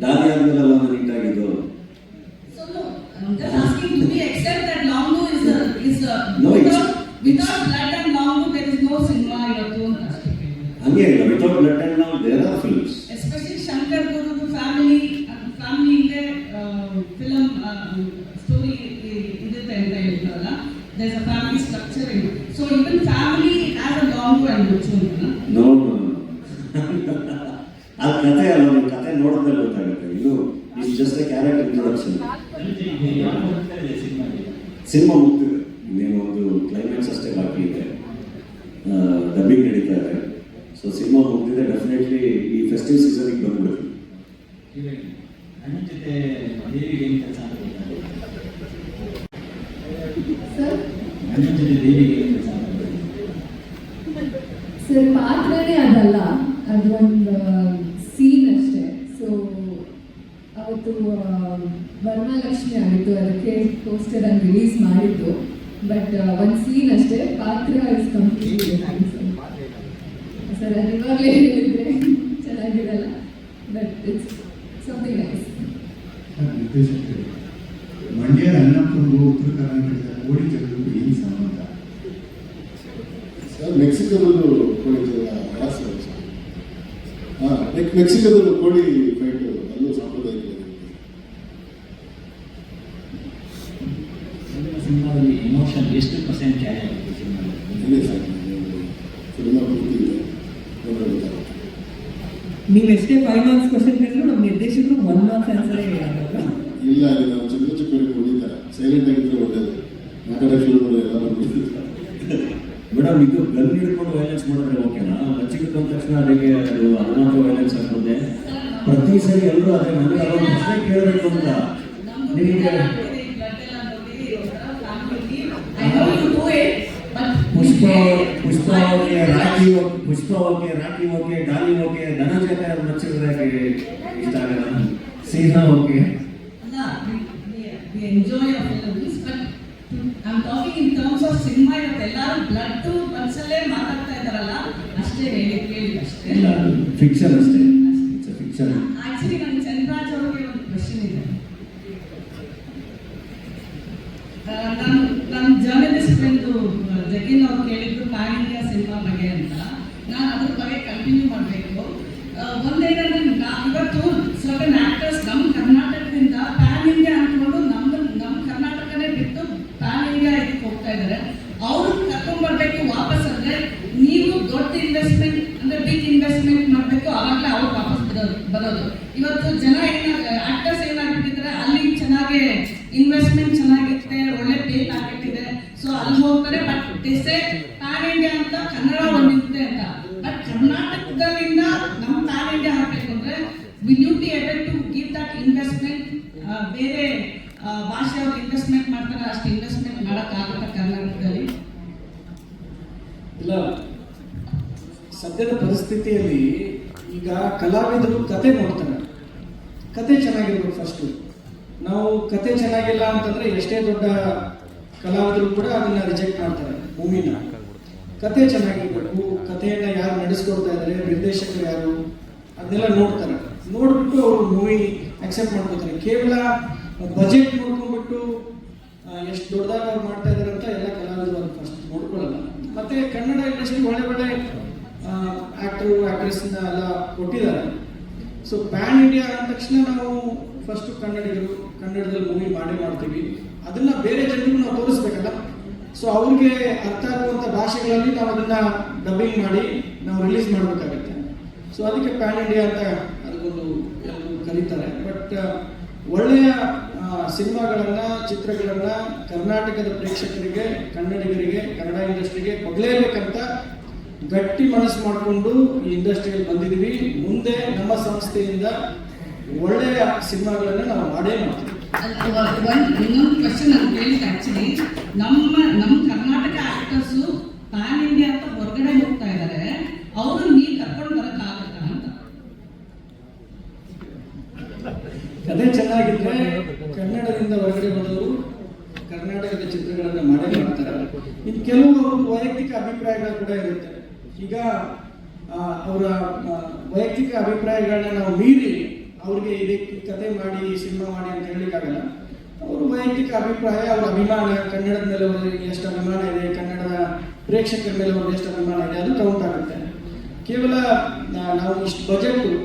ದಾದಿ ಆದ್ಮೇಲೆ ಅಲ್ಲ ನಾನು ಇಟ್ಟಾಗಿದ್ದು. I'm just asking, do we accept that Longu is no, without blood and Longu there is no cinema ಇವತ್ತು ಅಂತ ಅಷ್ಟೇ. ಹಂಗೆ ಇಲ್ಲ, without blood and now there are films. Especially Shankar Guru's family ಇದೆ film story ಇರುತ್ತೆ ಅಂತ ಹೇಳ್ತಾರಲ್ಲ, there is a family structure in it. So even family has a Longu and Muchu ಅಂತ. No. ಅದು ಕಥೆ ಅಲ್ಲ, ನೀವು ಕಥೆ ನೋಡಿದ್ಮೇಲೆ ಗೊತ್ತಾಗುತ್ತೆ. ಇದು is just a character introduction. Cinema ಮುಗ್ದಿದೆ, ಇನ್ನೇನು ಒಂದು ಕ್ಲೈಮ್ಯಾಕ್ಸ್ ಅಷ್ಟೇ ಬಾಕಿ ಇದೆ, ಡಬ್ಬಿಂಗ್ ನಡೀತಾ ಇದೆ. ಸೊ ಸಿನಿಮಾ ಮುಗ್ದಿದೆ, ಡೆಫಿನೆಟ್ಲಿ ಈ ಫೆಸ್ಟಿವ್ ಸೀಸನ್ಗೆ ಬಂದ್ಬಿಡುತ್ತೆ. ಸರ್ ಪಾತ್ರನೇ ಅದಲ್ಲ, ಅದೊಂದು ಸೀನ್ ಅಷ್ಟೇ. ಸೊ ಅವತ್ತು ವರಮಹಾಲಕ್ಷ್ಮಿ ಆಗಿತ್ತು, ಅದಕ್ಕೆ ಪೋಸ್ಟರ್ ಅನ್ನು ರಿಲೀಸ್ ಮಾಡಿದ್ದು. ಬಟ್ ಒಂದು ಸೀನ್ ಅಷ್ಟೇ, ಪಾತ್ರ ಇಸ್ ಕಂಪ್ಲೀಟ್ಲಿ ಸರ್. ಅದು ಇವಾಗಲೇ ಹೇಳಿದ್ರೆ ಚೆನ್ನಾಗಿರಲ್ಲ, ಬಟ್ ಇಟ್ಸ್ ಸಮಥಿಂಗ್ ನೈಸ್. ನಿರ್ದೇಶಕರು, ಮಂಡ್ಯದ ಅನ್ನಪ್ಪನಿಗೂ ಉತ್ತರ ಕರ್ನಾಟಕದ ಕೋಡಿ ಜಗತ್ತಿಗೂ ಏನು ಸಂಬಂಧ? ಸರ್ ಮೆಕ್ಸಿಕೋದಲ್ಲೂ ಕೋಡಿ ಜಗ ಮೆಕ್ಸಿಕೋದಲ್ಲೂ ಕೋಳಿ ಫೈಟ್ ಅಲ್ಲೂ ಸಾಂಪ್ರದಾಯಿಕ ಸಿನಿಮಾದಲ್ಲಿ ಇಮೋಷನ್ ಎಷ್ಟು ಪರ್ಸೆಂಟ್ ಕ್ಯಾರಿ ಆಗುತ್ತೆ ಸಿನಿಮಾದಲ್ಲಿ? ಇದೇ ಸಾಕು ಸಿನಿಮಾ ಪೂರ್ತಿ ಇದೆ ನೋಡೋದು ಗೊತ್ತಾಗುತ್ತೆ. ನೀವು ಎಷ್ಟೇ 5 ಮಾರ್ಕ್ಸ್ ಕ್ವಶನ್ ಕೇಳಿದ್ರು ನಮ್ಮ ನಿರ್ದೇಶಕರು 1 ಮಾರ್ಕ್ಸ್ ಆನ್ಸರೇ ಹೇಳೋದು. ಇಲ್ಲ ಅಲ್ಲಿ ನಾವು ಚಿಕ್ಕ ಹೊಡಿತಾರೆ, ಸೈಲೆಂಟ್ ಆಗಿದ್ರೆ ಒಳ್ಳೇದು. ಮಾತಾಡೋ ಶುರು ಮಾಡಿ ಎಲ್ಲ ಬಂದ್ಬಿಡ್ತಿದ್ರು. ಮೇಡಮ್, ಇದು ಗನ್ ಹಿಡ್ಕೊಂಡು ವೈಲೆನ್ಸ್ ಮಾಡಿದ್ರೆ ಓಕೆನಾ? ಮಚ್ಚಿಗೆ ಬಂದ ತಕ್ಷಣ ಅದಕ್ಕೆ ಅದು ಅನುಮಾನ ವೈಲೆನ್ಸ್ ಆಗ್ತದೆ. ಪ್ರತಿ ಸರಿ ಎಲ್ಲರೂ ಅದೇ ನನಗೆ ಅದೊಂದು ಪ್ರಶ್ನೆ ಕೇಳಬೇಕು ಅಂತ ನಿಮಗೆ ಪುಷ್ಪ ಓಕೆ ಡಾಲಿ ಓಕೆ ಧನಂಜಯ ಮಚ್ಚಿದ್ರೆ ಇಷ್ಟ ಆಗಲ್ಲ. ಸೀನಾ okay. We enjoy our films, but I'm talking in terms of cinema. ಎಲ್ಲರೂ ಬ್ಲಡ್ ಟು ಮನಸ್ಸಲ್ಲೇ ಮಾತಾಡ್ತಾ ಇದ್ದಾರಲ್ಲ, ಅಷ್ಟೇ ಹೇಳಿ ಅಷ್ಟೇ. ಇಲ್ಲ, ಫಿಕ್ಷನ್ ಅಷ್ಟೇ. It's fiction. ಆಕ್ಚುಲಿ ನನಗೆ ಚಂದ್ರರಾಜ್ ಅವರಿಗೆ ಒಂದು ಕ್ವೆಶ್ಚನ್ ಇದೆ. ನನ್ನ ಜರ್ನಲಿಸ್ಟ್ ಫ್ರೆಂಡು ಜಗಿನ್ ಅವ್ರು ಕೇಳಿದ್ರು ಪ್ಯಾನ್ ಇಂಡಿಯಾ ಸಿನಿಮಾ ಬಗ್ಗೆ ಅಂತ. ನಾನು ಅದ್ರ ಬಗ್ಗೆ ಕಂಟಿನ್ಯೂ ಮಾಡಬೇಕು. ಒಂದೇನಂದ್ರೆ ಇವತ್ತು ಸರ್ಟನ್ ಆಕ್ಟರ್ಸ್ ನಮ್ಮ ಕರ್ನಾಟಕದಿಂದ ಪ್ಯಾನ್ ಇಂಡಿಯಾ ಅಂದ್ಕೊಂಡು ನಮ್ಮ ಕರ್ನಾಟಕನೇ ಬಿಟ್ಟು ಪ್ಯಾನ್ ಇಂಡಿಯಾ ಇದಕ್ಕೆ ಹೋಗ್ತಾ ಇದ್ದಾರೆ. ಅವರು ಕರ್ಕೊಂಡ್ಬರ್ಬೇಕು ವಾಪಸ್. ಅಂದ್ರೆ ನೀವು ದೊಡ್ಡ ಇನ್ವೆಸ್ಟ್ಮೆಂಟ್ ಅಂದ್ರೆ ಬಿಗ್ ಇನ್ವೆಸ್ಟ್ಮೆಂಟ್ ಮಾಡಬೇಕು, ಆವಾಗಲೇ ಅವ್ರು ವಾಪಸ್ ಬರೋದು. ಇವತ್ತು ಜನ ಆಕ್ಟರ್ಸ್ ಏನಾಗ್ಬಿಟ್ಟಿದ್ದಾರೆ, ಅಲ್ಲಿ ಚೆನ್ನಾಗಿ ಇನ್ವೆಸ್ಟ್ಮೆಂಟ್ ಚೆನ್ನಾಗಿರುತ್ತೆ, ಒಳ್ಳೆ ಪೇ ಪ್ಯಾಕೆಟ್ ಇದೆ, ಸೊ ಅಲ್ಲಿ ಹೋಗ್ತಾರೆ. ಬಟ್ ದಿಸೆ ಪ್ಯಾನ್ ಇಂಡಿಯಾ ಅಂತ ಕನ್ನಡ ಒಂದಿರುತ್ತೆ ಅಂತ. ಬಟ್ ಕರ್ನಾಟಕದಲ್ಲಿಂದ ನಮ್ಮ ಪ್ಯಾನ್ ಇಂಡಿಯಾ ಹಾಕಬೇಕು ಅಂದ್ರೆ will you be able to give that investment? ಬೇರೆ ಭಾಷೆಯವ್ರು ಇನ್ವೆಸ್ಟ್ಮೆಂಟ್ ಮಾಡ್ತಾರೆ, ಅಷ್ಟು ಇನ್ವೆಸ್ಟ್ಮೆಂಟ್ ಮಾಡೋಕ್ಕಾಗುತ್ತೆ ಕರ್ನಾಟಕದಲ್ಲಿ? ಇಲ್ಲ, ಸದ್ಯದ ಪರಿಸ್ಥಿತಿಯಲ್ಲಿ ಈಗ ಕಲಾವಿದರು ಕತೆ ನೋಡ್ತಾರೆ. ಕತೆ ಚೆನ್ನಾಗಿರ್ಬೇಕು ಫಸ್ಟು. ನಾವು ಕತೆ ಚೆನ್ನಾಗಿಲ್ಲ ಅಂತಂದ್ರೆ ಎಷ್ಟೇ ದೊಡ್ಡ ಕಲಾವಿದರು ಕೂಡ ಅದನ್ನ ರಿಜೆಕ್ಟ್ ಮಾಡ್ತಾರೆ ಮೂವಿನ. ಕತೆ ಚೆನ್ನಾಗಿರ್ಬೇಕು, ಕಥೆಯನ್ನ ಯಾರು ನಡೆಸ್ಕೊಡ್ತಾ ಇದ್ದಾರೆ, ನಿರ್ದೇಶಕರು ಯಾರು, ಅದನ್ನೆಲ್ಲ ನೋಡ್ತಾರೆ. ನೋಡ್ಬಿಟ್ಟು ಅವರು ಮೂವಿ ಅಕ್ಸೆಪ್ಟ್ ಮಾಡ್ಕೋತಾರೆ. ಕೇವಲ ಬಜೆಟ್ ನೋಡ್ಕೊಂಡ್ಬಿಟ್ಟು ಎಷ್ಟು ದೊಡ್ಡದಾಗಿ ಅವ್ರು ಮಾಡ್ತಾ ಇದ್ದಾರೆ ಅಂತ ಎಲ್ಲ ಕಲಾವಿದರು ಅದು ಫಸ್ಟ್ ನೋಡ್ಕೊಳ್ಳಲ್ಲ. ಮತ್ತೆ ಕನ್ನಡ ಇಂಡಸ್ಟ್ರಿ ಒಳ್ಳೆ ಆಕ್ಟರ್ ಆಕ್ಟ್ರೆಸ್ನ ಎಲ್ಲ ಕೊಟ್ಟಿದ್ದಾರೆ. ಸೊ ಪ್ಯಾನ್ ಇಂಡಿಯಾ ಅಂದ ತಕ್ಷಣ ನಾವು ಫಸ್ಟ್ ಕನ್ನಡಿಗರು ಕನ್ನಡದಲ್ಲಿ ಮೂವಿ ಮಾಡ್ತೀವಿ. ಅದನ್ನ ಬೇರೆ ಜನರಿಗೂ ನಾವು ತೋರಿಸ್ಬೇಕಲ್ಲ. ಸೊ ಅವ್ರಿಗೆ ಅರ್ಥ ಆಗುವಂಥ ಭಾಷೆಗಳಲ್ಲಿ ನಾವು ಅದನ್ನ ಡಬ್ಬಿಂಗ್ ಮಾಡಿ ನಾವು ರಿಲೀಸ್ ಮಾಡಬೇಕಾಗತ್ತೆ. ಸೊ ಅದಕ್ಕೆ ಪ್ಯಾನ್ ಇಂಡಿಯಾ ಅಂತ ಅದಕ್ಕೊಂದು ಎಲ್ಲರೂ ಕರೀತಾರೆ. ಬಟ್ ಒಳ್ಳೆಯ ಸಿನಿಮಾಗಳನ್ನ ಚಿತ್ರಗಳನ್ನ ಕರ್ನಾಟಕದ ಪ್ರೇಕ್ಷಕರಿಗೆ, ಕನ್ನಡಿಗರಿಗೆ, ಕನ್ನಡ ಇಂಡಸ್ಟ್ರಿಗೆ ಕೊಡಲೇಬೇಕಂತ ಗಟ್ಟಿ ಮನಸ್ಸು ಮಾಡಿಕೊಂಡು ಈ ಇಂಡಸ್ಟ್ರಿಯಲ್ಲಿ ಬಂದಿದ್ದೀವಿ. ಮುಂದೆ ನಮ್ಮ ಸಂಸ್ಥೆಯಿಂದ ಒಳ್ಳೆಯ ಸಿನಿಮಾಗಳನ್ನ ನಾವು ಮಾಡೇ ಮಾಡ್ತೀವಿ. ಇನ್ನೊಂದು ಕ್ವಶನ್ ನಾನು ಕೇಳಿದೆ. ಆಕ್ಚುಲಿ ನಮ್ಮ ಕರ್ನಾಟಕ ಆಕ್ಟರ್ಸು ಪ್ಯಾನ್ ಇಂಡಿಯಾ ಅಂತ ಹೊರಗಡೆ ಹೋಗ್ತಾ ಇದ್ದಾರೆ, ಅವರು ನೀವು ಕರ್ಕೊಂಡು ಬರೋಕ್ಕಾಗತ್ತಾ ಅಂತ. ಕಥೆ ಚೆನ್ನಾಗಿದ್ರೆ ಕನ್ನಡದಿಂದ ಹೊರಗಡೆ ಹೋದವರು ಕರ್ನಾಟಕದ ಚಿತ್ರಗಳನ್ನು ಮಾಡೇ ಮಾಡ್ತಾರೆ. ಇನ್ನು ಕೆಲವು ವೈಯಕ್ತಿಕ ಅಭಿಪ್ರಾಯಗಳು ಕೂಡ ಇರುತ್ತೆ. ಈಗ ಅವರ ವೈಯಕ್ತಿಕ ಅಭಿಪ್ರಾಯಗಳನ್ನ ನಾವು ಮೀರಿ ಅವ್ರಿಗೆ ಇದಕ್ಕೆ ಕತೆ ಮಾಡಿ ಸಿನಿಮಾ ಮಾಡಿ ಅಂತ ಹೇಳಲಿಕ್ಕಾಗಲ್ಲ. ಅವರು ವೈಯಕ್ತಿಕ ಅಭಿಪ್ರಾಯ, ಅವರ ಅಭಿಮಾನ, ಕನ್ನಡದ ಮೇಲೆ ಅವರಿಗೆ ಎಷ್ಟು ಅಭಿಮಾನ ಇದೆ, ಕನ್ನಡದ ಪ್ರೇಕ್ಷಕರ ಮೇಲೆ ಅವ್ರಿಗೆ ಎಷ್ಟು ಅಭಿಮಾನ ಇದೆ, ಅದು ಕೌಂಟ್ ಆಗುತ್ತೆ. ಕೇವಲ ನಾವು ಇಷ್ಟು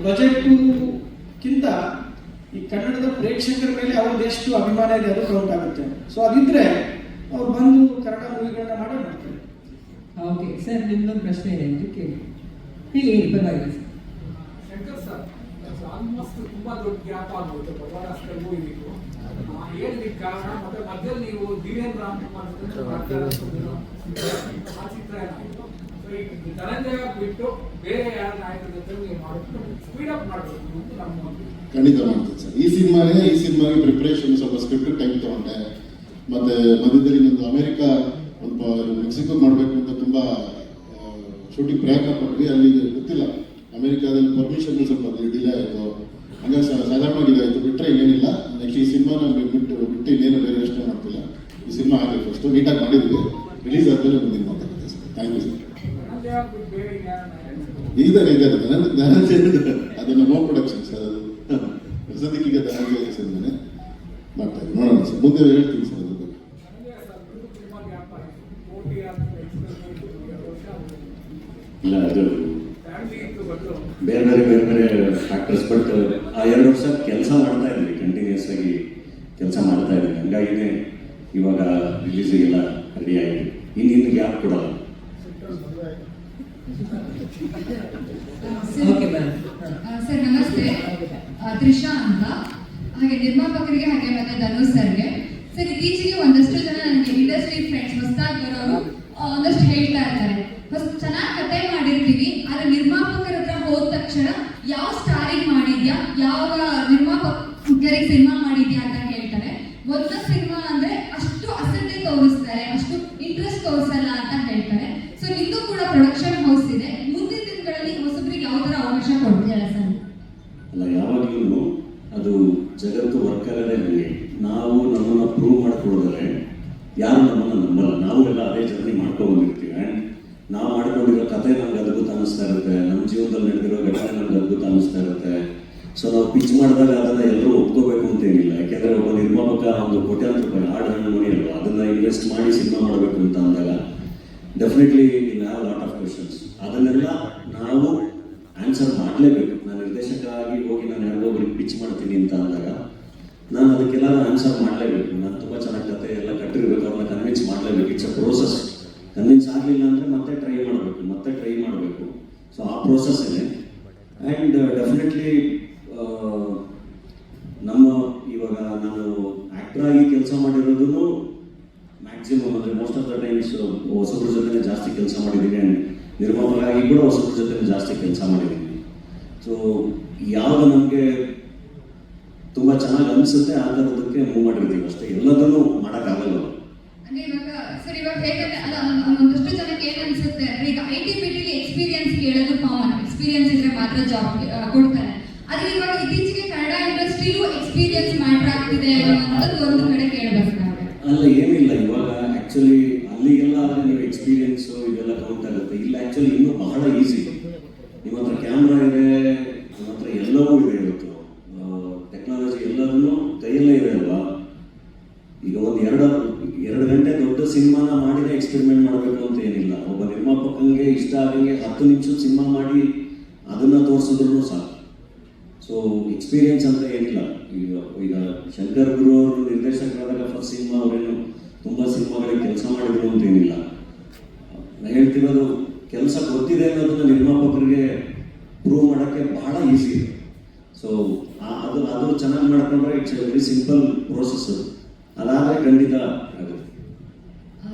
ಬಜೆಟ್ಗಿಂತ ಈ ಕನ್ನಡದ ಪ್ರೇಕ್ಷಕರ ಮೇಲೆ ಅವ್ರದ್ದು ಎಷ್ಟು ಅಭಿಮಾನ ಇದೆ ಅದು ಕೌಂಟ್ ಆಗುತ್ತೆ. ಸೊ ಅದಿದ್ರೆ ಅವ್ರು ಬಂದು ಕನ್ನಡ ಮೂವಿಗಳನ್ನ ಮಾಡೇ ಮಾಡ್ತಾರೆ. ಓಕೆ ಸರ್, ನಿಮ್ದೊಂದು ಪ್ರಶ್ನೆ ಇದೆ ಅಂತ ಕೇಳಿ. ಹೇಳಿ, ಪರವಾಗಿಲ್ಲ ಸರ್. ಶಂಕರ್ ಸರ್, ಆಲ್ಮೋಸ್ಟ್ ತುಂಬಾ ದೊಡ್ಡ ಗ್ಯಾಪ್ ಆಗ್ಬೋದು ಭಗವಾನ್ ಮೂವಿಗೂ ಹೇಳಲಿಕ್ಕೆ ಕಾರಣ, ಮತ್ತೆ ಮಧ್ಯದಲ್ಲಿ ನೀವು ದಿವ್ಯನ್ ರಾಮ್ಕುಮಾರ್ ಆ ಚಿತ್ರ ಏನಾಯಿತು, ಧನಂಜಯ ಬಿಟ್ಟು ಬೇರೆ ಯಾರ ನಾಯಕರ ಜೊತೆ ನೀವು ಮಾಡ್ಕೊಂಡು ಸ್ಪೀಡ್ ಅಪ್ ಮಾಡಬೇಕು ಅಂತ ನಮ್ಮ ಖಂಡಿತ ಮಾಡ್ತೀನಿ ಸರ್. ಈ ಸಿನಿಮಾಗೆ ಪ್ರಿಪ್ರೇಷನ್ ಸ್ವಲ್ಪ ಸ್ಕ್ರಿಪ್ಟ್ ಟೈಮ್ ತಗೊಂಡೆ. ಮತ್ತೆ ಮಧ್ಯದಲ್ಲಿ ನಂದು ಅಮೆರಿಕಾ ಮೆಕ್ಸಿಕೋ ಮಾಡಬೇಕು ಅಂತ ತುಂಬ ಶೂಟಿಂಗ್ ಪ್ರಯತ್ನ ಪಟ್ವಿ. ಅಲ್ಲಿ ಗೊತ್ತಿಲ್ಲ, ಅಮೆರಿಕಾದಲ್ಲಿ ಪರ್ಮಿಷನ್ ಸ್ವಲ್ಪ ಡಿಲೇ ಆಯಿತು. ಹಂಗಾಗಿ ಸಾಧಾರಣವಾಗಿ ಇದಾಯಿತು. ಬಿಟ್ಟರೆ ಇನ್ನೇನಿಲ್ಲ. ನೆಕ್ಸ್ಟ್ ಈ ಸಿನಿಮಾನ ಬಿಟ್ಟು ಇನ್ನೇನು ಬೇರೆ ಯೋಚನೆ ಮಾಡ್ತಿಲ್ಲ. ಈ ಸಿನಿಮಾ ಆಗಲಿ ಫಸ್ಟು ನೀಟಾಗಿ ಮಾಡಿದ್ವಿ. ರಿಲೀಸ್ ಆದಮೇಲೆ ಮುಂದಿನ ಮಾತಾಡ್ತೀವಿ ಸರ್. Thank you sir. ಇದೆ ಅದನ್ನು ಮೋ ಪ್ರೊಡಕ್ಷನ್ ಸರ್. ಅದು ಸದ್ಯಕ್ಕೆ ಈಗ ಧನಂಜಯ ಸಿನಿಮಾನೆ ಮಾಡ್ತಾ ಇದ್ದೀವಿ. ನೋಡೋಣ ಸರ್, ಮುಂದೆ ಹೇಳ್ತೀನಿ ಸರ್. ಅದ್ರ ಬಗ್ಗೆ ಇಲ್ಲ, ಅದು ಬೇರೆ ಬೇರೆ ಫ್ಯಾಕ್ಟರ್ಸ್. ಬಟ್ ಆ 2 ವರ್ಷ ಕೆಲಸ ಮಾಡ್ತಾ ಇದ್ವಿ, ಕಂಟಿನ್ಯೂಸ್ ಆಗಿ ಕೆಲಸ ಮಾಡ್ತಾ ಇದ್ವಿ. ಹಂಗಾಗಿನೇ ಇವಾಗ ರಿಲೀಸಿಗೆಲ್ಲ ರೆಡಿ ಆಗಿದೆ. ಇನ್ನಿನ್ನು ಗ್ಯಾಪ್ ಕೊಡಲ್ಲ. Okay ma'am. ಸರ್ ನಮಸ್ತೆ, ತ್ರಿಷಾ ಅಂತ. ಹಾಗೆ ನಿರ್ಮಾಪಕರಿಗೆ ಹಾಗೆ ಮತ್ತೆ ಧನುಷ್ ಸರ್ಗೆ. ಸರ್ ಇತ್ತೀಚೆಗೆ ಒಂದಷ್ಟು ಜನ ನನಗೆ ಇಂಡಸ್ಟ್ರಿ ಫ್ರೆಂಡ್ಸ್ ಹೊಸದಾಗಿ ಬರೋರು ಒಂದಷ್ಟು ಹೇಳ್ತಾ ಇರ್ತಾರೆ, ಚೆನ್ನಾಗಿ ಕತೆ ಮಾಡಿರ್ತೀವಿ, ಆದ್ರೆ ನಿರ್ಮಾಪಕರ ಹತ್ರ ಹೋದ ತಕ್ಷಣ ಯಾವ ಸ್ಟಾರಿಂಗ್ ಮಾಡಿದ್ಯಾ, ಯಾವ ನಿರ್ಮಾಪಕರಿಗೆ ಸಿನಿಮಾ ಮಾಡಿದ್ಯಾ ಅಂತ ಕೇಳ್ತಾರೆ. ಮೊದಲ ಸಿನಿಮಾ ಅಂದ್ರೆ ಅಷ್ಟು ಆಸಕ್ತಿ ತೋರಿಸ್ತಾರೆ, ಅಷ್ಟು ಇಂಟ್ರೆಸ್ಟ್ ತೋರಿಸಲ್ಲ ಅಂತ ಹೇಳ್ತಾರೆ. ಸೊ ನಿಮ್ದು ಕೂಡ ಪ್ರೊಡಕ್ಷನ್ ಹೌಸ್ ಇದೆ, ಮುಂದಿನ ದಿನಗಳಲ್ಲಿ ಹೊಸಬ್ರಿಗೆ ಯಾವ ತರ ಅವಕಾಶ ಕೊಡ್ತೀರಾ ಸರ್? ಅಲ್ಲ, ಯಾವಾಗಲೂ ಅದು ಜಗತ್ತು ವರ್ಕ್ ಆಗದೆ ಹಂಗೆ. ನಾವು ನಮ್ಮನ್ನು ಪ್ರೂವ್ ಮಾಡ್ಕೊಳ್ಳೋದ್ರೆ ಯಾರು ನಮ್ಮನ್ನು ನಂಬಲ್ಲ. ನಾವು ಎಲ್ಲ ಅದೇ ಜರ್ನಿ ಮಾಡ್ಕೊಂಡು ಬಂದಿರ್ತೀವಿ. ಆ್ಯಂಡ್ ನಾವು ಮಾಡ್ಕೊಂಡಿರೋ ಕತೆ ನಮ್ಗೆ ಅದ್ಭುತ ಅನ್ನಿಸ್ತಾ ಇರುತ್ತೆ, ನಮ್ಮ ಜೀವನದಲ್ಲಿ ನಡೆದಿರೋ ಘಟನೆ ನಮ್ಗೆ ಅದ್ಭುತ ಅನ್ನಿಸ್ತಾ ಇರುತ್ತೆ. ಸೊ ನಾವು ಪಿಚ್ ಮಾಡಿದಾಗ ಅದನ್ನು ಎಲ್ಲರೂ ಒಪ್ಕೋಬೇಕು ಅಂತೇನಿಲ್ಲ. ಯಾಕೆಂದರೆ ಒಬ್ಬ ನಿರ್ಮಾಪಕ ಒಂದು ಕೋಟ್ಯಾಂತರ ರೂಪಾಯಿ ಹಾಡು ಹಣ್ಣು ಮನಿ ಅಲ್ವಾ, ಅದನ್ನು ಇನ್ವೆಸ್ಟ್ ಮಾಡಿ ಸಿನಿಮಾ ಮಾಡಬೇಕು ಅಂತ ಅಂದಾಗ definitely in have lot of questions. ಅದನ್ನೆಲ್ಲ ನಾವು ಆನ್ಸರ್ ಮಾಡಲೇಬೇಕು. ನಾನು ನಿರ್ದೇಶಕರಾಗಿ ಹೋಗಿ ನಾನು ಯಾರಿಗೊಬ್ಬರಿಗೆ ಪಿಚ್ ಮಾಡ್ತೀನಿ ಅಂತ ಅಂದಾಗ ನಾನು ಅದಕ್ಕೆಲ್ಲ ಆನ್ಸರ್ ಮಾಡಲೇಬೇಕು. ನಾನು ತುಂಬ ಚೆನ್ನಾಗಿ ಕತೆ ಎಲ್ಲ ಕಟ್ಟಿರ್ಬೇಕು, ಅವ್ರನ್ನ ಕನ್ವಿನ್ಸ್ ಮಾಡಲೇಬೇಕು. It's a process. ಕನ್ವಿನ್ಸ್ ಆಗಲಿಲ್ಲ ಅಂದರೆ ಮತ್ತೆ ಟ್ರೈ ಮಾಡಬೇಕು. ಸೊ ಆ ಪ್ರೋಸೆಸ್ ಇದೆ. ಆ್ಯಂಡ್ ಡೆಫಿನೆಟ್ಲಿ ನಮ್ಮ ಇವಾಗ ನಾನು ಆ್ಯಕ್ಟ್ರಾಗಿ ಕೆಲಸ ಮಾಡಿರೋದು ಮ್ಯಾಕ್ಸಿಮಮ್ ಅಂದರೆ ಮೋಸ್ಟ್ ಆಫ್ ದ ಟೈಮ್ಸ್ ಹೊಸಬ್ರ ಜೊತೆ ಜಾಸ್ತಿ ಕೆಲಸ ಮಾಡಿದ್ದೀನಿ. ಆ್ಯಂಡ್ ನಿರ್ಮಾಪಕರಾಗಿ ಕೂಡ ಹೊಸಬ್ರ ಜೊತೆ ಜಾಸ್ತಿ ಕೆಲಸ ಮಾಡಿದ್ದೀನಿ. ಸೊ ಯಾವುದು ನಮಗೆ ತುಂಬ ಚೆನ್ನಾಗಿ ಅನಿಸುತ್ತೆ ಆ ಥರದಕ್ಕೆ ಮೂವ್ ಮಾಡಿರ್ತೀವಿ ಅಷ್ಟೇ. ಎಲ್ಲದನ್ನೂ ಮಾಡೋಕ್ಕಾಗಲ್ಲ. ಅಂದ್ರೆ ಇವಾಗ ಹೇಗಂದ್ರೆ ಅಲ್ಲ, ಒಂದಷ್ಟು ಜನಕ್ಕೆ ಏನ್ ಅನ್ಸುತ್ತೆ ಅಂದ್ರೆ ಈಗ IT/BTಲಿ ಎಕ್ಸ್ಪೀರಿಯನ್ಸ್ ಕೇಳೋದು ಕಾಮನ್, ಎಕ್ಸ್ಪೀರಿಯನ್ಸ್ ಇದ್ರೆ ಮಾತ್ರ ಜಾಬ್ ಕೊಡ್ತಾರೆ. ಆದ್ರೆ ಇವಾಗ ಇತ್ತೀಚೆಗೆ ಕನ್ನಡ ಇಂಡಸ್ಟ್ರಿಲೂ ಎಕ್ಸ್ಪೀರಿಯನ್ಸ್ ಮ್ಯಾಟರ್ ಆಗ್ತಿದೆ ಅನ್ನೋದು ಒಂದು ಕಡೆ ಕೇಳಬೇಕಾಗುತ್ತೆ. ಅಲ್ಲ, ಏನಿಲ್ಲ. ಇವಾಗ ಆ್ಯಕ್ಚುಲಿ ಅಲ್ಲಿಗೆಲ್ಲ ಆದರೆ ನೀವು ಎಕ್ಸ್ಪೀರಿಯನ್ಸು ಇದೆಲ್ಲ ಕೌಂಟ್ ಆಗುತ್ತೆ. ಇಲ್ಲ, ಆ್ಯಕ್ಚುಲಿ ಇನ್ನೂ ಬಹಳ ಈಸಿ. ನಿಮ್ಮ ಹತ್ರ ಕ್ಯಾಮ್ರಾ ಇದೆ, ನಿಮ್ಮ ಹತ್ರ ಎಲ್ಲವೂ ಇದೆ. ಇವತ್ತು ಟೆಕ್ನಾಲಜಿ ಎಲ್ಲದನ್ನೂ ಕೈಯಲ್ಲೇ ಇದೆ ಅಲ್ವಾ. ಈಗ ಒಂದು 2 ಗಂಟೆ ದೊಡ್ಡ ಸಿನಿಮಾನ ಮಾಡಿನೇ ಎಕ್ಸ್ಪೆರಿಮೆಂಟ್ ಮಾಡಬೇಕು ಅಂತ ಏನಿಲ್ಲ. ಒಬ್ಬ ನಿರ್ಮಾಪಕನಿಗೆ ಇಷ್ಟ ಆಗಂಗೆ 10 ನಿಮಿಷದ ಸಿನಿಮಾ ಮಾಡಿ ಅದನ್ನು ತೋರಿಸಿದ್ರು ಸಾಕು. ಸೊ ಎಕ್ಸ್ಪೀರಿಯನ್ಸ್ ಅಂತ ಏನಿಲ್ಲ. ಈಗ ಶಂಕರ್ ಗುರು ಅವರು ನಿರ್ದೇಶಕರಾದಾಗ ಫಸ್ಟ್ ಸಿನಿಮಾ ಅವರೇನು ತುಂಬ ಸಿನಿಮಾಗಳಿಗೆ ಕೆಲಸ ಮಾಡಿದ್ರು ಅಂತ ಏನಿಲ್ಲ. ನಾನು ಹೇಳ್ತಿರೋದು ಕೆಲಸ ಗೊತ್ತಿದೆ ಅನ್ನೋದನ್ನ ನಿರ್ಮಾಪಕರಿಗೆ ಪ್ರೂವ್ ಮಾಡೋಕ್ಕೆ ಬಹಳ ಈಸಿ ಇದೆ. ಸೊ ಅದು ಚೆನ್ನಾಗಿ ಮಾಡ್ಕೊಂಡ್ರೆ ಇಟ್ಸ್ ವೆರಿ ಸಿಂಪಲ್ ಪ್ರೋಸೆಸ್. ಅದಾದರೆ ಖಂಡಿತ ಆಗುತ್ತೆ.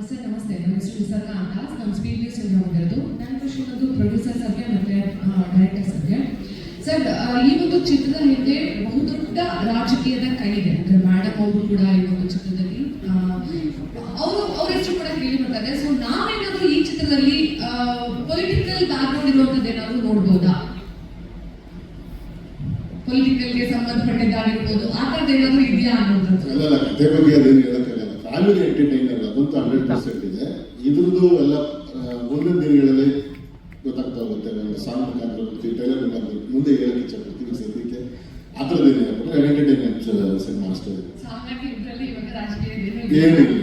ಸರ್ ನಮಸ್ತೆ, ನನ್ನ ಹೆಸರು ವಿಸರ್ಗ ಅಂತ. ನಮ್ಮ ಸ್ಪೀಡ್ ನ್ಯೂಸ್ ಇಂದ ಬಂದಿರೋದು. ನನ್ನ ಕ್ವಶನ್ ಅದು ಪ್ರೊಡ್ಯೂಸರ್ ಸರ್ಗೆ ಮತ್ತು ಡೈರೆಕ್ಟರ್ ಸರ್ಗೆ. ಸರ್, ಈ ಒಂದು ಚಿತ್ರದ ಹಿಂದೆ ಬಹುದೊಡ್ಡ ರಾಜಕೀಯದ ಕೈ ಇದೆ. ಅಂದರೆ ಮೇಡಮ್ ಅವರು ಕೂಡ ಈ ಒಂದು ಚಿತ್ರದಲ್ಲಿ ಅವ್ರ ಹೆಸರು ಕೂಡ ಕೇಳಿ ಬರ್ತದೆ. ಸೊ ನಾವೇನಾದರೂ ಈ ಚಿತ್ರದಲ್ಲಿ ಪೊಲಿಟಿಕಲ್ ಬ್ಯಾಕ್ಗ್ರೌಂಡ್ ಇರುವಂಥದ್ದು ಏನಾದರೂ ನೋಡ್ಬೋದಾ? ಪೊಲಿಟಿಕಲ್ಗೆ ಸಂಬಂಧಪಟ್ಟಿದ್ದಾಗಿರ್ಬೋದು, ಆ ಥರದ್ದು ಏನಾದರೂ ಇದೆಯಾ ಅನ್ನೋದು? ಅಲ್ಲ, ಕತೆ ಬಗ್ಗೆ ಅದೇನು ಹೇಳೋಕ್ಕಾಗಲ್ಲ. ಫ್ಯಾಮಿಲಿ ಎಂಟರ್ಟೈನರ್ ಅದಂತೂ 100% ಇದೆ. ಇದ್ರದ್ದು ಎಲ್ಲ ಮುಂದಿನ ದಿನಗಳಲ್ಲಿ ಗೊತ್ತಾಗ್ತಾ ಹೋಗುತ್ತೆ. ಒಂದು ಸಾಂಗ್ ಮುಖಾಂತರ ಬರ್ತೀವಿ, ಟ್ರೈಲರ್ ಮುಖಾಂತರ ಮುಂದೆ ಹೇಳಕ್ಕೆ ಇಷ್ಟಪಡ್ತೀವಿ. ಸದ್ಯಕ್ಕೆ ಆ ಥರದ್ದೇನು ಎಂಟರ್ಟೈನ್ಮೆಂಟ್ ಸಿನಿಮಾ ಅಷ್ಟೇ. ಸಾಮಾನ್ಯ ಇದರಲ್ಲಿ ಇವಾಗ ರಾಜಕೀಯ ಏನಿಲ್ಲ.